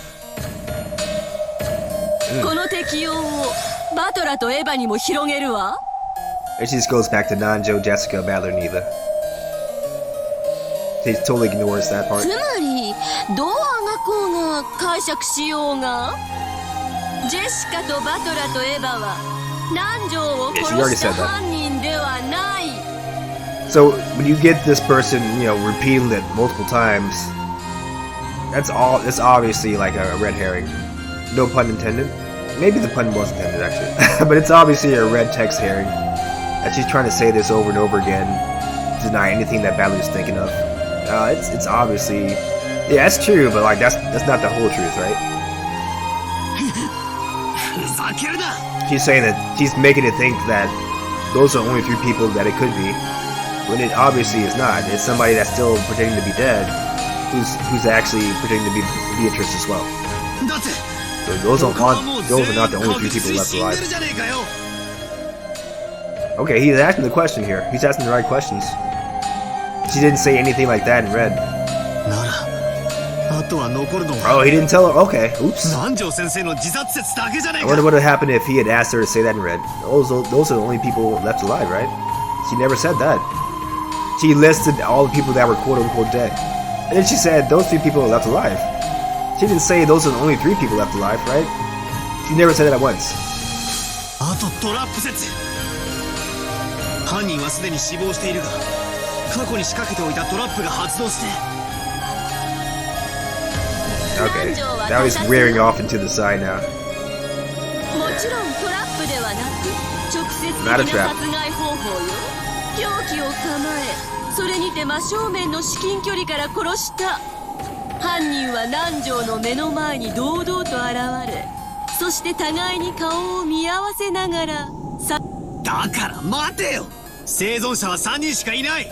And she just goes back to Nanjo, Jessica, Battler, Neva. He totally ignores that part. Yeah, she already said that. So when you get this person, repeating it multiple times, that's obviously like a red herring. No pun intended. Maybe the pun was intended actually, but it's obviously a red text herring. And she's trying to say this over and over again, deny anything that Battler's thinking of. It's obviously, yeah, that's true, but like that's not the whole truth, right? She's saying that she's making it think that those are only 3 people that it could be, when it obviously is not. It's somebody that's still pretending to be dead, who's actually pretending to be Beatrice as well. So those are not the only 3 people left alive. Okay, he's asking the question here. He's asking the right questions. She didn't say anything like that in red. Oh, he didn't tell her? Okay, oops. I wonder what would have happened if he had asked her to say that in red. Those are the only people left alive, right? She never said that. She listed all the people that were quote-unquote dead. And then she said those 3 people are left alive. She didn't say those are the only 3 people left alive, right? She never said it at once. あとトラップ説。犯人はすでに死亡しているが、過去に仕掛けておいたトラップが発動して。Okay, now he's wearing off into the side now. もちろんトラップではなく直接的な殺害方法よ。凶器を構え、それにて真正面の至近距離から殺した。犯人は南條の目の前に堂々と現れ、そして互いに顔を見合わせながらだから待てよ。生存者は3人しかいない。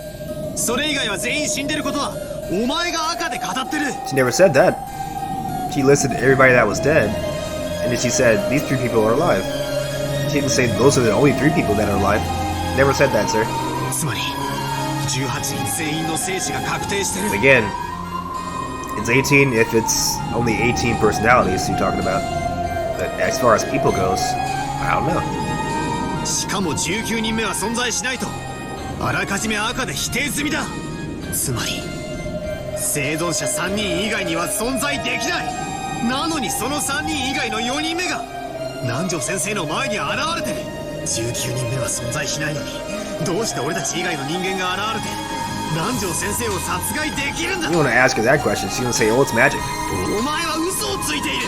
それ以外は全員死んでることはお前が赤で語ってる。 She never said that. She listed everybody that was dead, and then she said these 3 people are alive. She didn't say those are the only 3 people that are alive. Never said that, sir. つまり18人全員の生死が確定してる。 Again, it's 18 if it's only 18 personalities you're talking about. But as far as people goes, I don't know. しかも19人目は存在しないとあらかじめ赤で否定済みだ。つまり生存者3人以外には存在できない。なのにその3人以外の4人目が南條先生の前に現れてる。19人目は存在しないのにどうして俺たち以外の人間が現れて南條先生を殺害できるんだ。 You want to ask her that question, she's gonna say, oh, it's magic. お前は嘘をついている。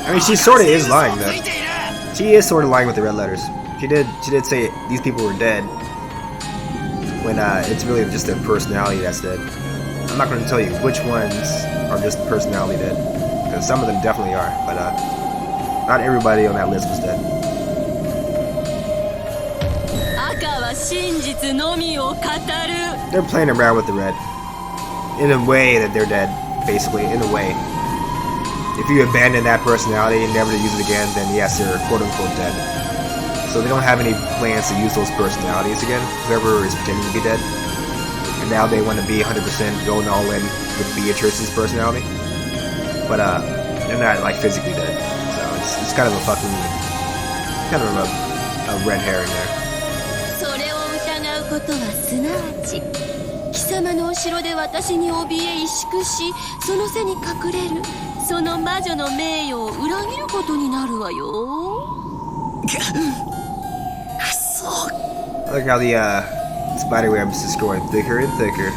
I mean, she sort of is lying, though. She is sort of lying with the red letters. She did say these people were dead, when it's really just their personality that's dead. I'm not going to tell you which ones are just personality dead, because some of them definitely are, but not everybody on that list was dead. 赤は真実のみを語る。 They're playing around with the red, in a way that they're dead, basically, in a way. If you abandon that personality and never to use it again, then yes, they're quote-unquote dead. So they don't have any plans to use those personalities again, whoever is pretending to be dead. And now they want to be 100% going all in with Beatrice's personality. But they're not like physically dead. So it's kind of a fucking, kind of a red herring there. それを疑うことはすなわち貴様の後ろで私に怯え萎縮し、その背に隠れるその魔女の名誉を裏切ることになるわよ。 I like how the spider webs is growing thicker and thicker.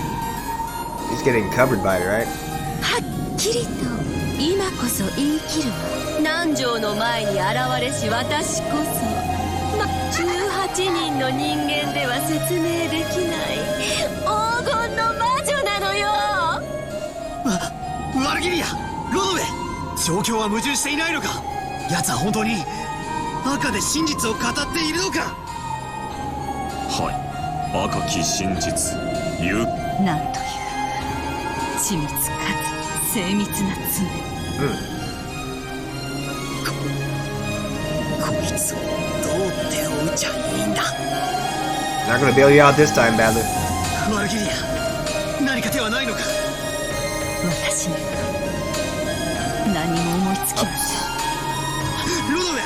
He's getting covered by it, right? はっきりと今こそ言い切るわ。南條の前に現れし私こそ、18人の人間では説明できない黄金の魔女なのよ。ワルギリア、ロドウェ、状況は矛盾していないのか。奴は本当に赤で真実を語っているのか。はい、赤き真実言う。なんという緻密かつ精密な爪。こいつをどう手を打ちゃいいんだ。 Not gonna bail you out this time, Badler. ワルギリア、何か手はないのか。私には何も思いつきません。ロドウェア、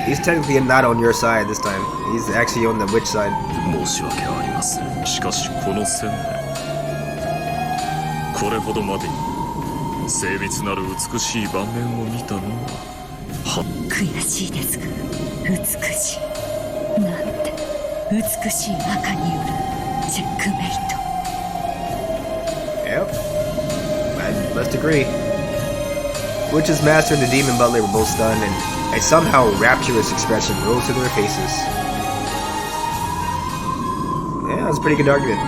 He's technically not on your side this time. He's actually on the witch side. 申し訳ありません。しかしこの1000年これほどまでに精密なる美しい盤面を見たのは悔しいですが美しいなんて美しい赤によるチェックメイト。 Yep, I must agree. Witch's Master and the Demon Butler were both stunned, and a somehow rapturous expression rose to their faces. Yeah, that's a pretty good argument.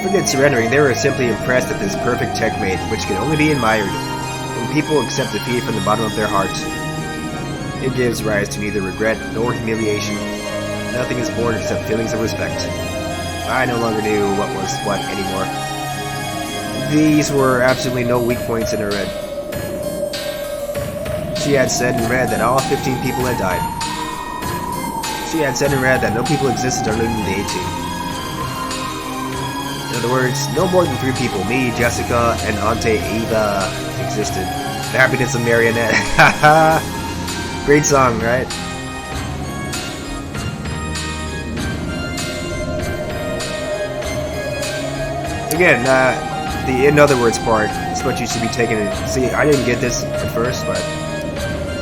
Forget surrendering, they were simply impressed at this perfect checkmate, which can only be admired. When people accept defeat from the bottom of their hearts, it gives rise to neither regret nor humiliation. Nothing is born except feelings of respect. I no longer knew what was what anymore. These were absolutely no weak points in her head. She had said in red that all 15 people had died. She had said in red that no people existed other than the 18. In other words, no more than 3 people, me, Jessica, and Auntie Eva, existed. The happiness of Marionette. Great song, right? again, the in other words part is what you should be taking. See, I didn't get this at first, but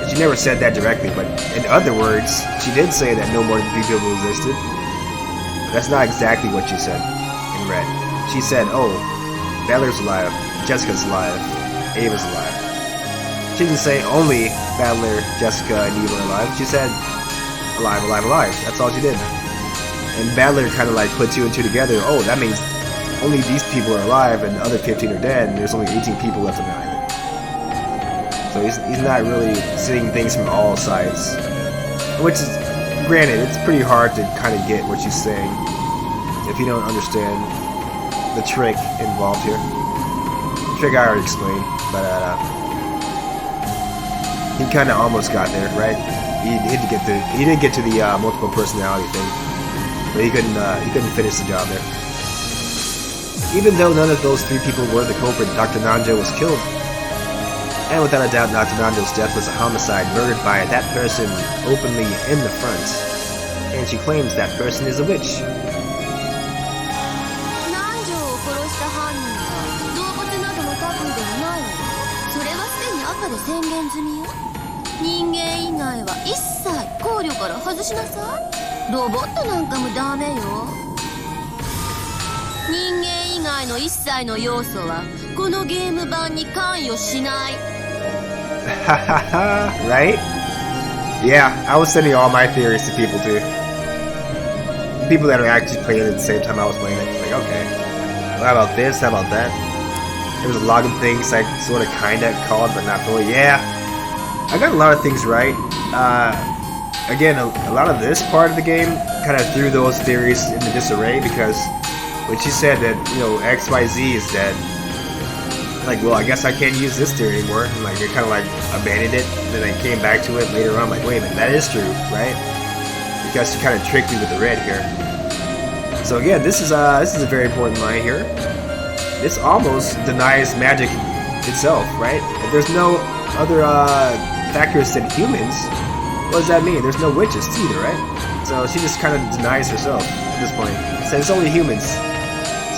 she never said that directly. But in other words, she did say that no more than 3 people existed. That's not exactly what she said in red. She said, "Oh, Battler's alive, Jessica's alive, Ava's alive." She didn't say only Battler, Jessica, and Eva are alive. She said alive, alive, alive. That's all she did. And Battler kind of like put 2 and 2 together. Oh, that means only these people are alive and the other 15 are dead, and there's only 18 people left on the island. So he's not really seeing things from all sides. Which is, granted, it's pretty hard to kind of get what she's saying if you don't understand the trick involved here. The trick I already explained, but he kind of almost got there, right? He didn't get to the multiple personality thing, but he couldn't finish the job there. Even though none of those 3 people were the culprit, Dr. Nanjo was killed. And without a doubt, Dr. Nanjo's death was a homicide murdered by that person openly in the front. And she claims that person is a witch. 南條を殺した犯人は動物などの類ではないわよ。それはすでに赤で宣言済みよ。人間以外は一切考慮から外しなさい。ロボットなんかもダメよ。人間以外の一切の要素はこのゲーム版に関与しない。Right? Yeah, I was sending all my theories to people too. People that are actually playing it at the same time I was playing it. Like, okay, well, how about this? How about that? There was a lot of things I sort of kinda called, but not fully. Yeah, I got a lot of things right. Again, a lot of this part of the game kind of threw those theories into disarray because when she said that, you know, XYZ is dead, like, well, I guess I can't use this theory anymore. And, like, they kind of like abandoned it, and then they came back to it later on. Like, wait a minute, that is true, right? Because she kind of tricked me with the red here. So again, this is a very important line here. This almost denies magic itself, right? If there's no other factors than humans, what does that mean? There's no witches either, right? So she just kind of denies herself at this point. So it's only humans.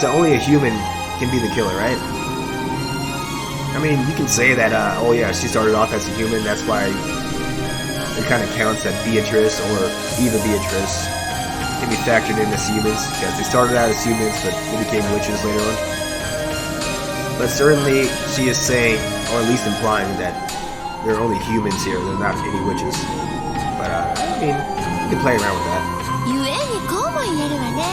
So only a human can be the killer, right? I mean, you can say that, oh yeah, she started off as a human, that's why it kind of counts that Beatrice or Eva Beatrice can be factored in as humans, because they started out as humans, but they became witches later on. But certainly, she is saying, or at least implying, that there are only humans here, there are not any witches. But, I mean, you can play around with that. ゆえにこうも言えるわね。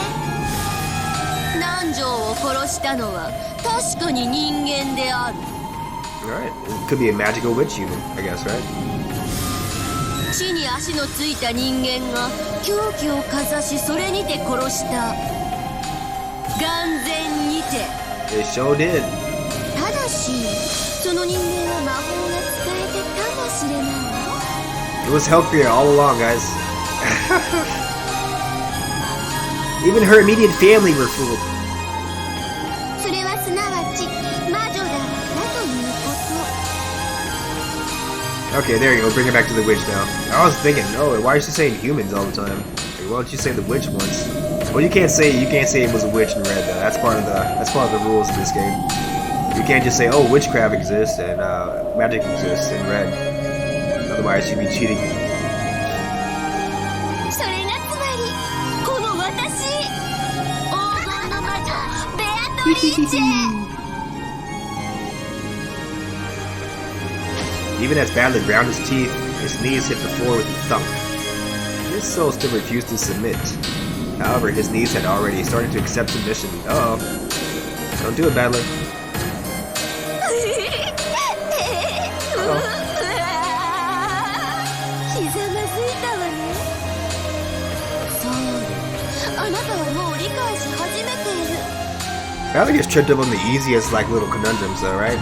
南條を殺したのは確かに人間である。Alright, it could be a magical witch human, I guess, right? 地に足のついた人間が凶器をかざしそれにて殺した。眼前にて。They sure did. ただし、その人間は魔法が使えてかもしれないわ。It was healthier all along, guys. Even her immediate family were fooled. それはすなわち魔女だったということ。 Okay, there you go. Bring it back to the witch now. I was thinking, oh, why is she saying humans all the time? Like, why don't you say the witch once? Well, you can't say it was a witch in red though. That's part of the rules of this game. You can't just say, oh, witchcraft exists and magic exists in red. Otherwise, you'd be cheating. それがつまりこの私黄金の魔女ベアトリーチェ。 Even as Badly ground his teeth, his knees hit the floor with a thump. His soul still refused to submit. However, his knees had already started to accept submission. Uh-oh. Don't do it, Badler. Uh-oh. ひざまずいたわね。そう、あなたはもう理解し始めている。 Badler gets tripped up on the easiest, like, little conundrums, though, right?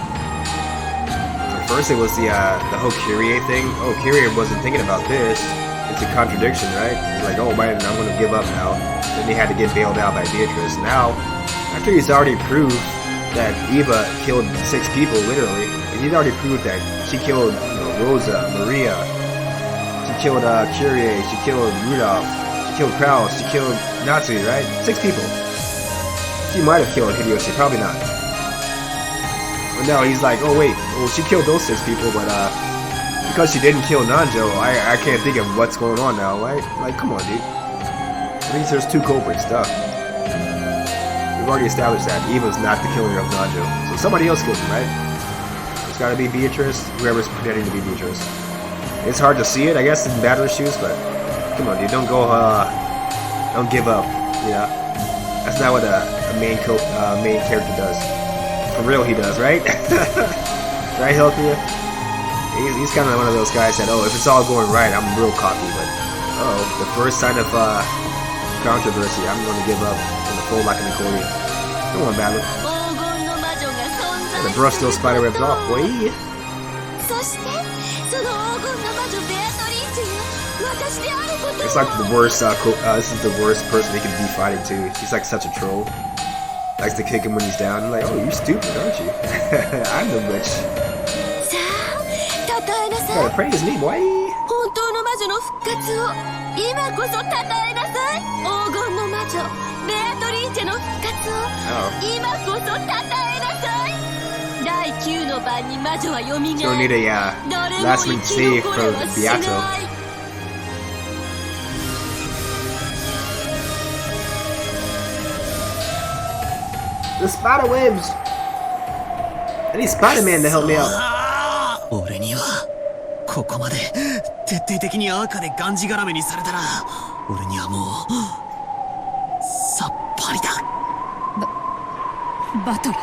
First it was the whole Kyrie thing. Oh, Kyrie wasn't thinking about this. It's a contradiction, right? He's like, oh man, I'm gonna give up now. Then he had to get bailed out by Beatrice. Now, after he's already proved that Eva killed 6 people, literally, and he's already proved that she killed, you know, Rosa, Maria, she killed Kyrie, she killed Rudolph, she killed Kraus, she killed Natsu, right? 6 people. She might have killed Hideyoshi, probably not. But no, he's like, oh wait, well she killed those 6 people, but because she didn't kill Nanjo, I can't think of what's going on now, right? Like, come on, dude. At least there's 2 culprits, stuff. We've already established that Eva's not the killer of Nanjo, so somebody else killed him, right? It's gotta be Beatrice, whoever's pretending to be Beatrice. It's hard to see it, I guess, in battle shoes, but come on, dude, don't go, don't give up, yeah. That's not what a main character does. For real, he does, right? Right, Healthier? He's kind of one of those guys that, oh, if it's all going right, I'm real cocky, but the first sign of controversy, I'm going to give up and fold like an accordion. Come on, battle. And the brush those spider webs off, boy. It's like the worst, this is the worst person he can be fighting too. She's like such a troll. Likes to kick him when he's down. Like, oh, you're stupid, aren't you? I'm the witch. You gotta praise me, boy. So we need a last minute save for Beato. The spider webs! I need Spider-Man to help me out. 俺にはここまで徹底的に赤でがんじがらめにされたら俺にはもうさっぱりだ。バトラ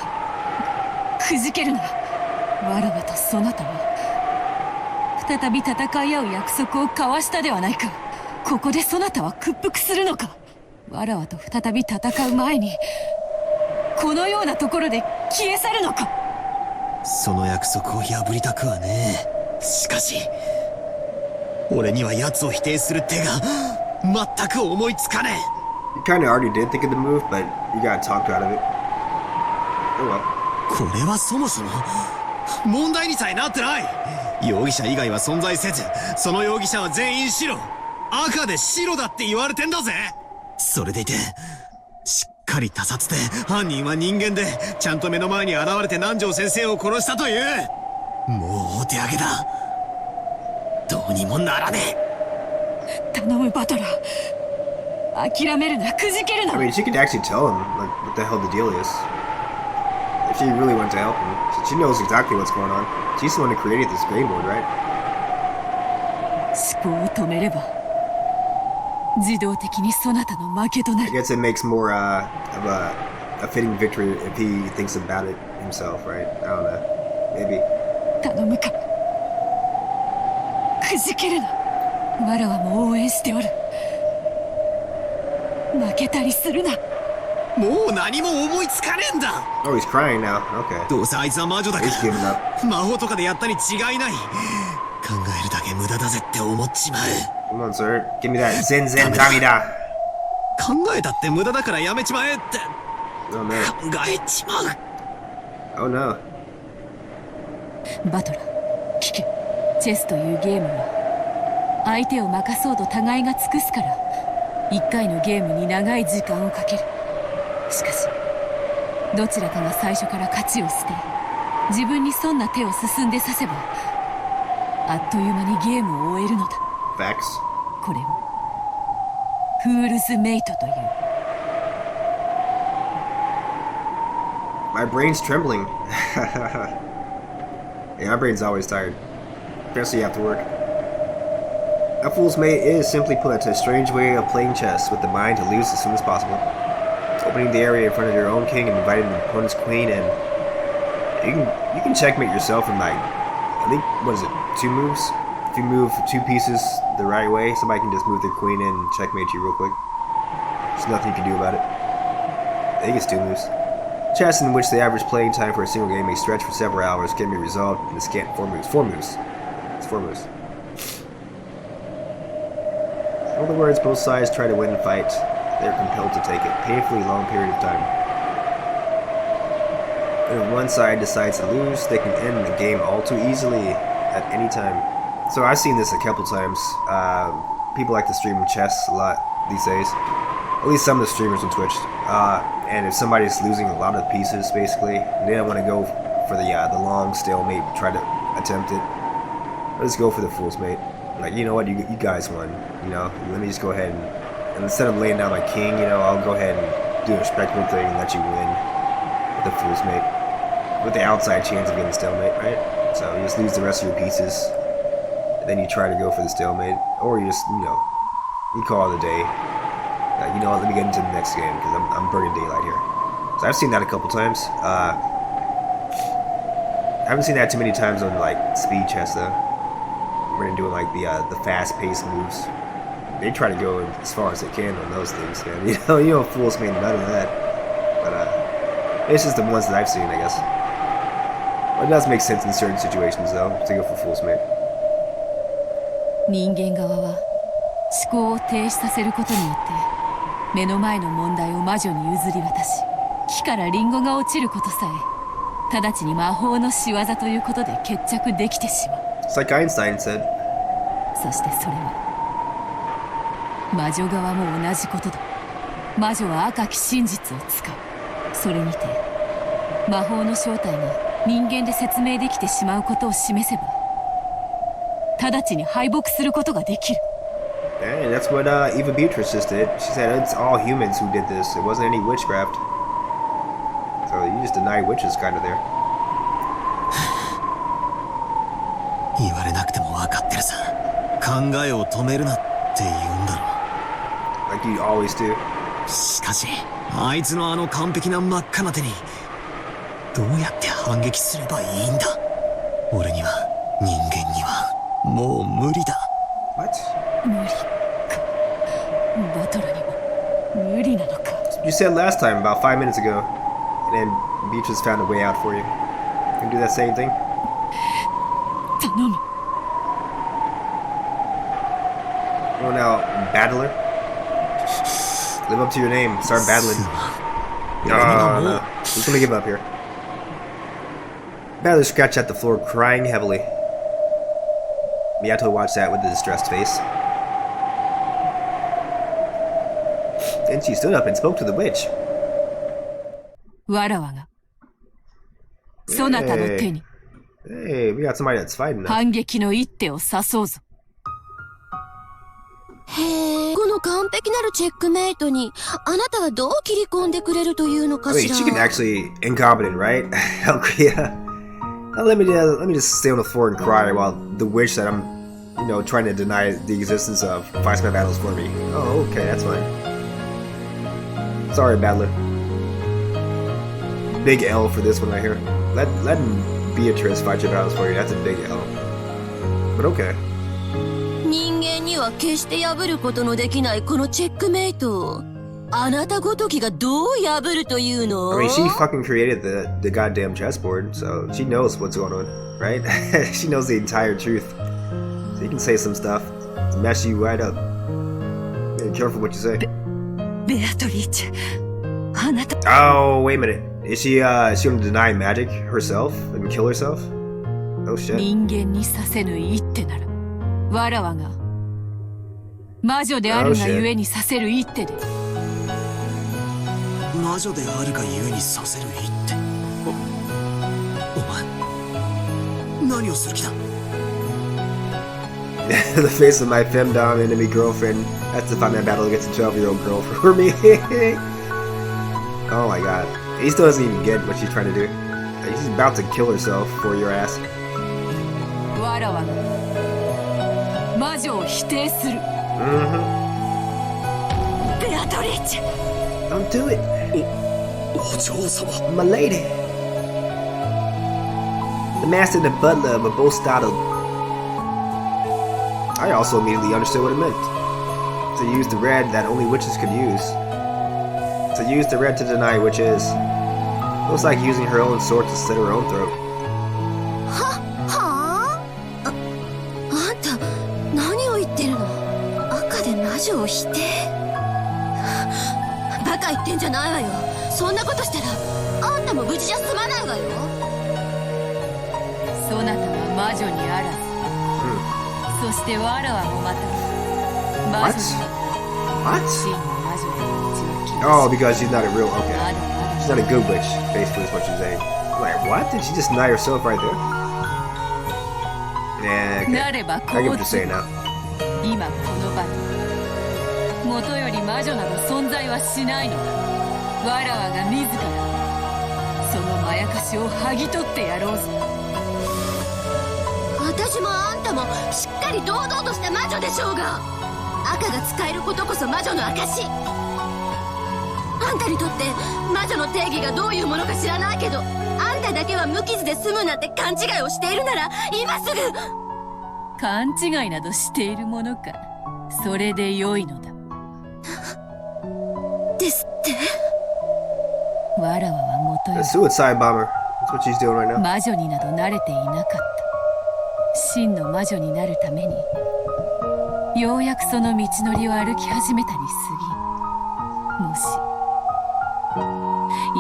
くじけるな。わらわとそなたは再び戦い合う約束を交わしたではないか。ここでそなたは屈服するのか。わらわと再び戦う前にこのようなところで消え去るのか。その約束を破りたくはねえ。しかし俺には奴を否定する手が全く思いつかねえ。 You kinda already did think of the move, but you got talked out of it. Oh well. これはそもそも問題にさえなってない。容疑者以外は存在せず、その容疑者は全員白、赤で白だって言われてんだぜ。それでいてしっかり他殺で犯人は人間でちゃんと目の前に現れて南條先生を殺したという。もうお手上げだ。どうにもならねえ。頼むバトラー、諦めるな、くじけるな。 I mean, she could actually tell him like what the hell the deal is. If she really wanted to help him, she knows exactly what's going on. She's the one who created this game board, right? 思考を止めれば自動的にそなたの負けとな I る。 guess it makes more of a fitting victory if he thinks about it himself, right? I don't know. Maybe. 頼むか、くじけるな。わらわも応援しておる。負けたりするな。もう何も思いつかねえんだ。 Oh, he's crying now. Okay. どうせあいつは魔女だか He's giving up. ら魔法とかでやったに違いない。考えるだけ無駄だぜって思っちまう。 Come on, sir. Give me that Zen Zen Tamida. 考えたって無駄だからやめちまえって Oh no. 考えちまう。 Oh no. バトラー、聞け。チェスというゲームは相手を任そうと互いが尽くすから一回のゲームに長い時間をかける。しかしどちらかが最初から勝ちを捨て自分に損な手を進んでさせばあっという間にゲームを終えるのだ。 Facts. これをフールズメイトという。 My brain's trembling. Yeah, my brain's always tired. Especially after work. A fool's mate is, simply put, a strange way of playing chess with the mind to lose as soon as possible. Opening the area in front of your own king and inviting the opponent's queen, and you can checkmate yourself in like, I think, what is it, 2 moves? If you move 2 pieces the right way, somebody can just move their queen in and checkmate you real quick. There's nothing you can do about it. I think it's 2 moves. Chess, in which the average playing time for a single game may stretch for several hours, can be resolved in a scant 4 moves. 4 moves. It's 4 moves. In other words, both sides try to win the fight. They're compelled to take a painfully long period of time. And if one side decides to lose, they can end the game all too easily at any time. So I've seen this a couple times. People like to stream chess a lot these days. At least some of the streamers on Twitch. And if somebody's losing a lot of pieces, basically, they don't want to go for the long stalemate, try to attempt it. Let's go for the fool's mate. Like, you know what, you guys won. You know, let me just go ahead and instead of laying down my king, you know, I'll go ahead and do a respectable thing and let you win with the fool's mate, with the outside chance of getting stalemate, right? So you just lose the rest of your pieces, and then you try to go for the stalemate, or you just, you know, you call it a day. Like, you know what, let me get into the next game because I'm burning daylight here. So I've seen that a couple times. I haven't seen that too many times on like speed chess though. We're doing like the fast-paced moves. They try to go as far as they can on those things, man. You know, fools me none of that. But it's just the ones that I've seen, I guess. But it does make sense in certain situations, though, to go for fool's mate. 人間側は思考を停止させることによって目の前の問題を魔女に譲り渡し、木からリンゴが落ちることさえ直ちに魔法の仕業ということで決着できてしまう。It's like Einstein said. そしてそれは魔女側も同じことだ。魔女は赤き真実を使う。それにて魔法の正体が人間で説明できてしまうことを示せば直ちに敗北することができる。And that's what Eva Beatrice just did. She said it's all humans who did this. It wasn't any witchcraft. So you just deny witches kind of there. 言われなくても分かってるさ。考えを止めるなって言うんだろう。Like you always do. しかし、あいつのあの完璧な真っ赤な手にどうやって反撃すればいいんだ。俺には、人間にはもう無理だ。What? 無理か。バトラにも無理なのか。You said last time, about 5 minutes ago. And then Beatrice found a way out for you. You can do that same thing? 頼む。Well now, battler? Live up to your name. Start battling. Oh, no. He's gonna give up here. Battler scratched at the floor, crying heavily. Miyato watched that with a distressed face. Then she stood up and spoke to the witch. わらわがそなたの手に Hey, we got somebody that's fighting now. 反撃の一手を指そうぞ。へえ、この完璧なるチェックメイトにあなたはどう切り込んでくれるというのか Wait, しら。 she can actually incompetent, right? Yeah. Now let me just stay on the floor and cry while the witch that I'm, you know, trying to deny the existence of fights my battles for me. Oh, okay, that's fine. Sorry, battler. Big L for this one right here. Let Beatrice fight your battles for you. That's a big L. But okay. 人間には決して破ることのできないこのチェックメイトをあなたごときがどう破るというの？ I mean, she fucking created the goddamn chessboard, so she knows what's going on, right? She knows the entire truth. So you can say some stuff to mess you right up. Be careful what you say. ベアトリーチェ、あなた。 Oh, wait a minute. Is she gonna deny magic herself and kill herself? Oh shit. 人間にさせぬ一手ならわらわが魔女であるがゆえにさせる一手で。魔女であるがゆえにさせる一手。お前何をする気だ？ The face of my femdom enemy girlfriend has to fight my battle against a 12-year-old girl for me. Oh my god. He still doesn't even get what she's trying to do. Like, she's about to kill herself for your ass. わらわが魔女を否定する。ベアトリーチェ。 Don't do it. お嬢様。 My lady. The master and the butler were both startled. I also immediately understood what it meant. To use the red that only witches could use. To use the red to deny witches. It was like using her own sword to slit her own throat. はあんた何を言ってるの？赤で魔女を否定？バカ言ってんじゃないわよ。そんなことしたらあんたも無事じゃ済まないわよ。そなたは魔女にあらず、そしてわらわもまた魔女に What? 真の魔女の道を切り Oh, because she's not a real. Okay. She's not a good witch, basically, is what she's saying. I'm like, what? Did she just deny herself right there? Yeah, okay. I get what you're saying now. 今この場に元より魔女など存在はしないのだ。わらわが自らそのまやかしを剥ぎ取ってやろうぞ。私もあんたもしっかり堂々とした魔女でしょうが、赤が使えることこそ魔女の証。あんたにとって魔女の定義がどういうものか知らないけど、あんただけは無傷で済むなんて勘違いをしているなら今すぐ。勘違いなどしているものか。それで良いのだ。ですって。わらわはもとよ suicide bomber. That's what she's doing right now. 魔女になど慣れていなかった。真の魔女になるためにようやくその道のりを歩き始めたに過ぎ。もし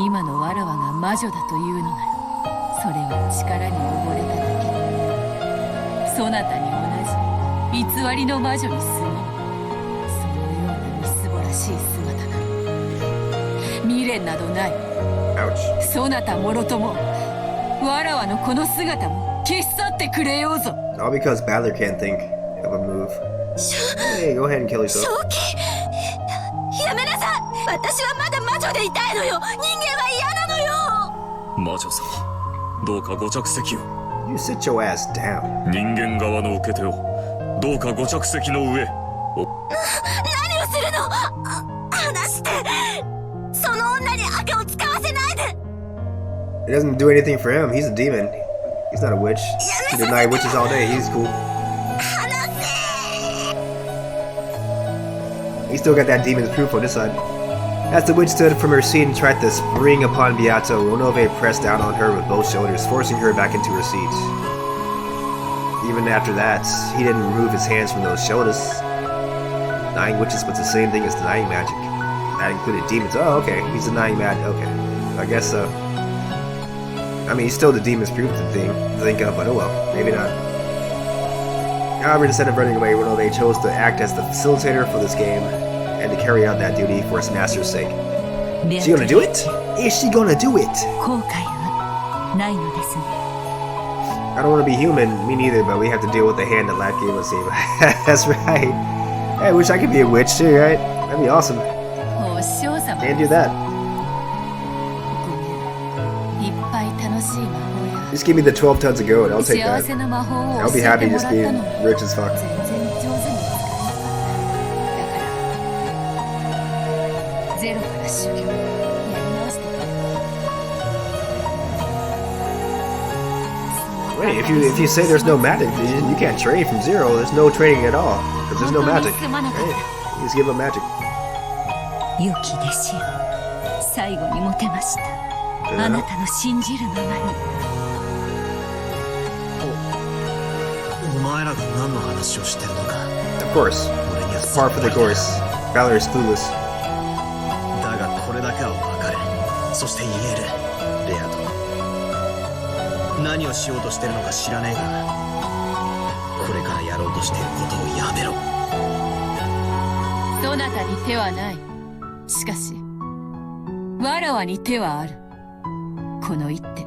今のわらわが魔女だというのなら、それは力に溺れただけ。そなたに同じ偽りの魔女に過ぎぬ。そのようなみすぼらしい姿など未練などない。そなたもろともわらわのこの姿も消し去ってくれようぞ。 All because Balor can't think of a move. Hey, go ahead and kill yourself. 正気、やめなさい。私はまだ魔女でいたいのよ。人間は嫌なのよ。魔女様、どうかご着席を。 You sit your ass down. 人間側の受け手をどうかご着席の上。何をするの。離して。その女に赤を使わせないで。 It doesn't do anything for him. He's a demon. He's not a witch. He deny witches all day. He's cool. He still got that demon's proof on this side. As the witch stood from her seat and tried to spring upon Beato, Ronove pressed down on her with both shoulders, forcing her back into her seat. Even after that, he didn't remove his hands from those shoulders. Denying witches was the same thing as denying magic. That included demons. Oh, okay. He's denying magic. Okay. I guess so. I mean, he's still the demon's proof to think of, but oh well. Maybe not. However, instead of running away, Ronove chose to act as the facilitator for this game and to carry out that duty for his master's sake. Is she gonna do it? Is she gonna do it? 後悔はないのですね。 I don't want to be human, me neither, but we have to deal with the hand that life gave us. That's right. Hey, I wish I could be a witch too, right? That'd be awesome. お師匠様 Can't do that. ごめん。いっぱい楽しい魔法や Just give me the 12 tons of gold, I'll take 幸 that. せな魔法を I'll 教 be えて happy もら just った being のに rich as fuck. 全然上手に使えなかった。だからゼロから修行やり直してくれ。 Wait, if you say there's no magic, you can't trade from zero. There's no trading at all because there's no magic. Hey, you just give up magic. 良き弟子よ、最後にもてました。あなたの信じるままに。お前らが何の話をしてるのか。 Of course, 俺には it's par for the course. Valor is clueless. だがこれだけは分かる。そして言える、レアと。何をしようとしてるのか知らねえが、これからやろうとしていることをやめろ。そなたに手はない。しかしわらわに手はある。この一手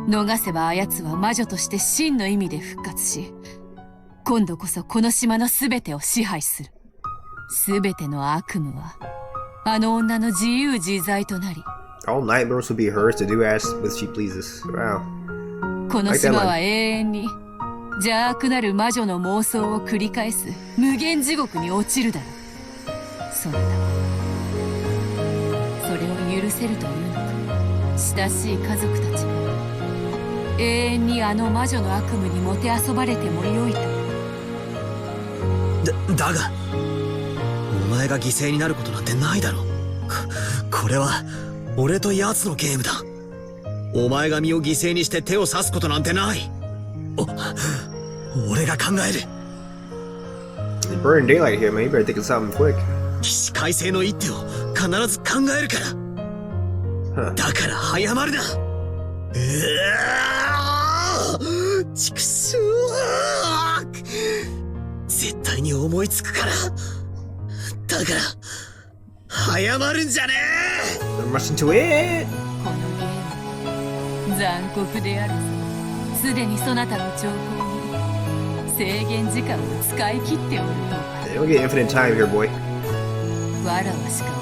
逃せばあやつは魔女として真の意味で復活し、今度こそこの島のすべてを支配する。すべての悪夢はあの女の自由自在となり、 All nightmares will be hers to do as with she pleases. Wow. この島は永遠に邪悪なる魔女の妄想を繰り返す無限地獄に落ちるだろう。そなたはそれを許せるというのか。親しい家族たちも永遠にあの魔女の悪夢にもてあそばれてもよいと。だがお前が犠牲になることなんてないだろ。これは俺と奴のゲームだ。お前が身を犠牲にして手を刺すことなんてない。俺が考える。 It's burning daylight here, man. You better think of something quick. 起死回生の一手を必ず考えるから。だから早まるな。畜生。絶対に思いつくから。だから早まるんじゃねえ。 Don't rush into it. このゲーム残酷であるぞ。すでにそなたの兆候に制限時間を使い切っておると。 You don't get infinite time here, boy. わらわしかお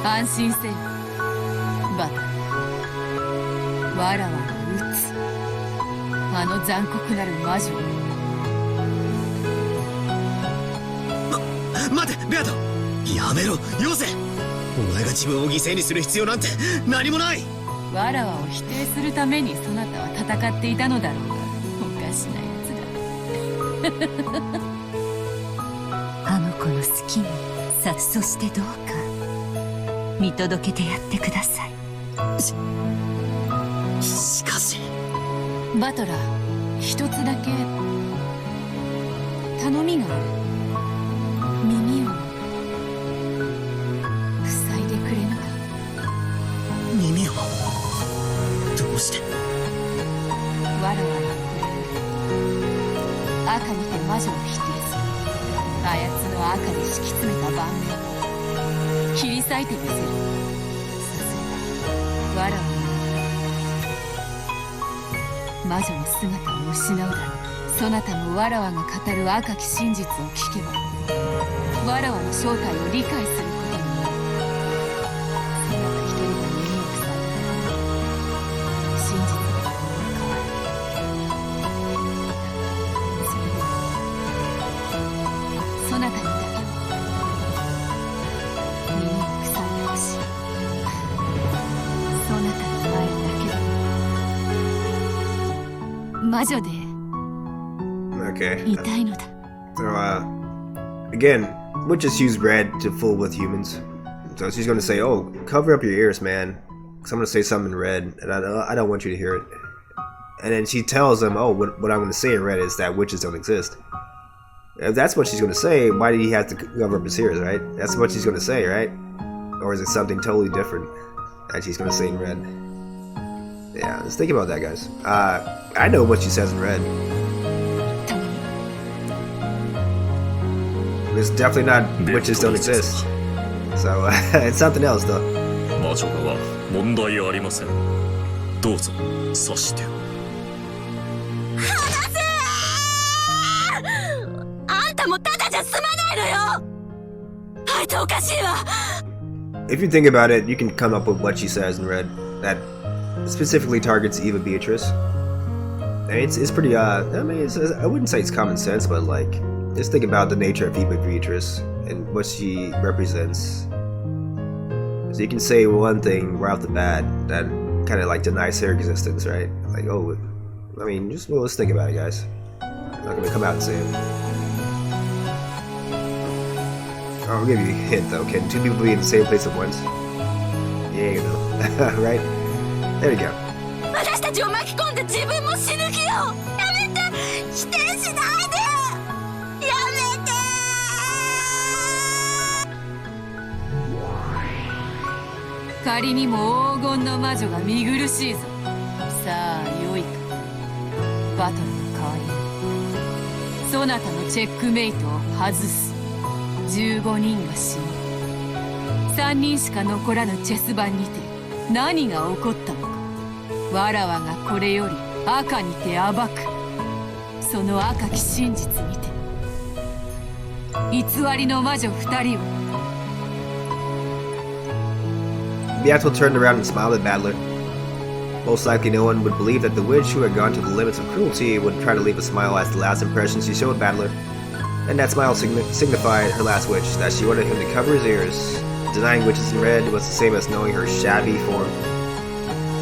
らぬ。安心せよバトル。わらわが撃つあの残酷なる魔女を。待てベアト、やめろよせ。お前が自分を犠牲にする必要なんて何もない。わらわを否定するためにそなたは戦っていたのだろうが、おかしなやつだ。あの子の好きにさ、そしてどうか見届けてやってください。しかしバトラー、一つだけ頼みがある。耳を塞いでくれぬか。耳をどうして。わらわがこれ赤にて魔女を否定する。あやつの赤に敷き詰めた盤面を切り裂いてみせる。さすがわらわの魔女の姿を失うだろう。そなたもわらわが語る赤き真実を聞けば、わらわの正体を理解することになる。そなた一人が耳を塞いだ真実の方が変わる。それでもそなたにだけは耳を塞いでほしい。そなたの前だけで魔女で Okay. いたいのだ。 So, again, witches use red to fool with humans. So she's gonna say, "Oh, cover up your ears, man," because I'm gonna say something in red, and I don't want you to hear it. And then she tells them, "Oh, what I'm gonna say in red is that witches don't exist." If that's what she's gonna say, why did he have to cover up his ears, right? That's what she's gonna say, right? Or is it something totally different that she's gonna say in red? Yeah, let's think about that, guys. I know what she says in red. It's definitely not witches don't exist. So, it's something else, though. 魔女側問題ありません。どうぞ刺して。あんたもただじゃ済まないのよ。あいつおかしいわ。 If you think about it, you can come up with what she says in red that specifically targets Eva Beatrice. And it's pretty, I mean, I wouldn't say it's common sense, but like, just think about the nature of Eva Beatrice and what she represents. So you can say one thing right off the bat that kind of like denies her existence, right? Like, oh, I mean, just let's think about it, guys. I'm not gonna come out and say it. I'll give you a hint though. Can two people be in the same place at once? Yeah, you know. Right? There you go. 私たちを巻き込んで自分も死ぬ気よ。やめて。否定しないで。やめて。仮にも黄金の魔女が見苦しいぞ。さあよいか。バトルの代わりにそなたのチェックメイトを外す。15人が死ぬ。3人しか残らぬチェス盤にて何が起こったのか。わらわがこれより赤にて暴く。その赤き真実にて偽りの魔女2人を。Beato turned around and smiled at Battler. Most likely no one would believe that the witch who had gone to the limits of cruelty would try to leave a smile as the last impression she showed Battler. And that smile signified her last wish, that she wanted him to cover his ears. Denying witches in red was the same as knowing her shabby form.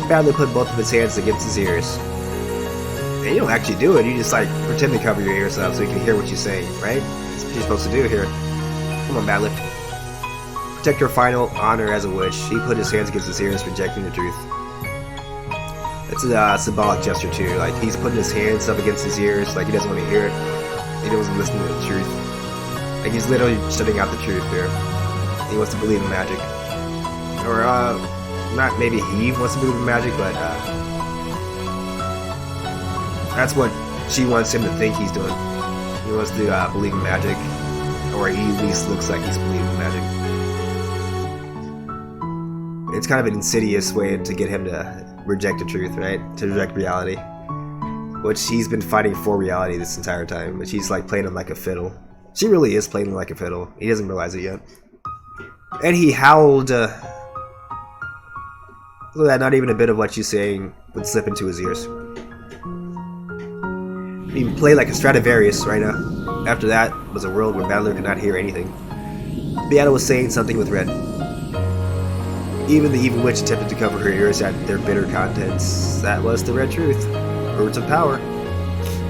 Battler put both of his hands against his ears. And you don't actually do it, you just like pretend to cover your ears up so you can hear what you say, right? That's what you're supposed to do here. Come on, Battler. Protect her final honor as a witch. He put his hands against his ears, rejecting the truth. It's a symbolic gesture too, like he's putting his hands up against his ears, like he doesn't want to hear it. He doesn't listen to the truth. Like he's literally shutting out the truth there. He wants to believe in magic. Or, not maybe he wants to believe in magic, but, that's what she wants him to think he's doing. He wants to, believe in magic. Or he at least looks like he's believing magic. It's kind of an insidious way to get him to reject the truth, right? To reject reality. Which he's been fighting for reality this entire time, which he's like playing him like a fiddle. She really is playing him like a fiddle. He doesn't realize it yet. And he howled so that not even a bit of what she's saying would slip into his ears. He played like a Stradivarius right now. After that was a world where Battler could not hear anything. Beata was saying something with Red. Even the evil witch attempted to cover her ears at their bitter contents. That was the Red truth. Words of power.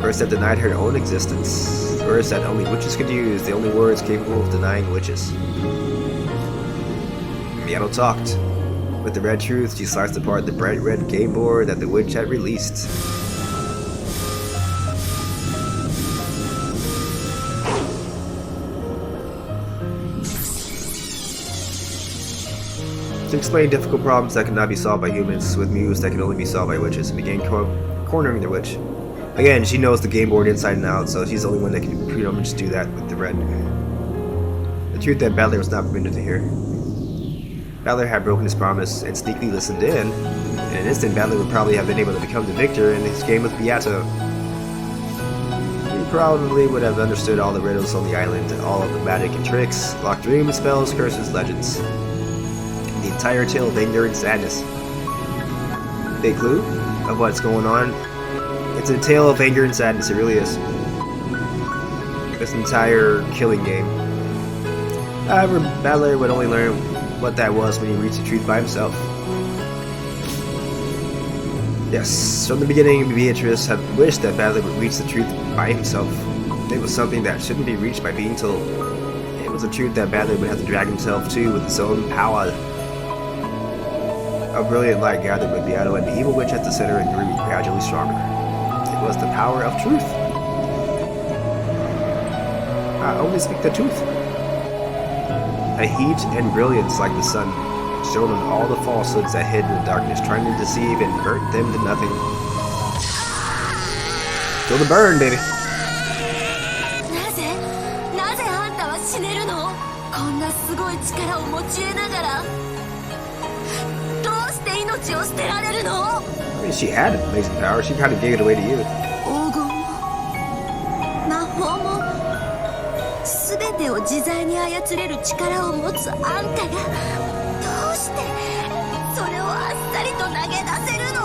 Words that denied her own existence. Words that only witches could use. The only words capable of denying witches. Beata talked. With the Red truth, she sliced apart the bright red game board that the witch had released. To explain difficult problems that cannot be solved by humans with moves that can only be solved by witches, and began cornering the witch. Again, she knows the game board inside and out, so she's the only one that can pretty much do that with the Red. The truth that Battler was not permitted to hear. Battler had broken his promise and sneakily listened in. In an instant, Battler would probably have been able to become the victor in his game with Beata. He probably would have understood all the riddles on the island, all of the magic and tricks, locked dreams, spells, curses, legends. The entire tale of anger and sadness. Big clue of what's going on. It's a tale of anger and sadness, it really is. This entire killing game. However, Battler would only learn what that was when he reached the truth by himself. Yes, from the beginning, Beatrice had wished that Battler would reach the truth by himself. It was something that shouldn't be reached by being told. It was a truth that Battler would have to drag himself to with his own power. A brilliant light gathered with Beato and the evil witch at the center and grew gradually stronger. It was the power of truth. I only speak the truth. A heat and brilliance like the sun shone on all the falsehoods that hid in the darkness, trying to deceive and burnt them to nothing. Feel the burn, baby. なぜあんたは死ねるの？こんなすごい力を持ち得ながら。どうして命を捨てられるの？ I mean, she had amazing power. She kind of gave it away to you. 黄金も魔法も全てを自在に操れる力を持つあんたがどうしてそれをあっさりと投げ出せるの？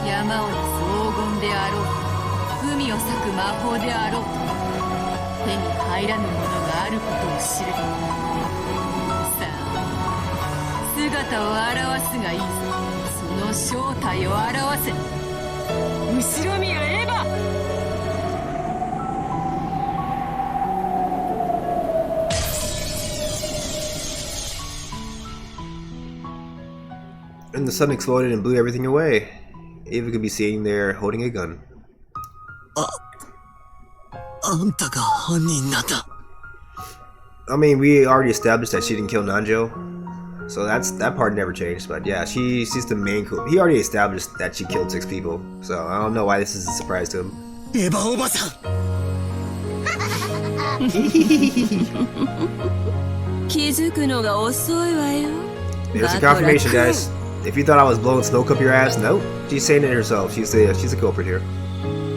山を出す黄金であろう、海を裂く魔法であろう、手に入らぬものがあることを知る。さあ、姿を現すがいいぞ。その正体を表せ。後ろ見よエヴァ。And the sun exploded and blew everything away. Eva could be seen there holding a gun. あんたが犯人なんだ。 I mean, we already established that she didn't kill Nanjo, so that part never changed. But yeah, she's the main. He already established that she killed 6 people, so I don't know why this is a surprise to him. エヴァおばさん。気づくのが遅いわよ。 There's a confirmation, guys. If you thought I was blowing smoke up your ass, no. She's saying it herself. She's the culprit here.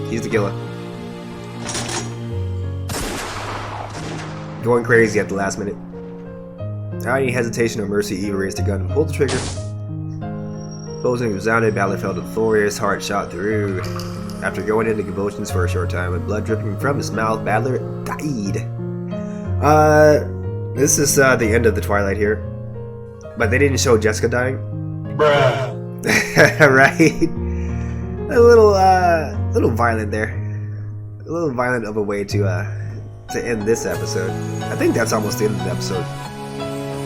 She's the killer. Going crazy at the last minute. Without any hesitation or mercy, Eva raised the gun and pulled the trigger. Closing resounded, Battler fell to the floor, his heart shot through. After going into convulsions for a short time, with blood dripping from his mouth, Battler died. This is the end of the Twilight here. But they didn't show Jessica dying. Bruh. Right? A little violent there. A little violent of a way to end this episode. I think that's almost the end of the episode.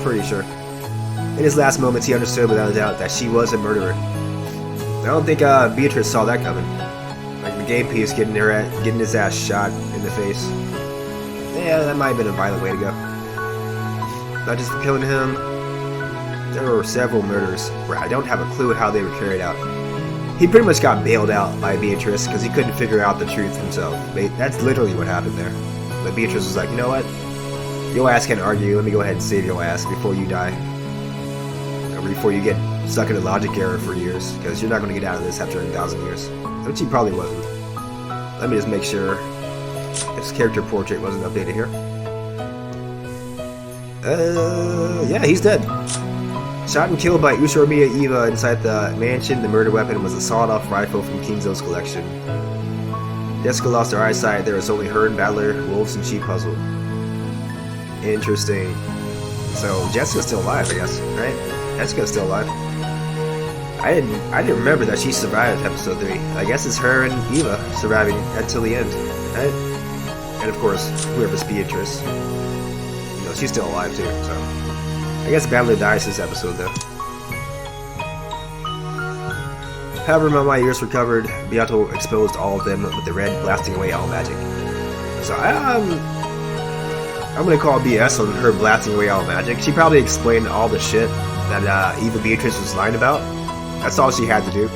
Pretty sure. In his last moments, he understood without a doubt that she was a murderer. I don't think Beatrice saw that coming. Like the game piece getting his ass shot in the face. Yeah, that might have been a violent way to go. Not just killing him. There were several murders where I don't have a clue how they were carried out. He pretty much got bailed out by Beatrice because he couldn't figure out the truth himself. That's literally what happened there. But Beatrice was like, you know what? Your ass can't argue. Let me go ahead and save your ass before you die. Or before you get stuck in a logic error for years. Because you're not going to get out of this after 1,000 years. Which he probably wasn't. Let me just make sure his character portrait wasn't updated here. Yeah, he's dead. Shot and killed by Ushiromiya Eva inside the mansion. The murder weapon was a sawed-off rifle from Kinzo's collection. Jessica lost her eyesight. There was only her and Battler, wolves and sheep puzzle. Interesting. So Jessica's still alive, I guess, right? Jessica's still alive. I didn't remember that she survived episode 3. I guess it's her and Eva surviving until the end, right? And of course, whoever's Beatrice. You know, she's still alive too, so. I guess Battler dies this episode though. However, my ears recovered. Beato exposed all of them with the red blasting away all magic. So I'm gonna call BS on her blasting away all magic. She probably explained all the shit that Eva Beatrice was lying about. That's all she had to do.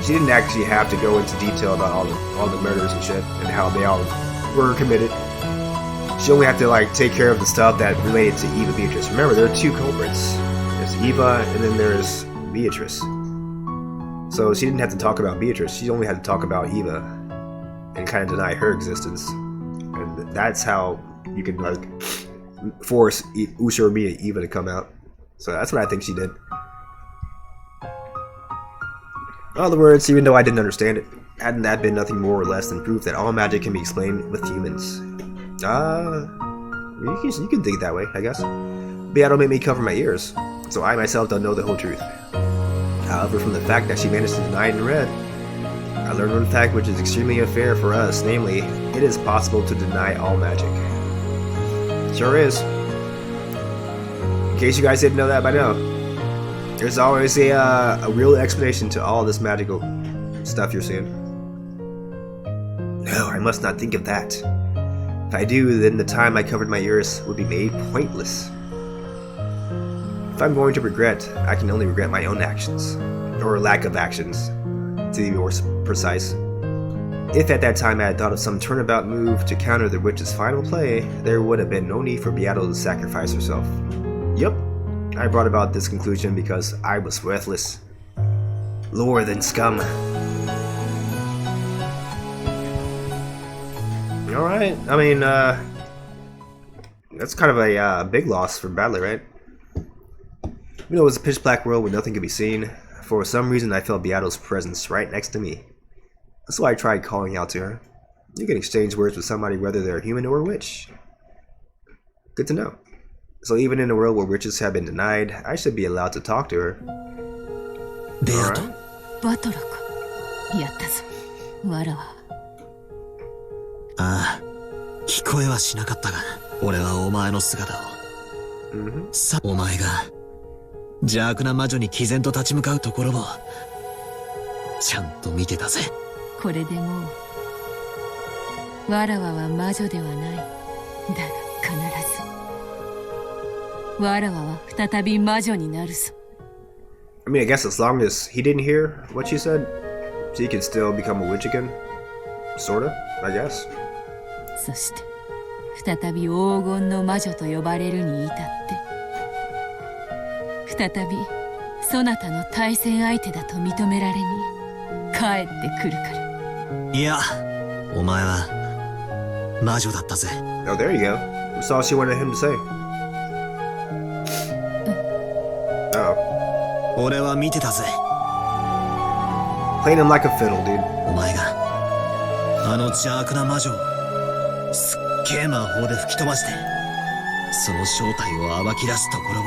She didn't actually have to go into detail about all the murders and shit and how they all were committed. She only had to like take care of the stuff that related to Eva Beatrice. Remember, there are two culprits. There's Eva and then there's Beatrice. So she didn't have to talk about Beatrice. She only had to talk about Eva and kind of deny her existence. And that's how you can like force Ushiromiya Eva to come out. So that's what I think she did. In other words, even though I didn't understand it, hadn't that been nothing more or less than proof that all magic can be explained with humans? You can think that way, I guess. Beato made me cover my ears, so I myself don't know the whole truth. However, from the fact that she managed to deny it in red, I learned one fact which is extremely unfair for us, namely, it is possible to deny all magic. Sure is. In case you guys didn't know that by now, there's always a real explanation to all this magical stuff you're seeing. No, I must not think of that. If I do, then the time I covered my ears would be made pointless. If I'm going to regret, I can only regret my own actions. Or lack of actions, to be more precise. If at that time I had thought of some turnabout move to counter the witch's final play, there would have been no need for Beato to sacrifice herself. Yup, I brought about this conclusion because I was worthless. Lower than scum. Alright, I mean, that's kind of a big loss for Battler, right? You know, it was a pitch black world where nothing could be seen. For some reason, I felt Beato's presence right next to me. That's why I tried calling out to her. You can exchange words with somebody whether they're human or a witch. Good to know. So even in a world where witches have been denied, I should be allowed to talk to her. Beato, Battlerか。やったぞ。わらわ。ああ、聞こえはしなかったが、俺はお前の姿を。さ、お前が邪悪な魔女に毅然と立ち向かうところをちゃんと見てたぜ。これでもうわらわは魔女ではない。だが必ずわらわは再び魔女になるぞ。I mean, I guess as long as he didn't hear what she said, she can still become a witch again. Sorta, I guess. そして再び黄金の魔女と呼ばれるに至って再びそなたの対戦相手だと認められに帰ってくるから。いや、お前は魔女だったぜ。Oh, there you go. That's all she wanted him to say. Oh. 俺は見てたぜ。Playing him like a fiddle, dude. お前があの邪悪な魔女をすっげえ魔法で吹き飛ばしてその正体を暴き出すところを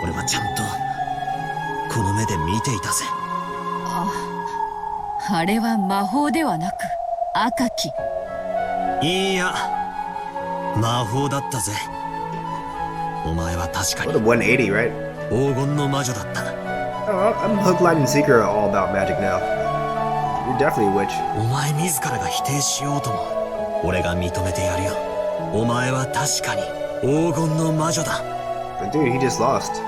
俺はちゃんとこの目で見ていたぜ。あれは魔法ではなく赤き。いや魔法だったぜ。お前は確かに What a 180, right? 黄金の魔女だった。Oh, I'm Hook, Line, and Seeker are all about magic now. You're definitely a witch. お前自らが否定しようとも俺が認めてやるよ。お前は確かに黄金の魔女だ。 But dude, he just lost.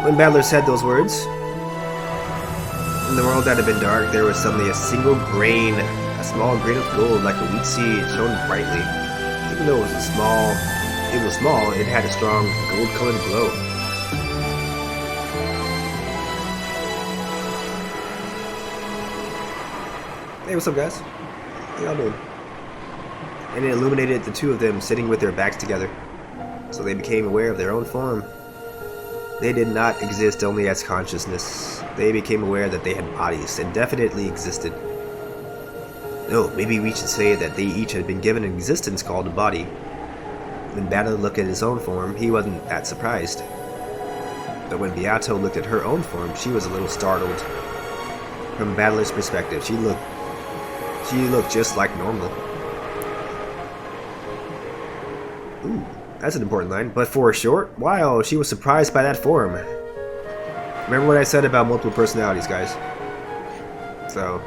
When Battler said those words, in the world that had been dark, there was suddenly a single grain A small grain of gold like a wheat seed shone brightly. Even though it was small, it had a strong gold-colored glow. Hey, what's up, guys? How y'all doing? And it illuminated the two of them sitting with their backs together, so they became aware of their own form. They did not exist only as consciousness. They became aware that they had bodies and definitely existed. No, maybe we should say that they each had been given an existence called a body. When Battle looked at his own form, he wasn't that surprised. But when Beato looked at her own form, she was a little startled. From Battler's perspective, she looked just like normal. Ooh, that's an important line. But for a short while, she was surprised by that form. Remember what I said about multiple personalities, guys? So,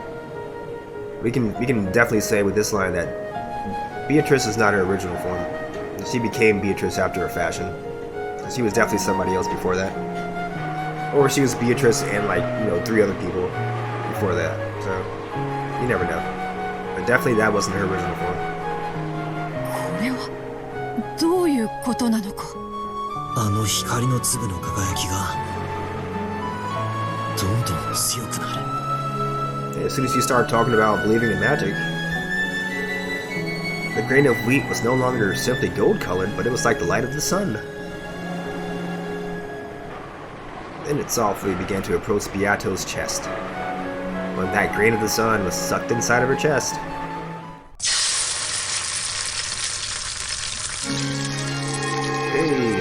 we can definitely say with this line that Beatrice is not her original form. She became Beatrice after a fashion. She was definitely somebody else before that. Or she was Beatrice and, like, you know, 3 other people before that. So, you never know. But definitely that wasn't her original form. これはどういうことなのか。あの光の粒の輝きがどんどん強くなる。 As soon as you start talking about believing in magic, the grain of wheat was no longer simply gold-colored, but it was like the light of the sun. Then it softly began to approach Beato's chest. When that grain of the sun was sucked inside of her chest. Hey!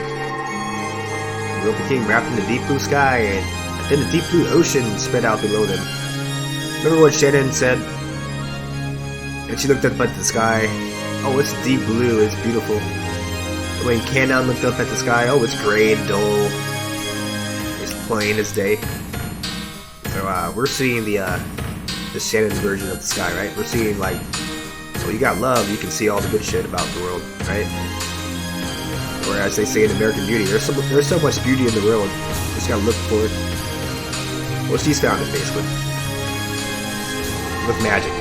The world became wrapped in the deep blue sky, and then the deep blue ocean spread out below them. Remember what Shannon said? And she looked up at the sky. Oh, it's deep blue, it's beautiful. And when Canon looked up at the sky, oh, it's gray and dull. It's plain as day. So, we're seeing the Shannon's version of the sky, right? We're seeing, like, well, you got love, you can see all the good shit about the world, right? Or as they say in American Beauty, there's so much beauty in the world. You just gotta look for it. Well, she's found it, basically. With magic.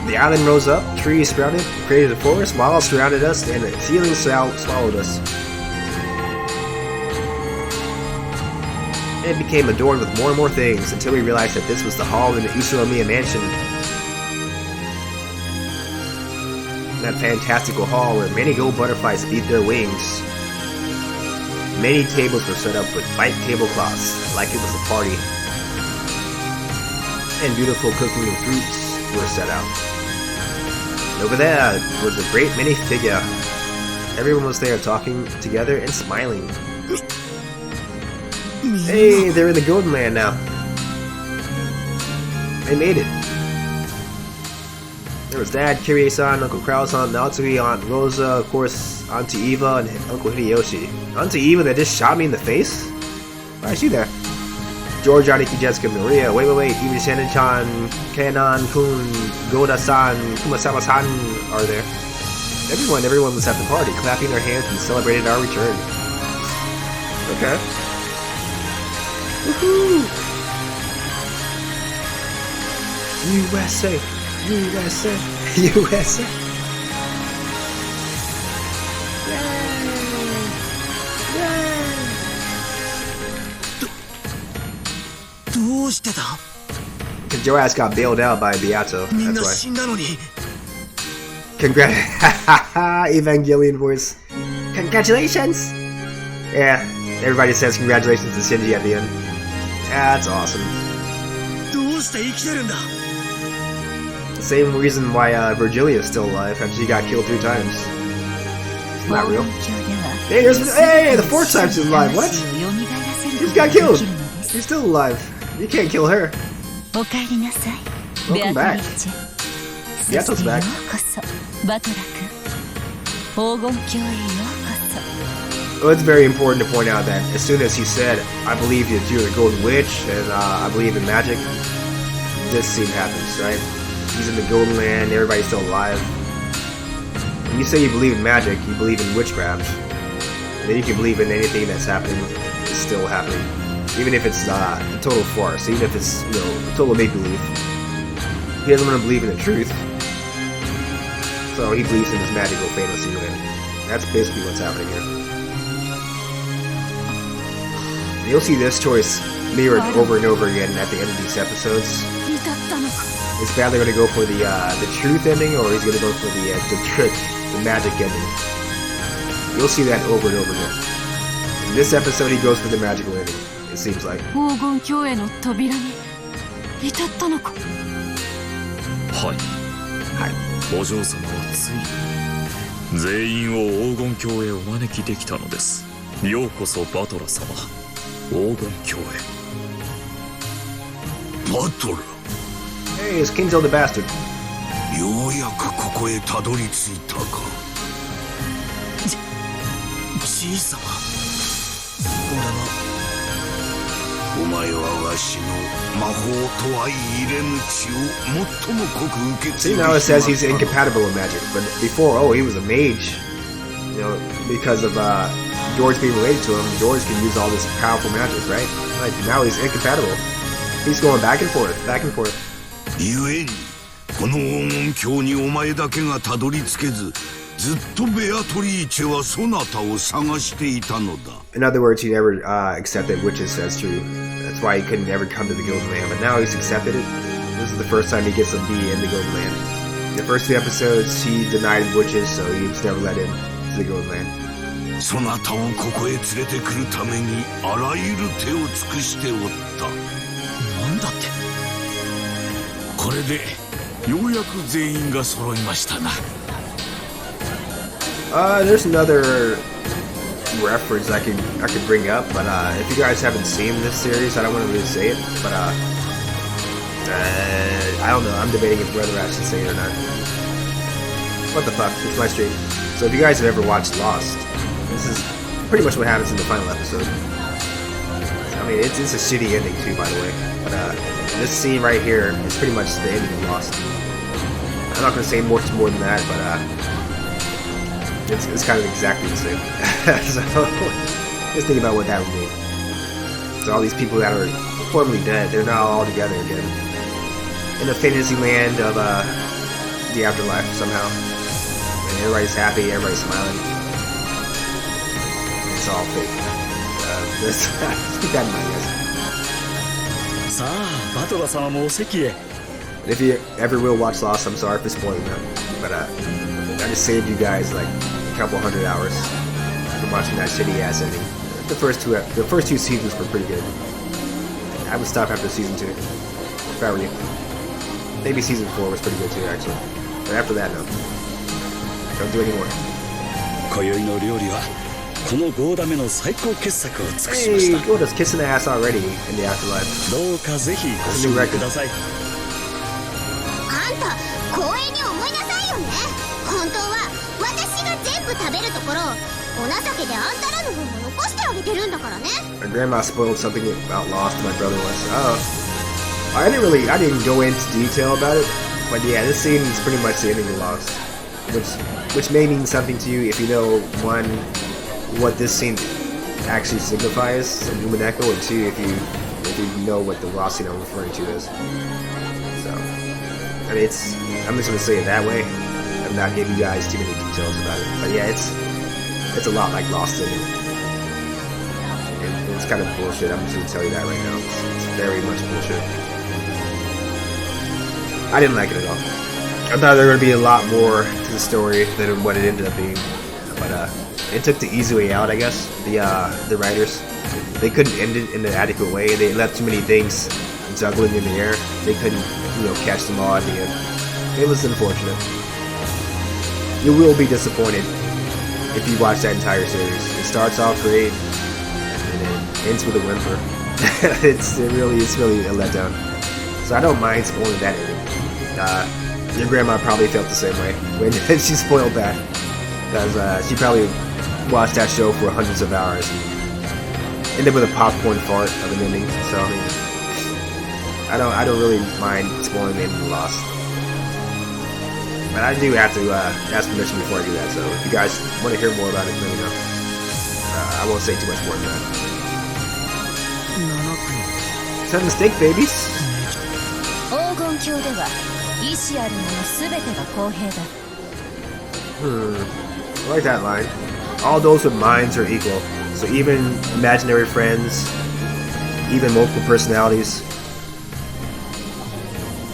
The island rose up, trees sprouted, created a forest, walls surrounded us, and the ceiling swallowed us. It became adorned with more and more things until we realized that this was the hall in the Usunomiya mansion. That fantastical hall where many gold butterflies beat their wings. Many tables were set up with white tablecloths, like it was a party. And beautiful cooking and fruits were set out. Over there was a great many figures. Everyone was there talking together and smiling. Hey, they're in the Golden Land now. They made it. There was Dad, Kirie-san, Uncle Krausan, Natsui, Aunt Rosa, of course, Auntie Eva, and Uncle Hideyoshi. Auntie Eva that just shot me in the face? Why is she there? George, Aniki, Jessica, Maria, wait, even Shannon-chan, Kanon-kun, Goda-san, Kumasama-san are there. Everyone was at the party, clapping their hands and celebrated our return. Okay. Woohoo! USA! USA! USA! Because your ass got bailed out by Beato, that's why. Evangelion voice. Congratulations! Yeah, everybody says congratulations to Shinji at the end. That's awesome. The same reason why Virgilia is still alive after she got killed 3 times. It's not real. Hey, the 4th time she's alive, what? She just got killed! She's still alive. You can't kill her. Welcome back. Beato's back. Well, it's very important to point out that as soon as he said, I believe that you're the Golden Witch, and I believe in magic, this scene happens, right? He's in the Golden Land, everybody's still alive. When you say you believe in magic, you believe in witchcraft. Then you can believe in anything that's happening, is still happening. even if it's a total farce, even if it's, you know, total make-believe. He doesn't want to believe in the truth, so he believes in his magical fantasy land. That's basically what's happening here. And you'll see this choice mirrored over and over again at the end of these episodes. Is Badly going to go for the truth ending, or he's going to go for the trick, the magic ending? You'll see that over and over again. In this episode, he goes for the magical ending, it seems like. 黄金鏡への扉に至ったのか。はい。お嬢様はついに全員を黄金鏡へお招きできたのです。ようこそバトラ様、黄金鏡へ。バトラ。 Hey, it's Kinzo the Bastard. ようやくここへたどり着いたか。じいさま。お前はわしの魔法とは言いれぬ血を最も濃く受け継 See, いで now it しま says っ he's たの。 incompatible with magic, but before, oh, he was a mage. You know, because of George being related to him, George can use all this powerful magic, right? Like, now he's incompatible. He's going back and forth, back and forth. ゆえにこの黄金鏡にお前だけがたどり着けず、ずっとベアトリーチェはそなたを探していたのだ。 In other words, he never accepted witches as true. That's why he couldn't ever come to the Golden Land, but now he's accepted it. This is the first time he gets to be in the Golden Land. In the first 2 episodes, he denied witches, so he was never let in to the Golden Land. そなたをここへ連れてくるためにあらゆる手を尽くしておった。なんだって。これでようやく全員が揃いましたな。There's another reference I could bring up, but if you guys haven't seen this series, I don't want to really say it, but I don't know, I'm debating if whether I should say it or not. What the fuck, it's my stream. So if you guys have ever watched Lost, this is pretty much what happens in the final episode. I mean, it's a shitty ending too, by the way, but this scene right here is pretty much the ending of Lost. I'm not going to say much more than that, but it's kind of exactly the same. So, just think about what that would mean. So all these people that are formerly dead, they're now all together again. In the fantasy land of the afterlife, somehow. And everybody's happy, everybody's smiling. And it's all fake. Just keep that in mind, guys. さあ、バトラ様もお席へ。 If you ever will watch Lost, I'm sorry for spoiling that. But I just saved you guys like a couple hundred hours from watching that shitty ass ending. The first two seasons were pretty good. I would stop after season 2 if I were you. Maybe season 4 was pretty good too, actually. But after that, no. Don't do any more. 今宵の料理はこの5ダメの最高傑作を尽くしまし Hey, た。 Golda's kissing the ass already in the afterlife. どうかぜひご賞味ください。あんた光栄に思いなさいよね。本当は私が全部食べるところをお情けであんたらの分も残してあげてるんだからね。 My grandma spoiled something about Lost to my brother once. Oh, I didn't go into detail about it, but yeah, this scene is pretty much the ending of Lost, which may mean something to you if you know, one, what this scene actually signifies in Umineko, and two, if you know what the Lost scene I'm referring to is. So, I mean, I'm just gonna say it that way. I'm not giving you guys too many details about it, but yeah, it's a lot like Lost ending. It's kind of bullshit. I'm just gonna tell you that right now. It's very much bullshit. I didn't like it at all. I thought there were gonna be a lot more to the story than what it ended up being, but it took the easy way out, I guess. The writers, they couldn't end it in an adequate way. They left too many things juggling in the air. They couldn't, catch them all at the end. It was unfortunate. You will be disappointed if you watch that entire series. It starts off great and then ends with a whimper. It's really a letdown. So I don't mind spoiling that ending. Your grandma probably felt the same way when she spoiled that, because she probably watched that show for hundreds of hours and ended with a popcorn fart of an ending. So I mean, I don't really mind spoiling the ending of Lost. But I do have to ask permission before I do that, so if you guys want to hear more about it, let me know. I won't say too much more than that. It's a mistake, babies. 黄金鏡では意志ある者すべてが公平だ。 I like that line. All those with minds are equal. So even imaginary friends, even multiple personalities.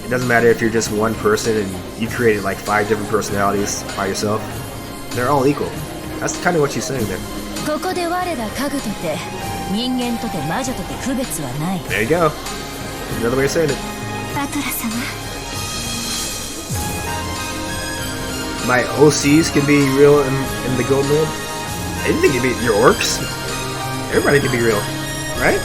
It doesn't matter if you're just one person and you created like 5 different personalities by yourself. They're all equal. That's kind of what she's saying there. ここで我ら家具とて人間とて魔女とて区別はない。 There you go. Another way of saying it. バトラ様 My OCs can be real in the gold mode. Anything can be your orcs. Everybody can be real, right?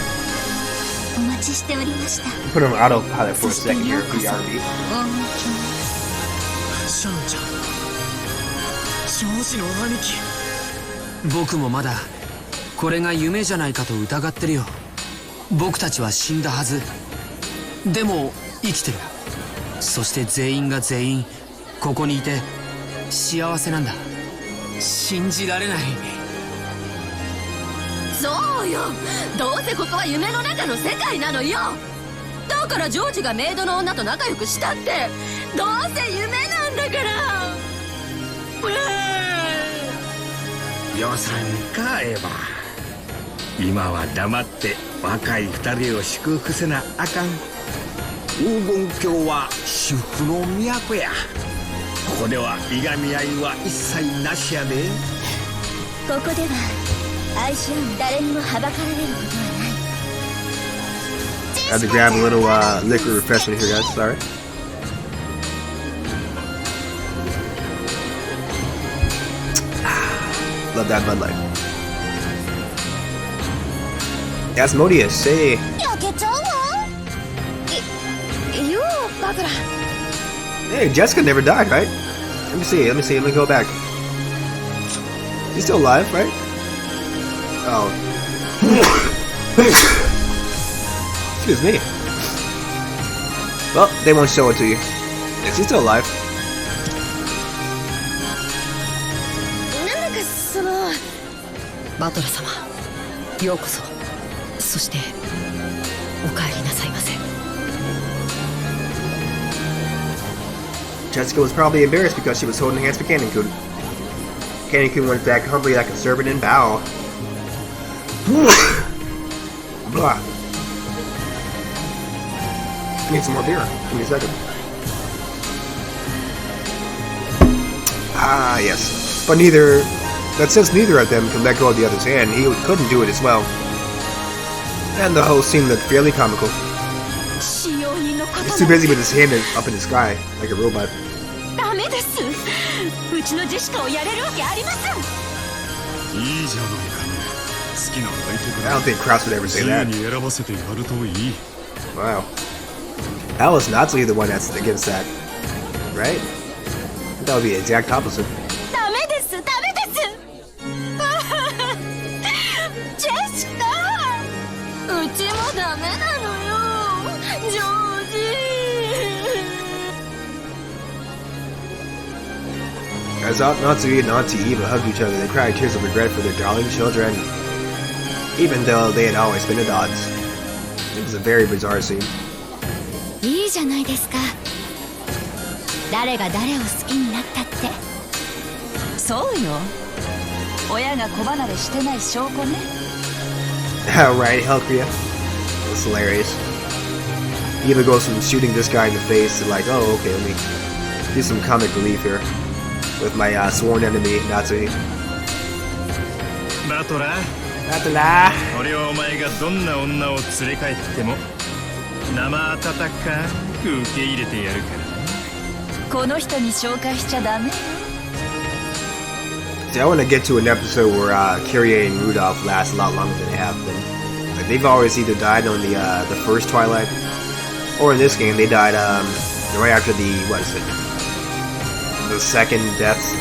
お待ちしておりました。 Put them autopilot for a second here. BRB. 黄金鏡シャンちゃん長子の兄貴。僕もまだこれが夢じゃないかと疑ってるよ。僕たちは死んだはず。でも生きてる。そして全員が全員ここにいて幸せなんだ。信じられない。そうよ、どうせここは夢の中の世界なのよ。だからジョージがメイドの女と仲良くしたってどうせ夢なんだから。予算かエヴァ。今は黙って若い二人を祝福せなあかん。黄金鏡は至福の都や。ここではいがみ合いは一切なしやで。ここでは愛し合う誰にもはばかられることはない。 I had to grab a little liquor refreshment here, guys. Sorry. Love that Bud Light. Asmodeus, say. 焼けちゃうわ。ようバトラ。 Hey, Jessica never died, right? Let me see. Let me go back. She's still alive, right? Oh. Excuse me. Well, they won't show it to you. Yeah, she's still alive. なんだかそのバトラ様、ようこそ。そしてお帰りなさいませ。 Jessica was probably embarrassed because she was holding hands with Cannon-kun. Cannon-kun went back humbly like a servant and bow. Blah. I need some more beer. Give me a second. Ah, yes. But since neither of them can let go of the other's hand, he couldn't do it as well. And the whole scene looked fairly comical. He's too busy with his hand up in the sky, like a robot. ダメです。うちのジェシカをやれるわけありません。いいじゃないかね。好きな相手く I ら don't think Kraus would ever say 自 that. 由に選ばせてやるといい。 Wow. How is Natsui the one that's against that? Right? That would be the exact opposite. ダメです、ダメです。ジェシカ、うちもダメなのよ、ジョージ。 As Natsui and Auntie Eva hugged each other, they cried tears of regret for their darling children, even though they had always been at odds. It was a very bizarre scene. いいじゃないですか。誰が誰を好きになったって。そうよ。親が子離れしてない証拠ね。Right, Helkria. That's hilarious. Eva goes from shooting this guy in the face to like, oh, okay, let me do some comic relief here with my sworn enemy, Natsui. バトラー、 Natala! 俺はお前がどんな女を連れ帰っても生温かく受け入れてやるからね。この人に紹介しちゃダメよ。 See, I want to get to an episode where Kyrie and Rudolph last a lot longer than they have been. Like, they've always either died on the first Twilight, or in this game they died right after the second deaths.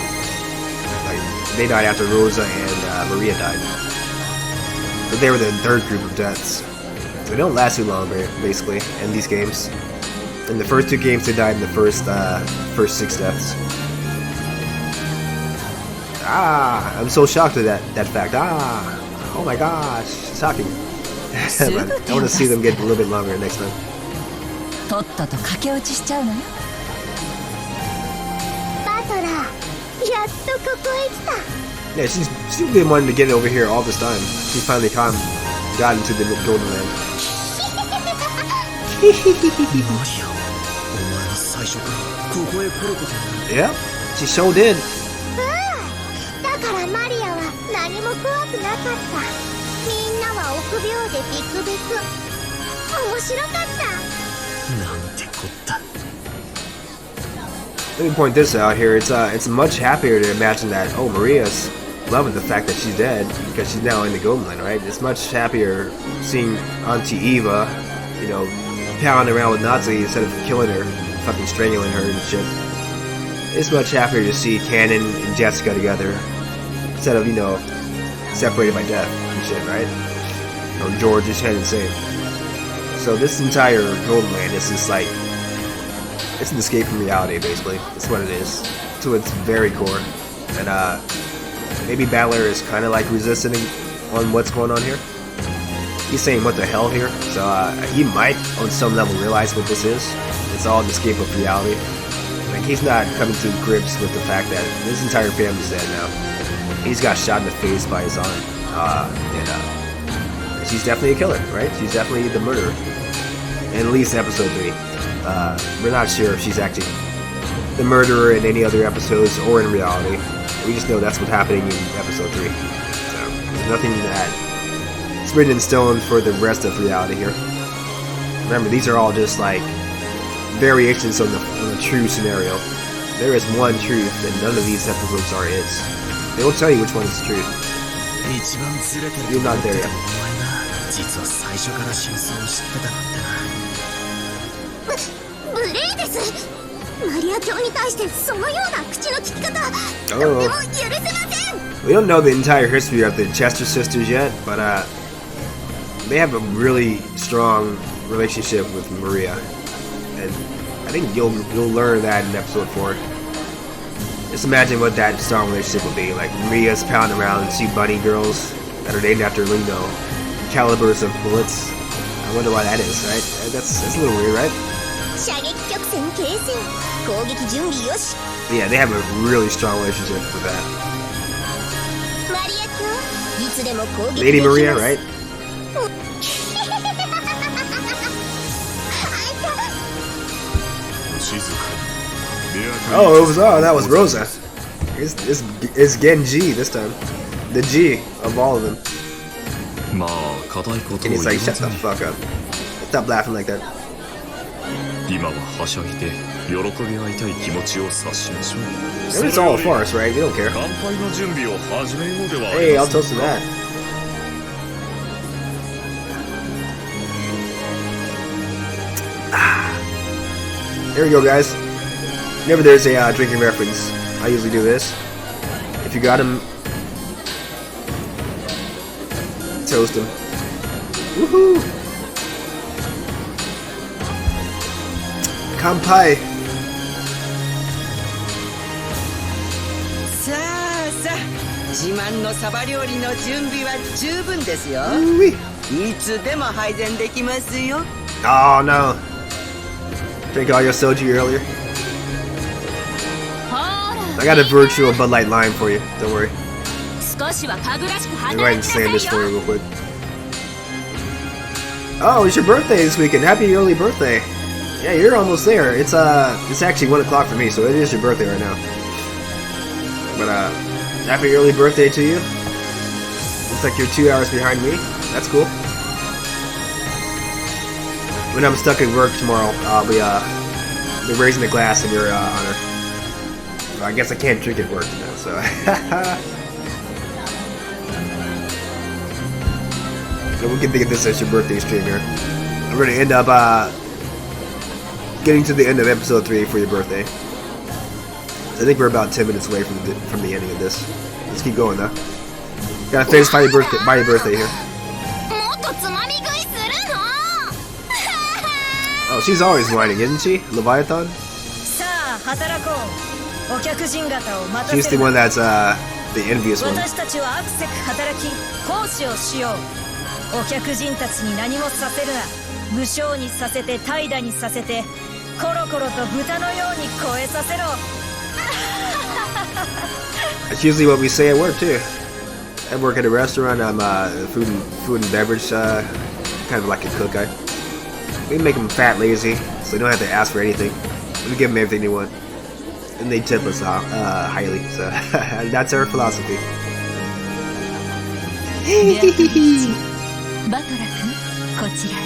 Like, they died after Rosa and Maria died. But they were the third group of deaths. So they don't last too long, basically, in these games. In the first 2 games, they died in the first 6 deaths. Ah, I'm so shocked at that fact. Ah, oh my gosh, shocking. But I want to see them get a little bit longer next time. とっとと駆け落ちしちゃうのよ。バトラー、やっとここへ来た。 Yeah, she's been wanting to get over here all this time. She finally got into the Golden Land. マリア、お前は最初からここへ来ることに。 Yeah, she sure did. だからマリアは何も怖くなかった。みんなは臆病でビクビク。面白かった。なんてこった。 Let me point this out here. It's much happier to imagine that, oh, Maria's loving the fact that she's dead because she's now in the Golden Land, right? It's much happier seeing Auntie Eva, you know, pounding around with Nazi instead of killing her, fucking strangling her and shit. It's much happier to see Cannon and Jessica together instead of, you know, separated by death and shit, right? Or George is head insane. So this entire Golden Land is just like, it's an escape from reality, basically. That's what it is, to its very core. And maybe Battler is kind of like resisting on what's going on here. He's saying what the hell here, so he might on some level realize what this is. It's all an escape of reality. Like, he's not coming to grips with the fact that his entire family's dead now. He's got shot in the face by his aunt, and she's definitely a killer, right? She's definitely the murderer. In at least episode 3. We're not sure if she's actually the murderer in any other episodes or in reality. We just know that's what's happening in episode 3. So, there's nothing that's written in stone for the rest of reality here. Remember, these are all just like variations on the true scenario. There is one truth, and none of these episodes are its. They will tell you which one is the truth. You're not there yet. 実は最初から真相を知ってたなんてな。無礼です。マリア卿に対してそのような口の利き方、とても許せません。 We don't know the entire history of the Chester sisters yet, but they have a really strong relationship with Maria, and I think you'll learn that in episode 4. Just imagine what that strong relationship would be. Like Maria's pounding around and see bunny girls that are named after, you know, calibers of bullets. I wonder why that is, right? That's a little weird, right? Yeah, they have a really strong relationship with that. Lady Maria, right? That was Rosa. It's Genji this time. The G of all of them. And he's like, shut the fuck up. Stop laughing like that. And it's all a farce, right? We don't care. Hey, I'll toast to that. There we go, guys. Whenever there's a drinking reference, I usually do this. If you got him, toast him. Woohoo! Kanpai! さあさあ、自慢のサバ料理の準備は十分ですよ。いつでも配膳できますよ。 Oh no! Drink all your soju earlier. I got a virtual Bud Light Lime for you. Don't worry. I'll go ahead and sand this for you real quick. Oh, it's your birthday this weekend. Happy early birthday. Yeah, you're almost there. It's actually 1 o'clock for me, so it is your birthday right now. But happy early birthday to you. Looks like you're 2 hours behind me. That's cool. When I'm stuck at work tomorrow, I'll be raising a glass in your honor. Well, I guess I can't drink at work now, so. So we can think of this as your birthday stream here. I'm going to end up getting to the end of episode 3 for your birthday. I think we're about 10 minutes away from the ending of this. Let's keep going though. Gotta finish by your birthday here. Oh, she's always whining, isn't she? Leviathan? She's the one that's the envious one. お客人たちに何もさせるな。武将にさせて怠惰にさせてコロコロと豚のように肥えさせろ。 That's usually what we say at work too. I work at a restaurant. I'm food and beverage kind of like a cook. We make them fat, lazy, so they don't have to ask for anything. We give them everything they want, and they tip us highly. So that's our philosophy. バトラ君、こちらへ。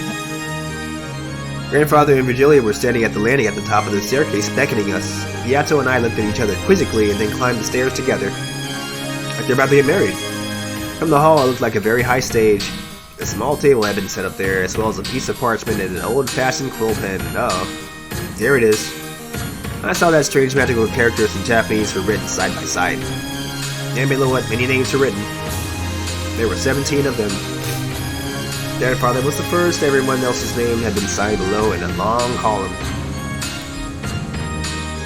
Grandfather and Virgilia were standing at the landing at the top of the staircase, beckoning us. Beato and I looked at each other quizzically and then climbed the stairs together, like they're about to get married. From the hall, it looked like a very high stage. A small table had been set up there, as well as a piece of parchment and an old-fashioned quill pen. Oh, there it is. I saw that strange magical characters in Japanese were written side by side. And below it, many names were written. There were 17 of them. Grandfather was the first. Everyone else's name had been signed below in a long column.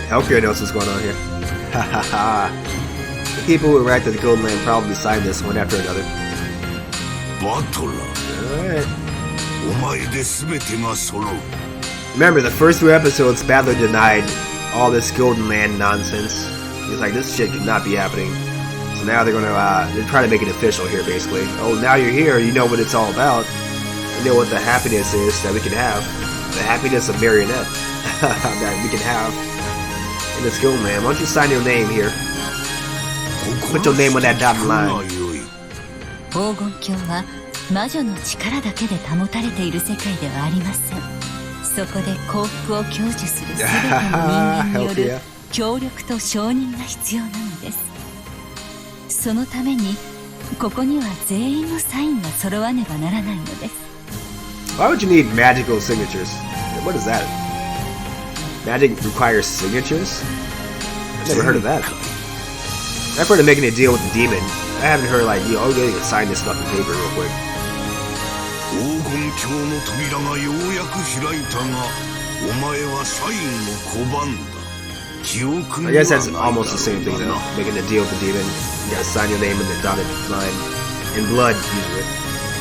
Healthcare knows what's going on here. Ha ha ha. The people who arrived at the Golden Land probably signed this one after another. Alright. Remember, the first 2 episodes, Battler denied all this Golden Land nonsense. He's like, this shit could not be happening. So now they're trying to make it official here, basically. Oh, now you're here, you know what it's all about. You know what the happiness is that we can have. The happiness of Marionette that we can have in this Golden Land. Why don't you sign your name here? Put your name on that dotted line. 黄金鏡は魔女の力だけで保たれている世界ではありません。そこで幸福を享受する全ての人間による協力と承認が必要なのです。そのためにここには全員のサインが揃わねばならないのです。 Why would you need magical signatures? What is that? Magic requires signatures? I've never heard of that. I've heard of making a deal with the demon. I haven't heard like, oh, you can sign this fucking paper real quick. I guess that's almost the same thing though. Making a deal with the demon. You gotta sign your name in the dotted line. In blood, usually.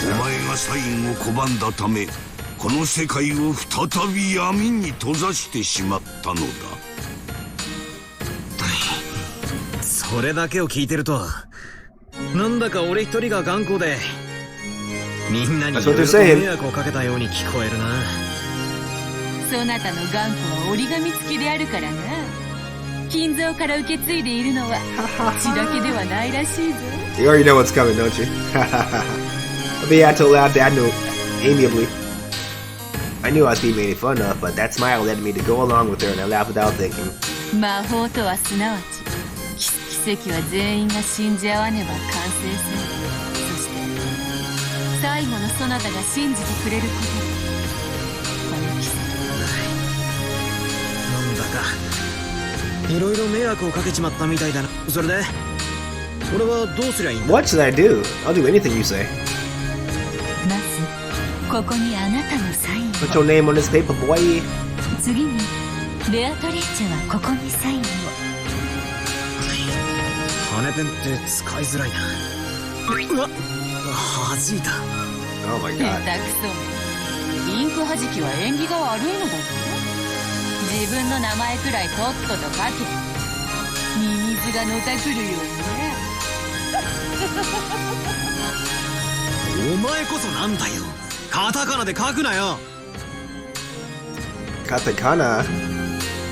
お前がサインを拒んだため、この世界を再び闇に閉ざしてしまったのだ。それだけを聞いてると、なんだか俺一人が頑固で、みんなにいろいろと迷惑をかけたように聞こえるな。そなたの頑固は折り紙付きであるからな。金蔵から受け継いでいるのは血だけではないらしいぞ。You already know what's coming, don't you? Beato laughed amiably. I knew I was being made fun of, but that smile led me to go along with her, and I laughed without thinking. 魔法とはすなわち奇跡は全員が信じ合わねば完成せん。そして最後のそなたが信じてくれることこの奇跡。なんだかいろいろ迷惑をかけちまったみたいだな。それで俺はどうすりゃいいんだ？ What should I do? I'll do anything you say. まずここにあなたのサインを。 Put your name on this paper, boy. 次にベアトリーチェはここにサインを。羽ペンって使いづらいな。うわっ、弾いた。 Oh my 下 god. 手くそめ。インク弾きは縁起が悪いのだぞ。自分の名前くらいとっとと書け。ミミズがのたくるようにね。お前こそなんだよ。カタカナで書くなよ。Katakana?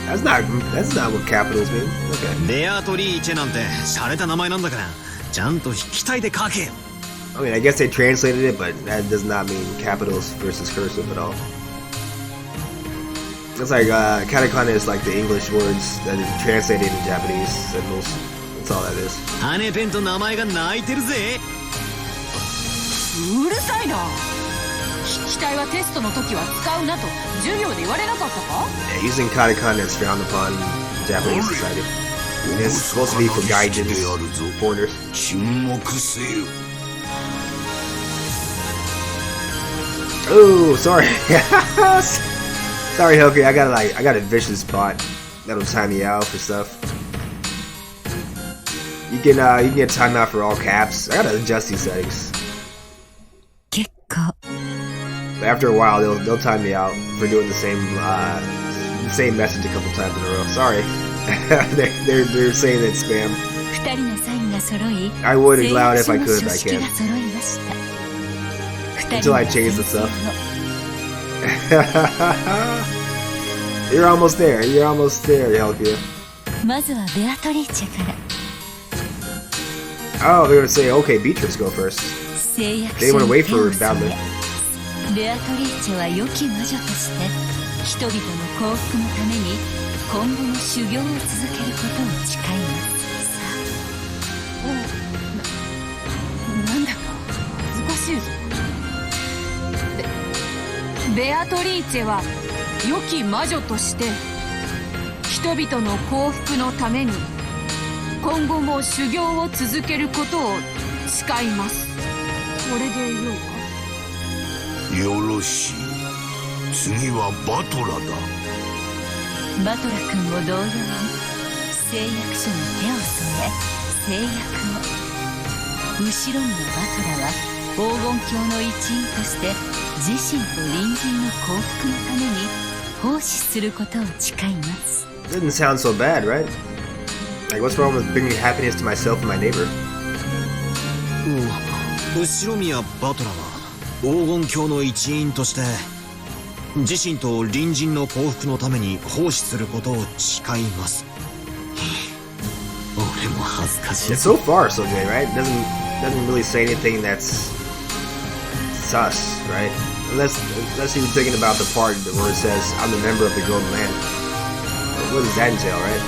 That's not what capitals mean. Okay. ベアトリーチェなんて洒落た名前なんだから、ちゃんと筆記体で書けよ。I mean, I guess they translated it, but that does not mean capitals versus cursive at all. It's like katakana is like the English words that is translated in Japanese symbols. That's all that is. 羽ペンと名前が泣いてるぜ。うるさいな。筆記体はテストの時は使うなと授業で言われなかったか？ Yeah, using katakana is frowned upon in Japanese society. It's supposed to be for guidance, pointers. 沈黙せよ。 Oh, sorry. Sorry, Hoki. I got a vicious bot that'll time me out for stuff. You can get timeout for all caps. I gotta adjust these settings. 結構 after a while, they'll time me out for doing the same message a couple times in a row. Sorry, they're saying it's spam. I would allow it if I could, but I can't. Until I change the stuff. You're almost there. You're almost there, Helgia. Oh, they're gonna say, okay, Beatrice go first. They want to wait for her badly. ベアトリーチェは良き魔女として人々の幸福のために今後も修行を続けることを誓いますさあ。なんだ難しいぞ。ベアトリーチェは良き魔女として人々の幸福のために今後も修行を続けることを誓います。これでよいか。よろしい。次はバトラだ。バトラ君も同様に誓約書に手を添え誓約を。後ろにのバトラは黄金鏡の一員として自身と隣人の幸福のために奉仕することを誓います。 Doesn't sound so bad, right? Like, what's wrong with bringing happiness to myself and my neighbor? 後宮バトラは黄金鏡の一員として自身と隣人の幸福のために奉仕することを誓います。俺も恥ずかしい。 It's so far so good, right? Doesn't really say anything that's sus, right? Unless you're thinking about the part where it says I'm a member of the Golden Land. What does that entail, right?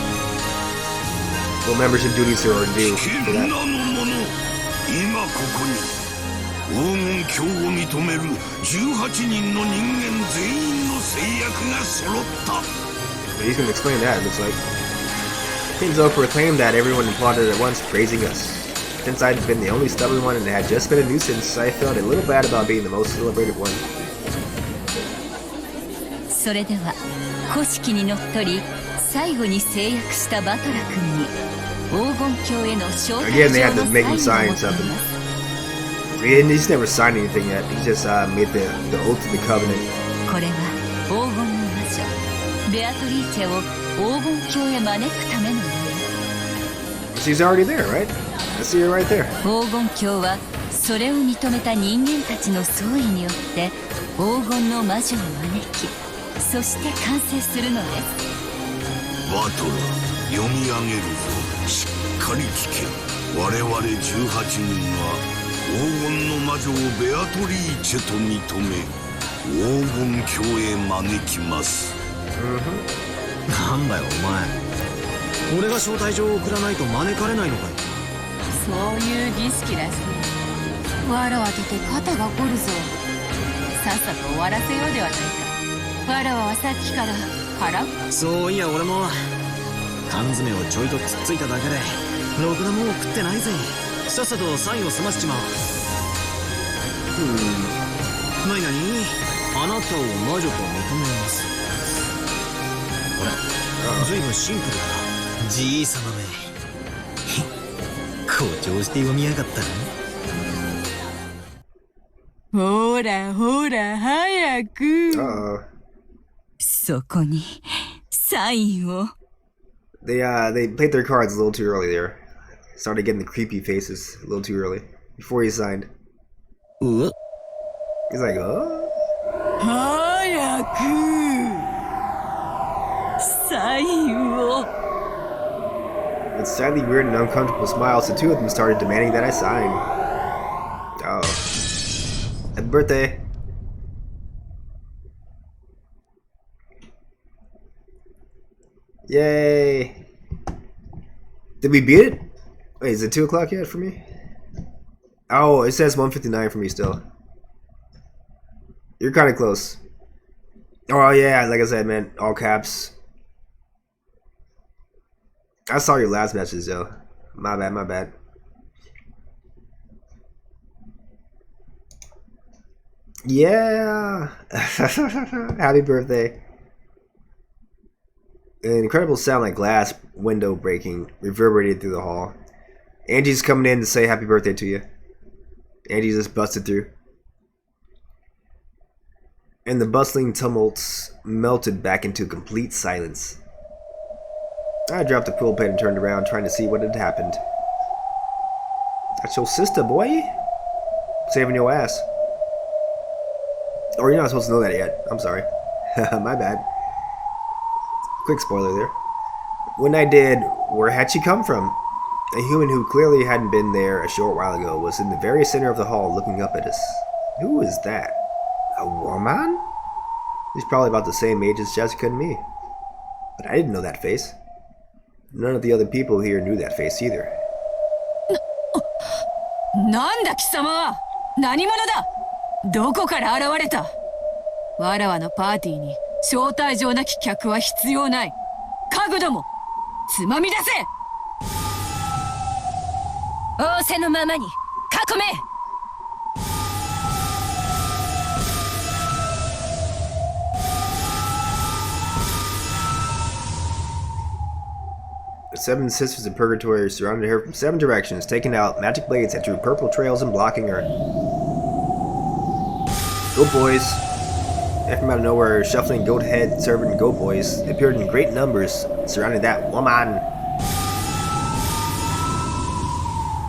What membership duties are due for that? 今ここに黄金鏡を認める18人の人間全員の誓約が揃った。 He's gonna explain that, it looks like. Kinzo proclaimed that everyone applauded at once, praising us. Since I'd been the only stubborn one and had just been a nuisance, I felt a little bad about being the most celebrated one. それでは古式にのっとり最後に誓約したバトラ君に黄金鏡への招待状のサインを求めます。 He's never signed anything yet. He just made the oath to the covenant. これは黄金の魔女ベアトリーチェを黄金鏡へ招くためのもの。 She's already there, right? I see her right there. 黄金鏡はそれを認めた人間たちの総意によって黄金の魔女を招き、そして完成するのです。バトラ読み上げるぞ。しっかり聞け。我々18人は黄金の魔女をベアトリーチェと認め黄金鏡へ招きます。なんだよお前、俺が招待状を送らないと招かれないのかよ。そういう儀式らしい。わらわとて肩が凝るぞ。さっさと終わらせようではないか。わらわはさっきから腹。そういや俺も缶詰をちょいとつっついただけでろくなもんを食ってないぜ。さっさとサインを済ませちまう。なになに、あなたを魔女と認めます。ほら、ずいぶんシンプルだな。じいさまめ誇張して読みやがったな。ほらほら早く。そこにサインを。They played their cards a little too early there. Started getting the creepy faces a little too early before he signed. He's like, oh. 早くサインを。 With slightly weird and uncomfortable smiles, the two of them started demanding that I sign. Oh. Happy birthday. Yay. Did we beat it? Wait, is it 2 o'clock yet for me? Oh, it says 1:59 for me still. You're kind of close. Oh yeah, like I said, man, all caps. I saw your last message though. My bad, my bad. Yeah. Happy birthday. An incredible sound like glass window breaking reverberated through the hall. Angie's coming in to say happy birthday to you. Angie just busted through. and the bustling tumults melted back into complete silence. I dropped the quill pen and turned around, trying to see what had happened. That's your sister, boy. Saving your ass. Or you're not supposed to know that yet. I'm sorry. My bad. Quick spoiler there. When I did, where had she come from? A human who clearly hadn't been there a short while ago was in the very center of the hall looking up at us. Who is that? A woman? She's probably about the same age as Jessica and me. But I didn't know that face. None of the other people here knew that face either. なんだ貴様は何者だ。どこから現れた。わらわのパーティーに招待状なき客は必要ない。家具どもつまみ出せ。仰せのままに囲め。The 7 sisters of Purgatory surrounded her from 7 directions, taking out magic blades that drew purple trails and blocking her. Goat boys. From out of nowhere, shuffling goat-head servant goat boys appeared in great numbers, surrounding that woman.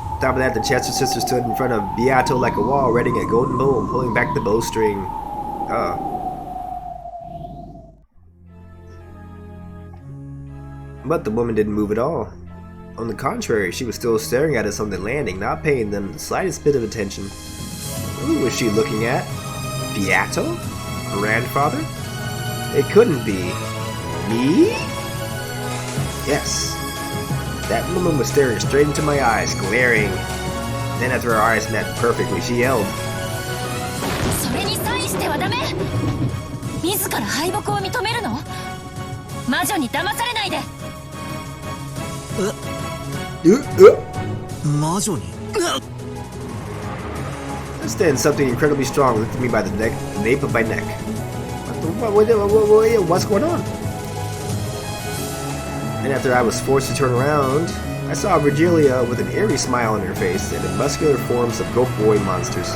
On top of that, the Chester sisters stood in front of Beato like a wall, readying a golden bow and pulling back the bowstring. But the woman didn't move at all. On the contrary, she was still staring at us on the landing, not paying them the slightest bit of attention. Who was she looking at? Beato? Grandfather? It couldn't be. Me? Yes. That woman was staring straight into my eyes, glaring. Then after our eyes met perfectly, she yelled. それにサインしてはダメ。自ら敗北を認めるの？魔女に騙されないで。魔女に？ Just then, something incredibly strong lifted me by the neck, the nape of my neck. What's going on? And after I was forced to turn around, I saw Virgilia with an eerie smile on her face and the muscular forms of goat boy monsters.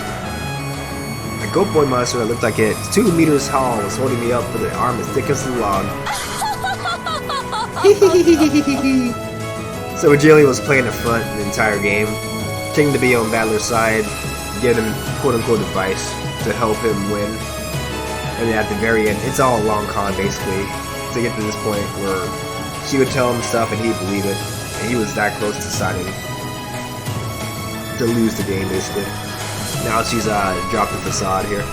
A goat boy monster that looked like it's 2 meters tall was holding me up with an arm as thick as a log. So Virgilia was playing the front the entire game, pretending to be on Battler's side, giving him quote-unquote advice to help him win. And then at the very end, it's all a long con basically, to get to this point where she would tell him stuff and he'd believe it, and he was that close to deciding to lose the game basically. Now she's dropped the facade here.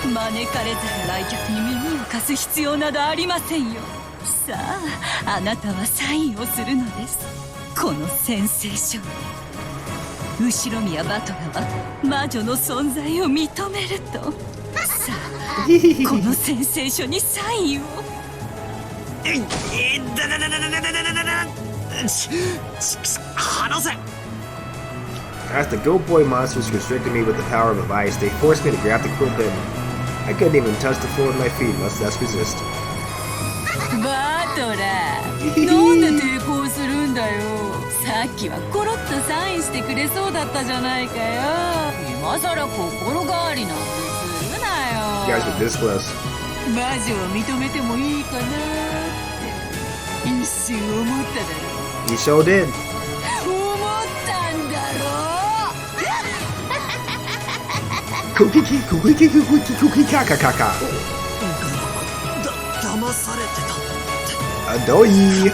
招かれたら来客に耳を貸す必要などありませんよ。さあ、あなたはサインをするのです。この宣誓書。後ろ宮バトラは魔女の存在を認めると。さあ、この宣誓書にサインを。As the goat boy monsters constricted me with the power of a vice, they forced me to grab the quill pen. I couldn't even touch the floor with my feet, much less resist. バトラー、なんで抵抗するんだよ。さっきはコロッとサインしてくれそうだったじゃないかよ。今さら心変わりなんてするなよ。You guys were this close. 魔女を認めてもいいかなって一瞬思っただろ。 You sure did. 思ったんだろ。クキキクキキクキクキカカカカ。騙されてた。Adoy.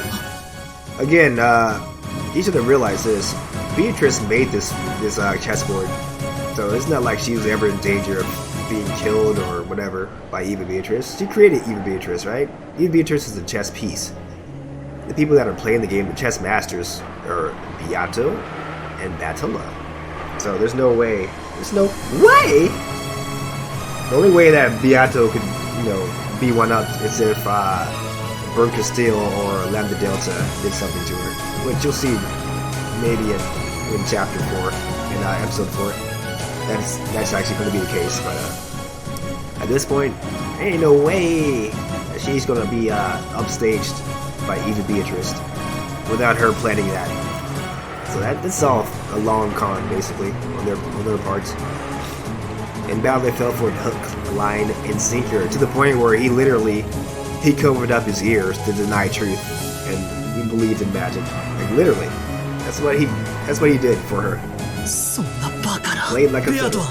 Again, you should have realized this. Beatrice made this chessboard, so it's not like she was ever in danger of being killed or whatever by Eva Beatrice. She created Eva Beatrice, right? Eva Beatrice is a chess piece. The people that are playing the game, the chess masters, are Beato and Batilla. So there's no way. There's no way. The only way that Beato could, be one up is if Burn Castile or Lambda Delta did something to her, which you'll see maybe in chapter 4, in episode 4. That's actually going to be the case, but at this point, ain't no way that she's going to be upstaged by Eva Beatrice without her planning that. So that's all a long con, basically, on their parts. In battle, they fell for hook, line, and sinker to the point where he covered up his ears to deny truth, and he believed in magic. Like literally, that's what he did for her. Played like a fiddle.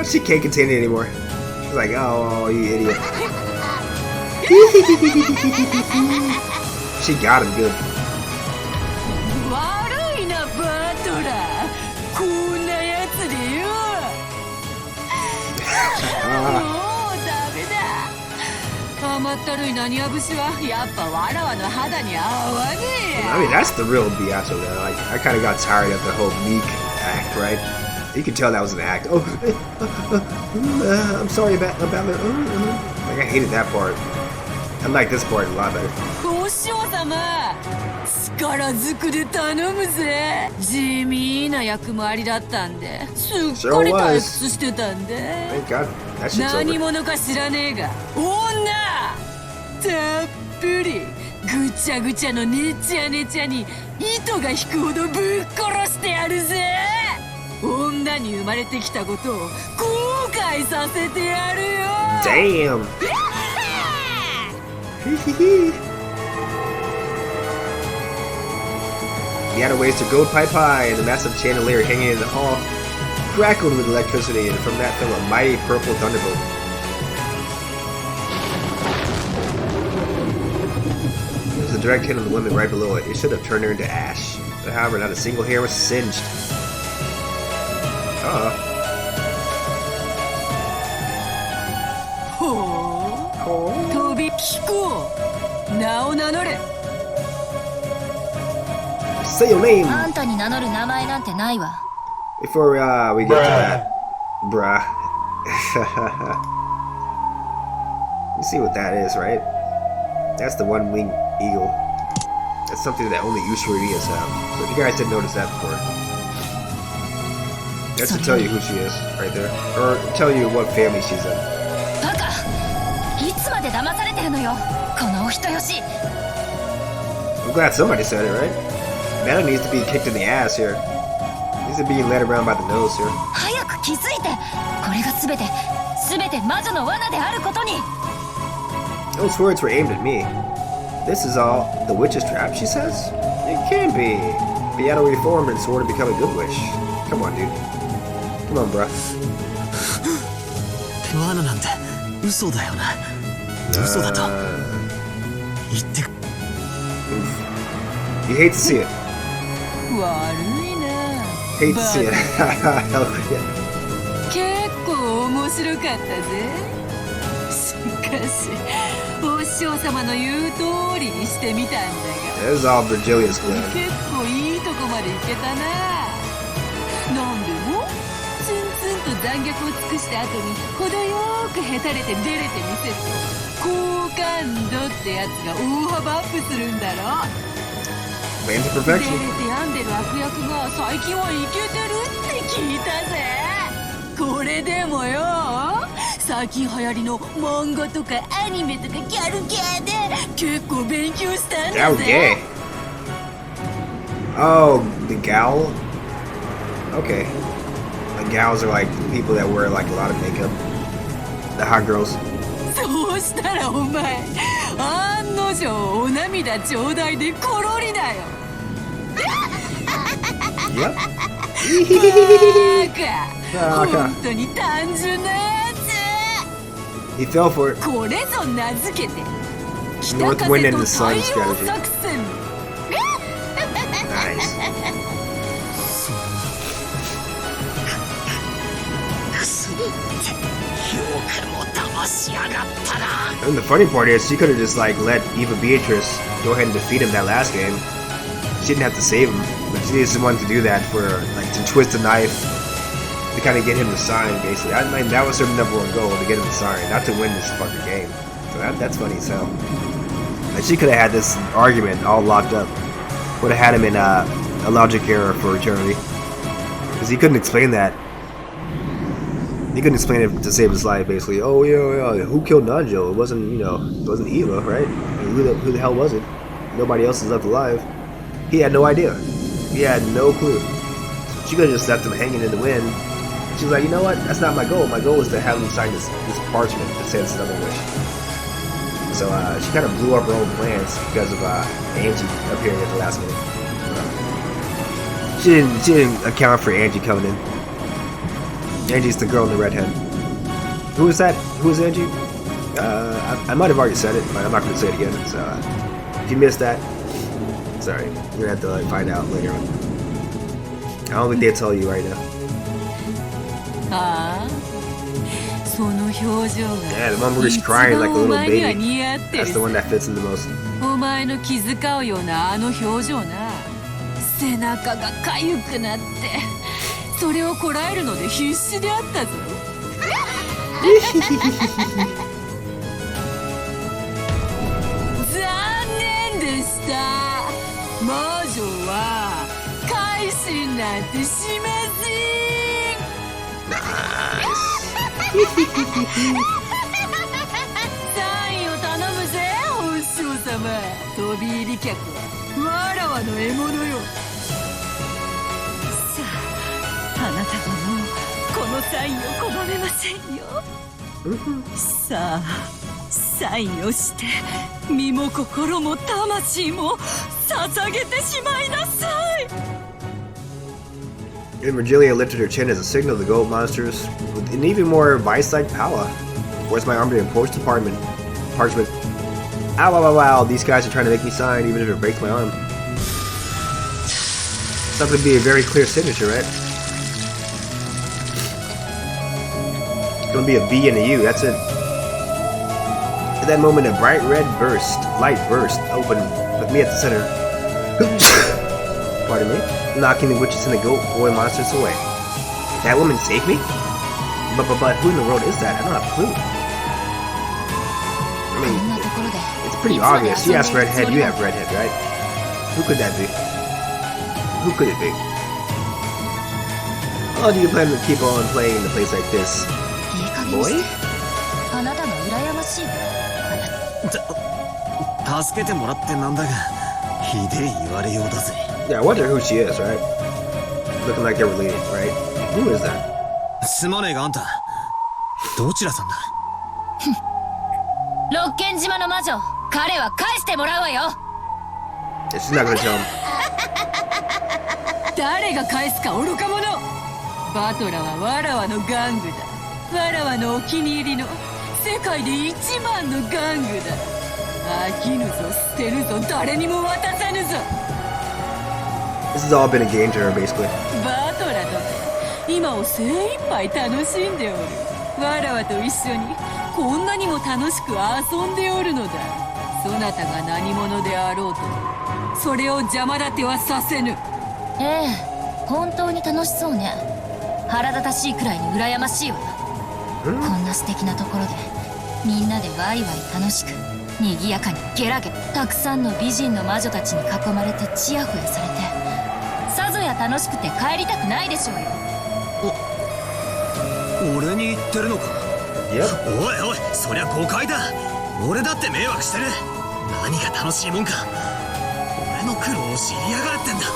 She can't contain it anymore. She's like, oh, you idiot. She got him good. I mean, that's the real Beato though. Like, I kind of got tired of the whole meek act, right? You could tell that was an act. Oh, I'm sorry about it. Like, I hated that part. I like this part a lot better. Sure was. Thank God. That shit's Damn. The outer waist are gold pipe high, and the massive chandelier hanging in the hall crackled with electricity, and from that fell a mighty purple thunderbolt. There was a direct hit on the woman right below it. It should have turned her into ash. But however, not a single hair was singed. Say your name! Before we get to that. Bruh. You see what that is, right? That's the one-winged eagle. That's something that only Usurias have. So if you guys didn't notice that before. That's to tell you who she is, right there. Or tell you what family she's in. I'm glad somebody said it, right? Nana needs to be kicked in the ass here. Needs to be led around by the nose here. Those words were aimed at me. This is all the witch's trap, she says? It can't be. Beato reformed and swore to become a good witch. Come on, dude. Come on, bruh. You hate to see it. Hate to see it. Hell yeah. お師匠様の言う通りにしてみたんだが This is all Virgilia's plan. 結構いいとこまで行けたな。なんでもツンツンと残虐を尽くした後に程よくへたれて出れてみせると好感度ってやつが大幅アップするんだろ。 Plans of perfection. 出れて病んでる悪役が最近はイケてるって聞いたぜ。これでもよ。 最近流行りの漫画とかアニメとかギャルギャーで結構勉強したんだぜ。 Oh, the gal? Okay. The gals are like people that wear like a lot of makeup. The hot girls. そうしたらお前、案の定お涙ちょうだいでコロリだよ。Yep. バカ。本当に単純な。 He fell for it. これぞ名付けて North Wind and the Sun strategy. Nice. And the funny part is, she could have just like let Eva Beatrice go ahead and defeat him that last game. She didn't have to save him, but she just wanted to do that for like to twist the knife. To kind of get him to sign, basically. I mean, that was her number one goal, to get him to sign, not to win this fucking game. So that's funny as hell. Like, she could have had this argument all locked up. Would have had him in a logic error for eternity. Because he couldn't explain that. He couldn't explain it to save his life, basically. Oh, yeah, who killed Nanjo? It wasn't, it wasn't Eva, right? I mean, who the hell was it? Nobody else is left alive. He had no idea. He had no clue. She could have just left him hanging in the wind. She was like, you know what? That's not my goal. My goal is to have him sign this parchment that says another wish. So she kind of blew up her own plans because of Angie appearing at the last minute. She didn't account for Angie coming in. Angie's the girl in the red head. Who is that? Who is Angie? I might have already said it, but I'm not going to say it again. So if you missed that, sorry. You're going to have to find out later on. I don't think they tell you right now. Yeah, the one where he's crying like a little baby. That's the one that fits in the most. お前の気遣うようなあの表情な。背中が痒くなってそれをこらえるので必死であったぞ。残念でした。魔女は改心なんてしません。サインを頼むぜお師匠様。飛び入り客はわらわの獲物よ。さあ、あなたはもうこのサインを拒めませんよ。さあ、サインをして身も心も魂も捧げてしまいなさい。And Virgilia lifted her chin as a signal to the goat monsters with an even more vice-like power. Where's my arm to enforce the parchment? Ow, ow, ow, ow. These guys are trying to make me sign even if it breaks my arm. Something to be a very clear signature, right? It's gonna be a B and a U, that's it. At that moment, a bright red light burst open with me at the center. Pardon me? Knocking the witches and the goat boy monsters away. That woman saved me? But who in the world is that? I don't have a clue. I mean, it's pretty obvious. She has redhead, you have redhead, right? Who could that be? Who could it be? Oh, do you plan to keep on playing in a place like this? Boy? 助けてもらってなんだがひでえ言われようだぜ。 Yeah, I wonder who she is, right? Looking like they're related, right? Who is that? すまねえがあんたどちらさんだ。六軒島の魔女、彼は返してもらうわよ。 She's not gonna tell him. 誰が返すか愚か者。バトラはわらわの玩具だ。わらわのお気に入りの世界で一番の玩具だ。飽きぬぞ捨てるぞ誰にも渡さぬぞ。 This has all been a game to her, basically. バトラとて今を精一杯楽しんでおる。わらわと一緒にこんなにも楽しく遊んでおるのだ。そなたが何者であろうとそれを邪魔立てはさせぬ。ええ、本当に楽しそうね。腹立たしいくらいに羨ましいわ。こんな素敵なところでみんなでワイワイ楽しく賑やかにゲラゲラ、たくさんの美人の魔女たちに囲まれてチヤホヤされてさぞや楽しくて帰りたくないでしょうよ。俺に言ってるのか。Yep. おいおい、そりゃ誤解だ。俺だって迷惑してる。何が楽しいもんか。俺の苦労を知りやがれってんだ。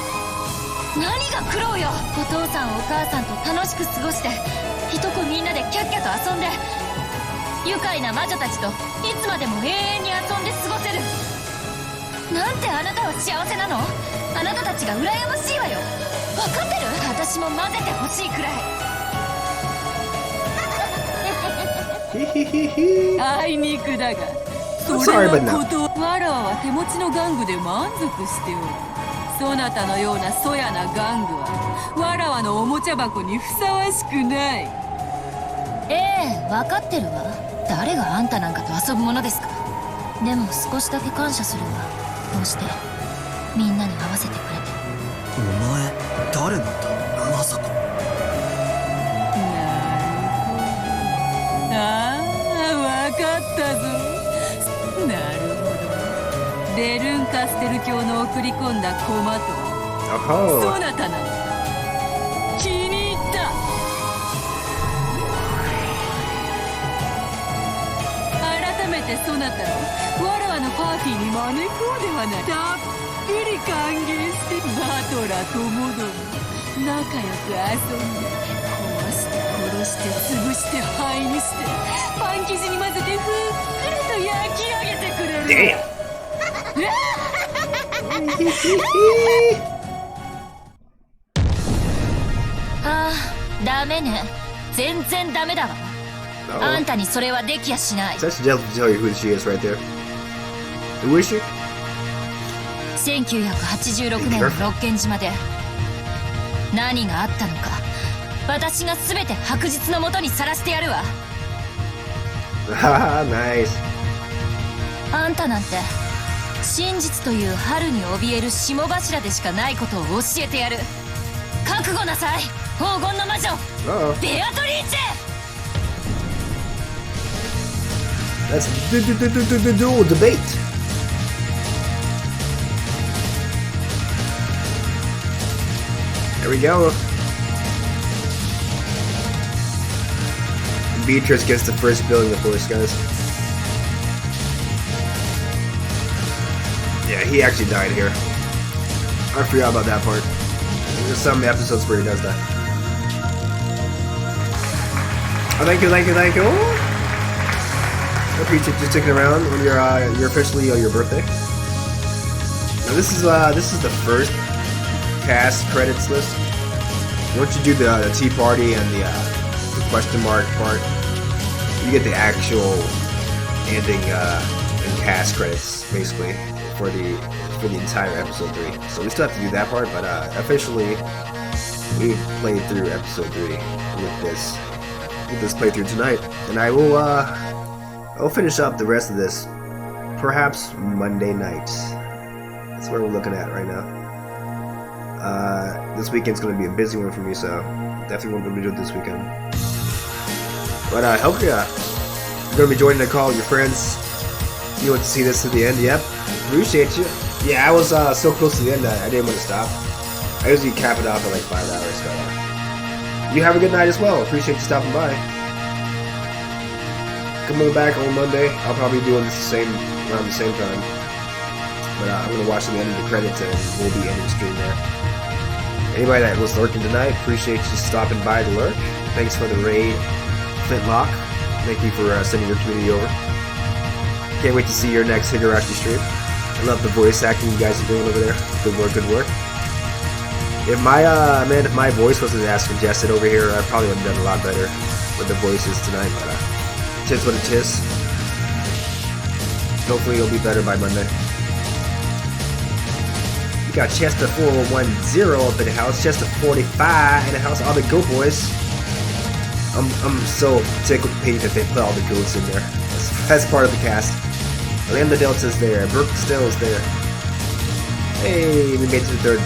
何が苦労よ。お父さんお母さんと楽しく過ごしていとこみんなでキャッキャと遊んで愉快な魔女たちといつまでも永遠に遊んで過ごせる。なんてあなたは幸せなの。あなたたちが羨ましいわよ。分かってる。私も混ぜてほしいくらい。あいにくだがそれのことわらわは手持ちの玩具で満足しておる。そなたのようなそやな玩具はわらわのおもちゃ箱にふさわしくない。ええ、分かってるわ。誰があんたなんかと遊ぶものですか。でも少しだけ感謝するわ。こうしてみんなに合わせてくれて。お前誰なんだ。まさか。ああ、分かったぞ。なるほど。レルンカステル教の送り込んだコマとそなたなの。気に入った。改めてそなたわらわのパーティーに招こうではない。たっぷり歓迎してバトラともども仲良く遊んで壊して殺して潰して灰にしてパン生地に混ぜてふっくらと焼き上げてくれる。ああ、ダメね。全然ダメだわ。あんたにそれはできやしない。Such a devil to tell you who she is right there. Who is she? 1986年の六軒島で何があったのか私が全て白日のもとにさらしてやるわ。Nice. あんたなんて真実という春に怯える霜柱でしかないことを教えてやる。覚悟なさい、黄金の魔女ベアトリーチェ。 That's dual debate. There we go. Beatrice gets the first building, of course, guys. Yeah, he actually died here. I forgot about that part. There's some episodes where he does that. Oh, thank you. I appreciate you sticking around when you're officially on your birthday. Now this is the first cast credits list. Once you do the tea party and the question mark part, you get the actual ending and cast credits basically for the entire episode 3. So we still have to do that part, but officially we played through episode 3 with this playthrough tonight, and I'll finish up the rest of this perhaps Monday night. That's what we're looking at right now. This weekend's going to be a busy one for me, so definitely won't be able to do it this weekend. But I hope you're going to be joining the call with your friends. You want to see this to the end? Yep. Appreciate you. Yeah, I was so close to the end that I didn't want to stop. I usually cap it off at like 5 hours, so you have a good night as well. Appreciate you stopping by. Come on back on Monday. I'll probably be doing this around the same time. But I'm going to watch the end of the credits and we'll be ending the stream there. Anybody that was lurking tonight, appreciate you stopping by to lurk. Thanks for the raid, Flintlock. Thank you for sending your community over. Can't wait to see your next Higurashi stream. I love the voice acting you guys are doing over there. Good work. If my voice wasn't as congested over here, I probably would have done a lot better with the voices tonight. But tis what it is. Hopefully it'll be better by Monday. We got Chester 410 up in the house, Chester 45 in the house, all the goat boys. I'm so tickled pink that they put all the goats in there. That's part of the cast. Lambda Delta's there, Brooke Still's there. Hey, we made it to the third.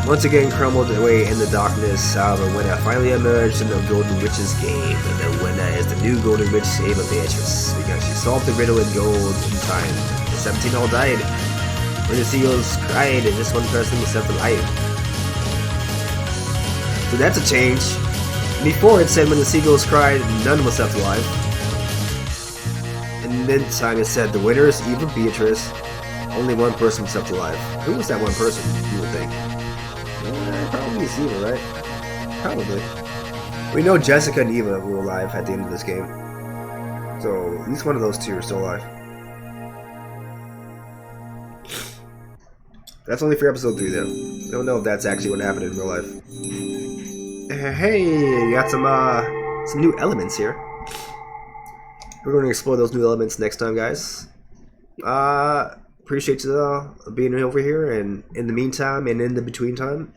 Once again crumbled away in the darkness, however, when I finally emerged in the Golden Witch's game, and the winner is the new Golden Witch, Ava Beatrice, because she solved the riddle in gold in time. The 17 all died. When the seagulls cried, and just one person was left alive. So that's a change. Before it said when the seagulls cried, none was left alive. And this time it said the winner is Eva Beatrice, only one person was left alive. Who was that one person, you would think? Probably Eva, right? Probably. We know Jessica and Eva were alive at the end of this game. So, at least one of those two are still alive. That's only for episode 3 though. I don't know if that's actually what happened in real life. Hey, you got some new elements here. We're going to explore those new elements next time, guys. Appreciate you being over here, and in the meantime and in the between time,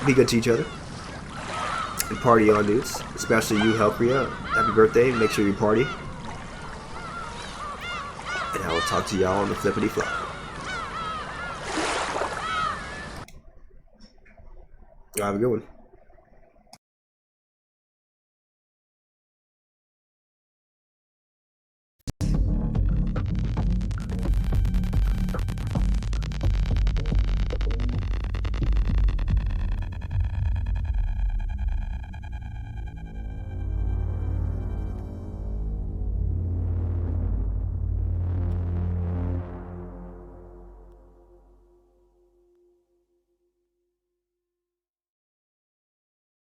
be good to each other and party on, dudes. Especially you, Helpria. Happy birthday! Make sure you party, and I will talk to y'all on the flippity flop. Have a good one.